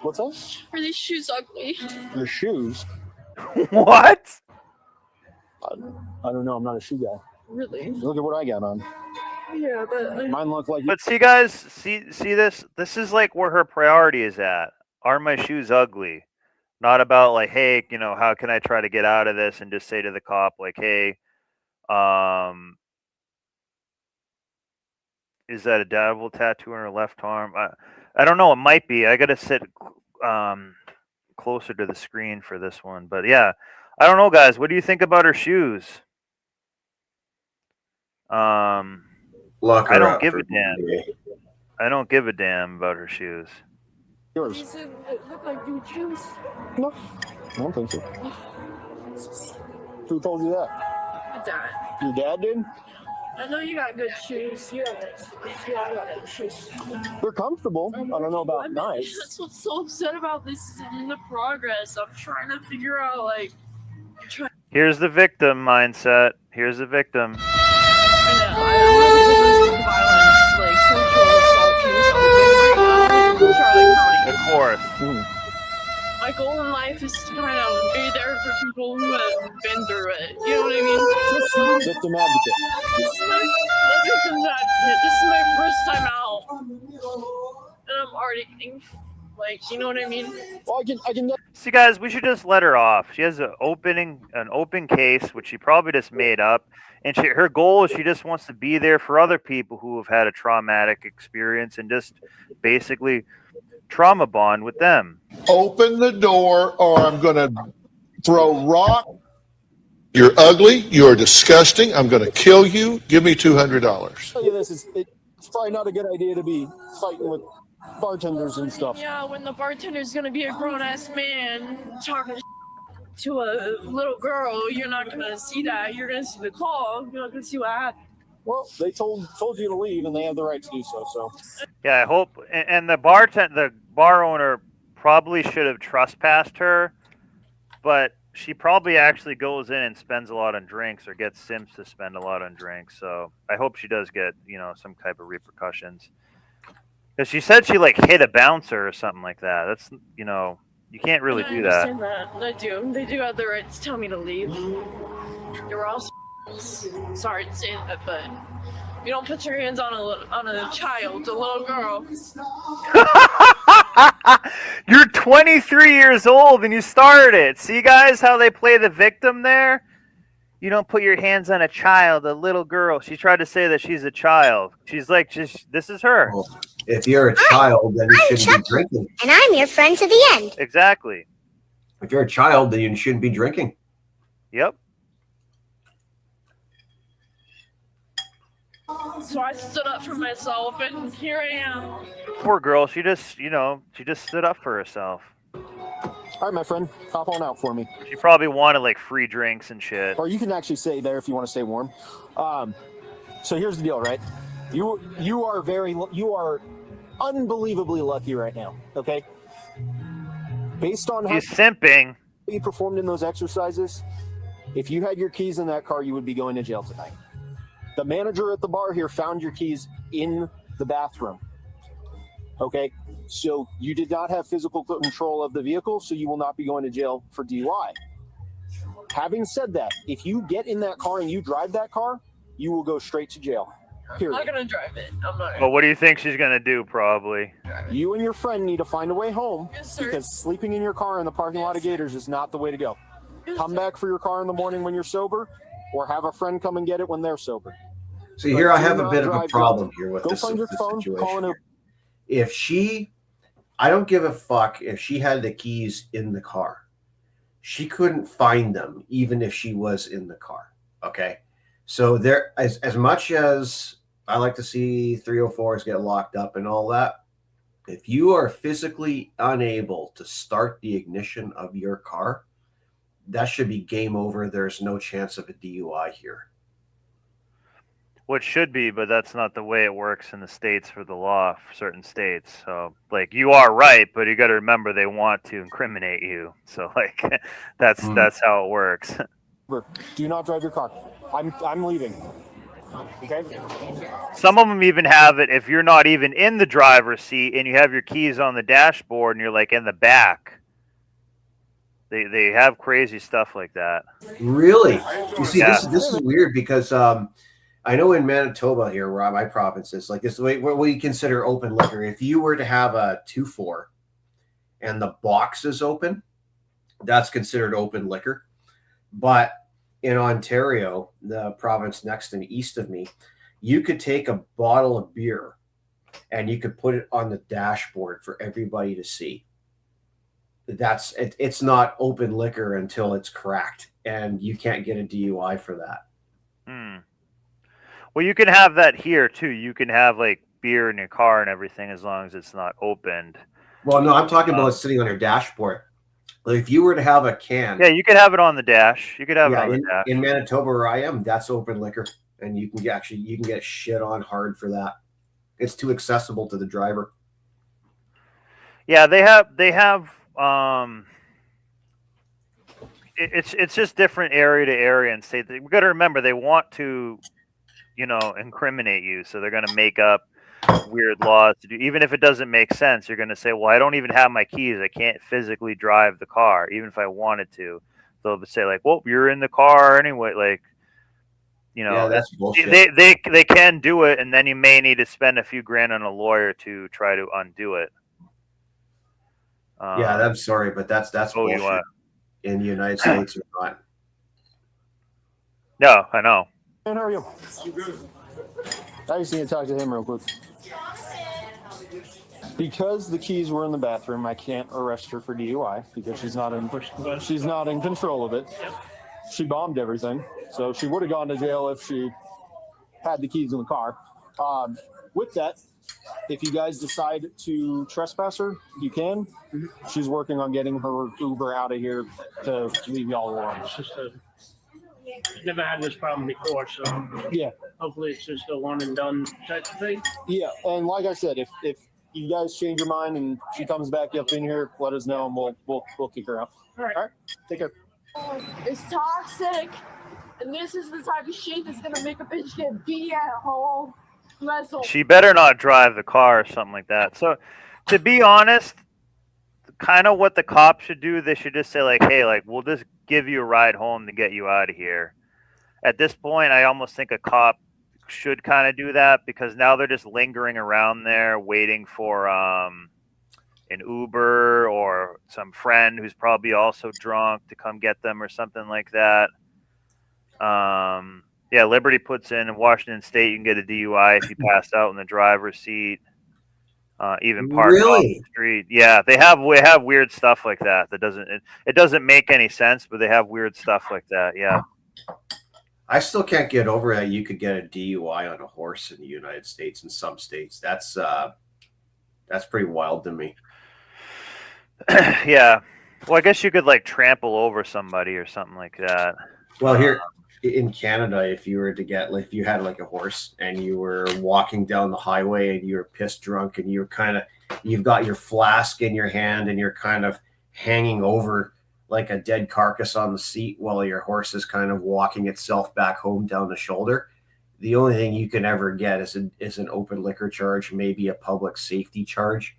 What's that? Are these shoes ugly? Your shoes? What? I don't know. I'm not a shoe guy. Really? Look at what I got on. Yeah, but Mine look like. But see, guys, see this. This is like where her priority is at. Are my shoes ugly? Not about like, hey, you know, how can I try to get out of this and just say to the cop like, hey, is that a dabbable tattoo on her left arm? I don't know. It might be. I gotta sit closer to the screen for this one. But yeah, I don't know, guys. What do you think about her shoes? Lock her I don't up give for a damn. me. I don't give a damn about her shoes. Yours? these look like new shoes. No, I don't think so. Who told you that? My dad. Your dad did? I know you got good shoes. Yeah, I got good shoes. They're comfortable. I don't know about nice. That's what's so upset about this is in the progress. I'm trying to figure out like. Here's the victim mindset. Here's the victim. Of course. My goal in life is to kind of be there for people who have been through it. You know what I mean? Victim advocate. This is my victim advocate. This is my first time out, and I'm already getting, like, you know what I mean? Well, I can. See, guys, we should just let her off. She has an open case, which she probably just made up, and her goal is she just wants to be there for other people who have had a traumatic experience and just basically trauma bond with them. Open the door or I'm going to throw rock. You're ugly. You're disgusting. I'm going to kill you. Give me $200. Tell you this, it's probably not a good idea to be fighting with bartenders and stuff. Yeah, when the bartender's gonna be a grown-ass man talking to a little girl, you're not gonna see that. You're gonna see the call. You're not gonna see what happened. Well, they told you to leave, and they have the right to do so. So. Yeah, I hope. And the bar owner probably should have trespassed her, but she probably actually goes in and spends a lot on drinks or gets Sims to spend a lot on drinks. So I hope she does get, you know, some type of repercussions. Because she said she like hit a bouncer or something like that. That's, you know, you can't really do that. I understand that. I do. They do have the right to tell me to leave. You're all sorry to say that, but you don't put your hands on a child, a little girl. You're 23 years old and you started it. See, guys, how they play the victim there? You don't put your hands on a child, a little girl. She tried to say that she's a child. She's like, this is her. Well, if you're a child, then you shouldn't be drinking. And I'm your friend to the end. Exactly. If you're a child, then you shouldn't be drinking. Yep. So I stood up for myself, and here I am. Poor girl. She just, you know, she just stood up for herself. All right, my friend, hop on out for me. She probably wanted like free drinks and shit. Or you can actually stay there if you want to stay warm. So here's the deal, right? You are unbelievably lucky right now. Okay. Based on how he's simping, you performed in those exercises, if you had your keys in that car, you would be going to jail tonight. The manager at the bar here found your keys in the bathroom. Okay, so you did not have physical control of the vehicle, so you will not be going to jail for DUI. Having said that, if you get in that car and you drive that car, you will go straight to jail. Period. I'm not gonna drive it. I'm not. Well, what do you think she's gonna do? Probably. You and your friend need to find a way home, Yes, sir. because sleeping in your car in the parking lot of Gators is not the way to go. Come back for your car in the morning when you're sober, or have a friend come and get it when they're sober. See, But here I do have a not bit of a drive problem drunk. here with Go this, find your this phone, call situation. an Uber. If I don't give a fuck if she had the keys in the car. She couldn't find them even if she was in the car. Okay. So there, as much as I like to see 304s get locked up and all that, if you are physically unable to start the ignition of your car, that should be game over. There's no chance of a DUI here. What should be, but that's not the way it works in the states for the law for certain states. So, like, you are right, but you got to remember they want to incriminate you. So, like, that's how it works. Do not drive your car. I'm leaving. Okay. Some of them even have it if you're not even in the driver's seat and you have your keys on the dashboard and you're like in the back. They have crazy stuff like that. Really? You see, this is weird because I know in Manitoba here, where my province is, like this, what we consider open liquor. If you were to have a 2-4 and the box is open, that's considered open liquor. But in Ontario, the province next and east of me, you could take a bottle of beer and you could put it on the dashboard for everybody to see. It's not open liquor until it's cracked, and you can't get a DUI for that. Well, you can have that here too. You can have like beer in your car and everything as long as it's not opened. Well, no, I'm talking about sitting on your dashboard. Like if you were to have a can, yeah, you could have it on the dash. You could have it on the dash. In Manitoba, where I am, that's open liquor, and you can get shit on hard for that. It's too accessible to the driver. Yeah, they have. It's just different area to area and state. We got to remember they want to, incriminate you, so they're going to make up weird laws to do. Even if it doesn't make sense, you're going to say, "Well, I don't even have my keys. I can't physically drive the car, even if I wanted to." They'll say like, "Well, you're in the car anyway." Like, yeah, that's bullshit. They can do it, and then you may need to spend a few grand on a lawyer to try to undo it. Yeah, I'm sorry, but that's bullshit. In the United States or not. No, I know. And how are you? I just need to talk to him real quick. Because the keys were in the bathroom, I can't arrest her for DUI because she's not in control of it. She bombed everything, so she would have gone to jail if she had the keys in the car. With that, if you guys decide to trespass her, you can. She's working on getting her Uber out of here to leave y'all alone. It's just never had this problem before, so yeah. Hopefully it's just a one and done type of thing. Yeah, and like I said, if you guys change your mind and she comes back up in here, let us know and we'll kick her out. All right. Take care. It's toxic, and this is the type of shit that's gonna make a bitch get beat at home. She better not drive the car or something like that. So, to be honest, kind of what the cops should do, they should just say like, "Hey, like we'll just give you a ride home to get you out of here." At this point, I almost think a cop should kind of do that because now they're just lingering around there waiting for an Uber or some friend who's probably also drunk to come get them or something like that. Yeah, Liberty puts in Washington State, you can get a DUI if you pass out in the driver's seat, even parked off the street. Yeah, we have weird stuff like that. It doesn't make any sense, but they have weird stuff like that. Yeah. I still can't get over that you could get a DUI on a horse in the United States. In some states, that's pretty wild to me. Yeah. Well, I guess you could like trample over somebody or something like that. Well, here in Canada, if you had like a horse and you were walking down the highway and you were pissed drunk and you've got your flask in your hand and you're kind of hanging over like a dead carcass on the seat while your horse is kind of walking itself back home down the shoulder, the only thing you can ever get is an open liquor charge, maybe a public safety charge,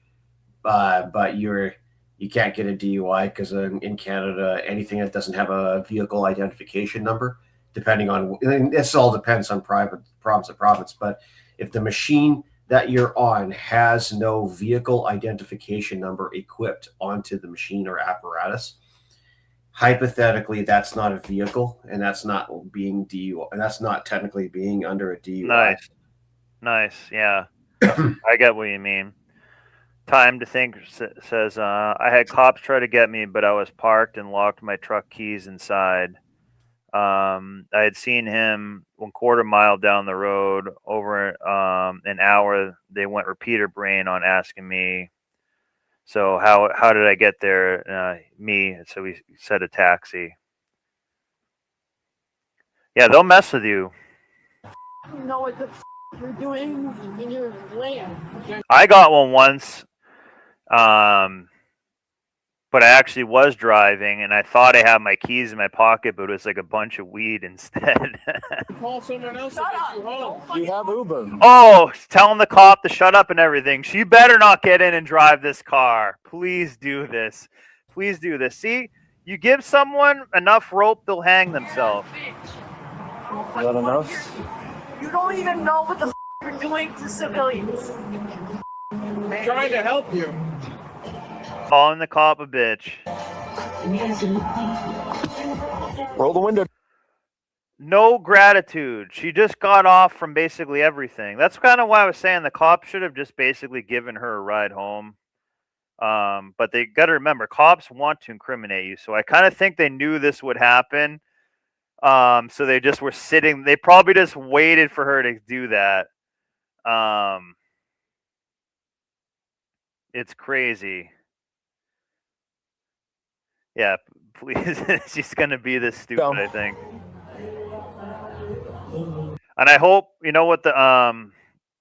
but you can't get a DUI because in Canada, anything that doesn't have a vehicle identification number, depending on, this all depends on province to province, but if the machine that you're on has no vehicle identification number equipped onto the machine or apparatus, hypothetically, that's not a vehicle, and that's not being DUI, and that's not technically being under a DUI. Nice. Yeah, I get what you mean. Time to think says, I had cops try to get me, but I was parked and locked my truck keys inside. I had seen him 1/4 mile down the road. Over an hour, they went repeater brain on asking me, so how did I get there? Me. So we said a taxi. Yeah, they'll mess with you. You know what the you're doing when you're laying. I got one once, but I actually was driving, and I thought I had my keys in my pocket, but it was like a bunch of weed instead. Call someone else to get you home. You have Uber. Oh, telling the cop to shut up and everything. She better not get in and drive this car. Please do this. Please do this. See, you give someone enough rope, they'll hang themselves. Is that enough? You don't even know what the you're doing to civilians. I'm trying to help you. Calling the cop a bitch. Roll the window. No gratitude. She just got off from basically everything. That's kind of why I was saying the cops should have just basically given her a ride home. But they got to remember, cops want to incriminate you. So I kind of think they knew this would happen. So they just were sitting. They probably just waited for her to do that. It's crazy. Yeah, please. She's gonna be this stupid, I think. And I hope, you know what, the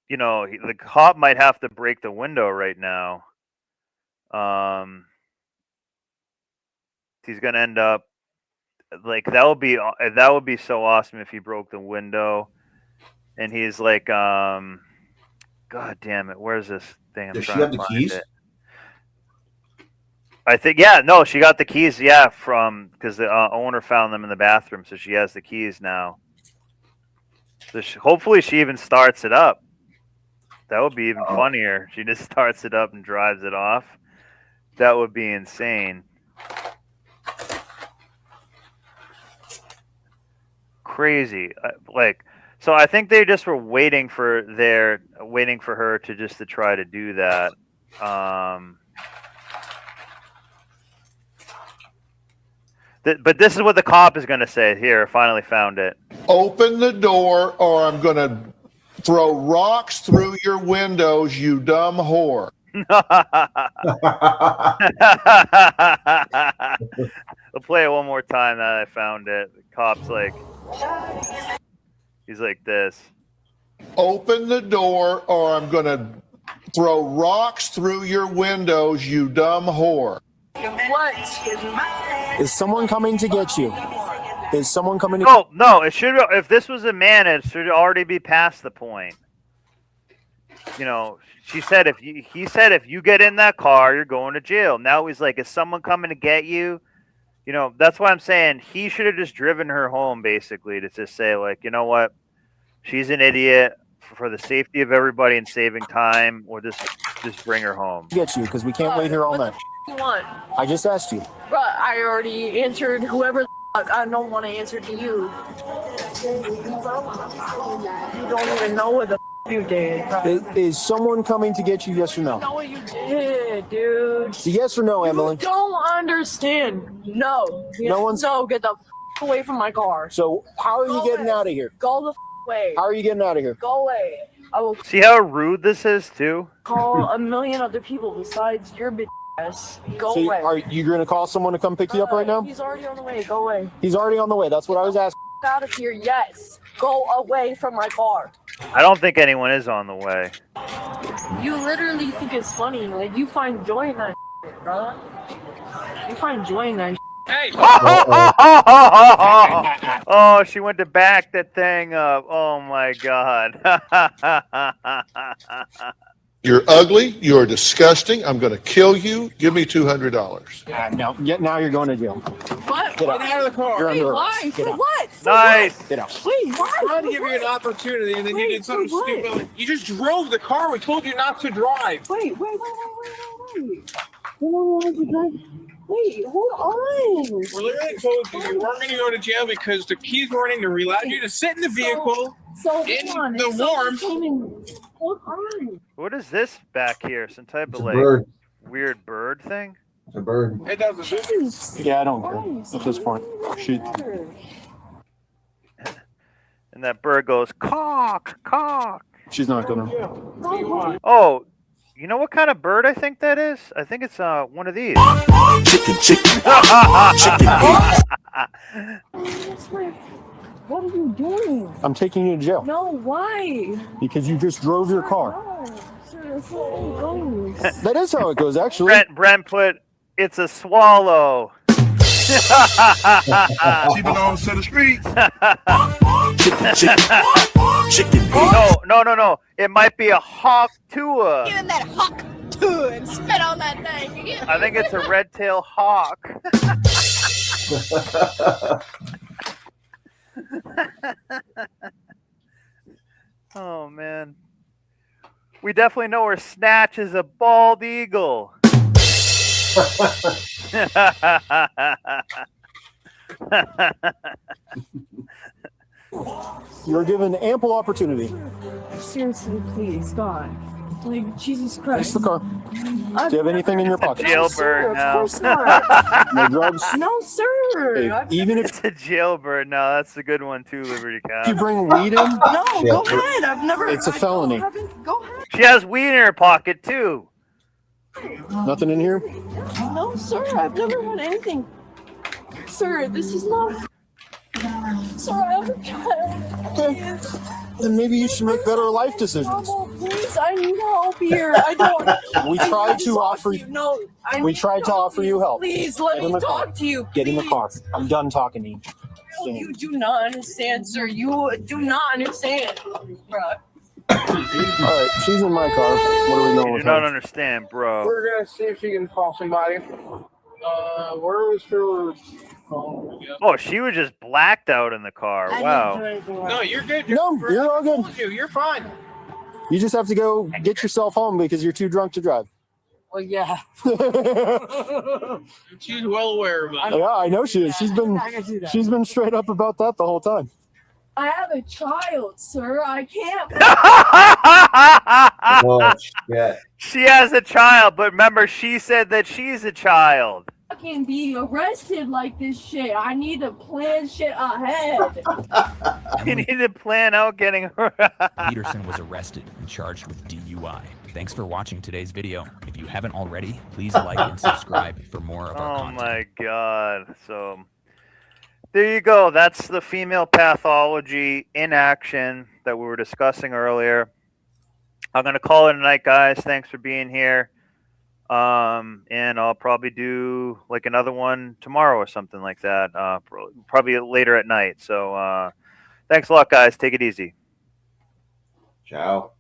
the cop might have to break the window right now. He's gonna end up like that would be so awesome if he broke the window, and he's like, God damn it, where's this thing? Does she have the keys? I think, yeah, no, she got the keys, yeah, because the owner found them in the bathroom, so she has the keys now. So hopefully she even starts it up. That would be even funnier. She just starts it up and drives it off. That would be insane. Crazy. So I think they just were waiting for her to try to do that. But this is what the cop is going to say. Here, I finally found it. Open the door or I'm going to throw rocks through your windows, you dumb whore. I'll play it one more time now that I found it. The cop's like, he's like this. Open the door or I'm going to throw rocks through your windows, you dumb whore. What? Is someone coming to get you? Is someone coming to No, it should. If this was a man, it should already be past the point. You know, he said if you get in that car, you're going to jail. Now he's like, is someone coming to get you? You know, that's why I'm saying he should have just driven her home, basically, to just say, like, you know what, she's an idiot. For the safety of everybody and saving time, or just bring her home. Get you, because we can't wait here all night. You want? I just asked you. Bruh, I already answered whoever the fuck I don't want to answer to you. You don't even know what the fuck you did. Is someone coming to get you, yes or no? You know what you did, dude. It's a yes or no, Emily. You don't understand. No. No, get the fuck away from my car. So how are you getting out of here? Go the fuck away. How are you getting out of here? Go away. I will See how rude this is, too? call a million other people besides your bitch ass. Go So away. are you going to call someone to come pick you up right now? He's already on the way. Go away. He's already on the way. That's what I was asking. Out of here, yes. Go away from my car. I don't think anyone is on the way. You literally think it's funny. Like, you find joy in that shit, bro. You find joy in that shit. Hey! Oh, she went to back that thing up. Oh, my God. You're ugly. You're disgusting. I'm going to kill you. Give me $200. No. Now you're going to jail. What? Get out. Get out of the car. You're under Why? arrest. Get For out. what? For Nice. What? Get out. Wait, why? I tried to give you an opportunity, and then you did something for what? stupid. You just drove the car. We told you not to drive. Wait. Wait, hold on. We literally told you you weren't going to go to jail because the keys weren't in there. We allowed you to sit in the vehicle in the warmth. Hold on. What is this back here? Some type of like bird. weird bird thing? It's a bird. It doesn't. Yeah, I don't care at this point. She. And that bird goes, caw, caw. She's not gonna. Oh, you know what kind of bird I think that is? I think it's one of these. Chicken, chicken, What are you doing? I'm taking you to jail No, why? because you just drove your car. No, sir, that's not how it goes. That is how it goes, actually. Brent put, it's a swallow. She belongs to the streets. chicken. No. It might be a hawk tua. Give him that hawk too and spit on that thing. I think it's a red-tailed hawk. Oh man, we definitely know her snatch is a bald eagle. You're given ample opportunity. Seriously, please, God. Like, Jesus Fix Christ. the car. Do you have anything in your pocket? Jailbird Of now. course not. No drugs? No, sir. Hey, even if It's a jailbird. No, that's a good one too, Liberty Cow. you bring weed in, No, go ahead. I've never. it's a felony. Go ahead. She has weed in her pocket too. Nothing in here? No, sir. I've never had anything. Sir, this is not. Sir, I have a child. Okay. Then maybe you should make better life decisions. Please, I need help here. I don't. We tried to offer you. No, We tried to offer you help. Please let Get in me the car. talk to you. Get in the car. I'm done talking to you. No, you do not understand, sir. You do not understand, bro. All right, she's in my car. What are we doing You with do not her? understand, bro. We're going to see if she can call somebody. Where was her phone? Oh, she was just blacked out in the car. Wow. No, you're good. No, you're all good. You're fine. You just have to go get yourself home because you're too drunk to drive. Well, yeah. She's well aware of it. Yeah, I know she is. She's been straight up about that the whole time. I have a child, sir. I can't. Oh, shit. She has a child, but remember, she said that she's a child. Fucking be arrested like this shit. I need to plan shit ahead. You need to plan out getting her. Peterson was arrested and charged with DUI. Thanks for watching today's video. If you haven't already, please like and subscribe for more of our Oh content. my god. So there you go. That's the female pathology in action that we were discussing earlier. I'm going to call it a night, guys. Thanks for being here. And I'll probably do like another one tomorrow or something like that. Probably later at night. So thanks a lot, guys. Take it easy. Ciao.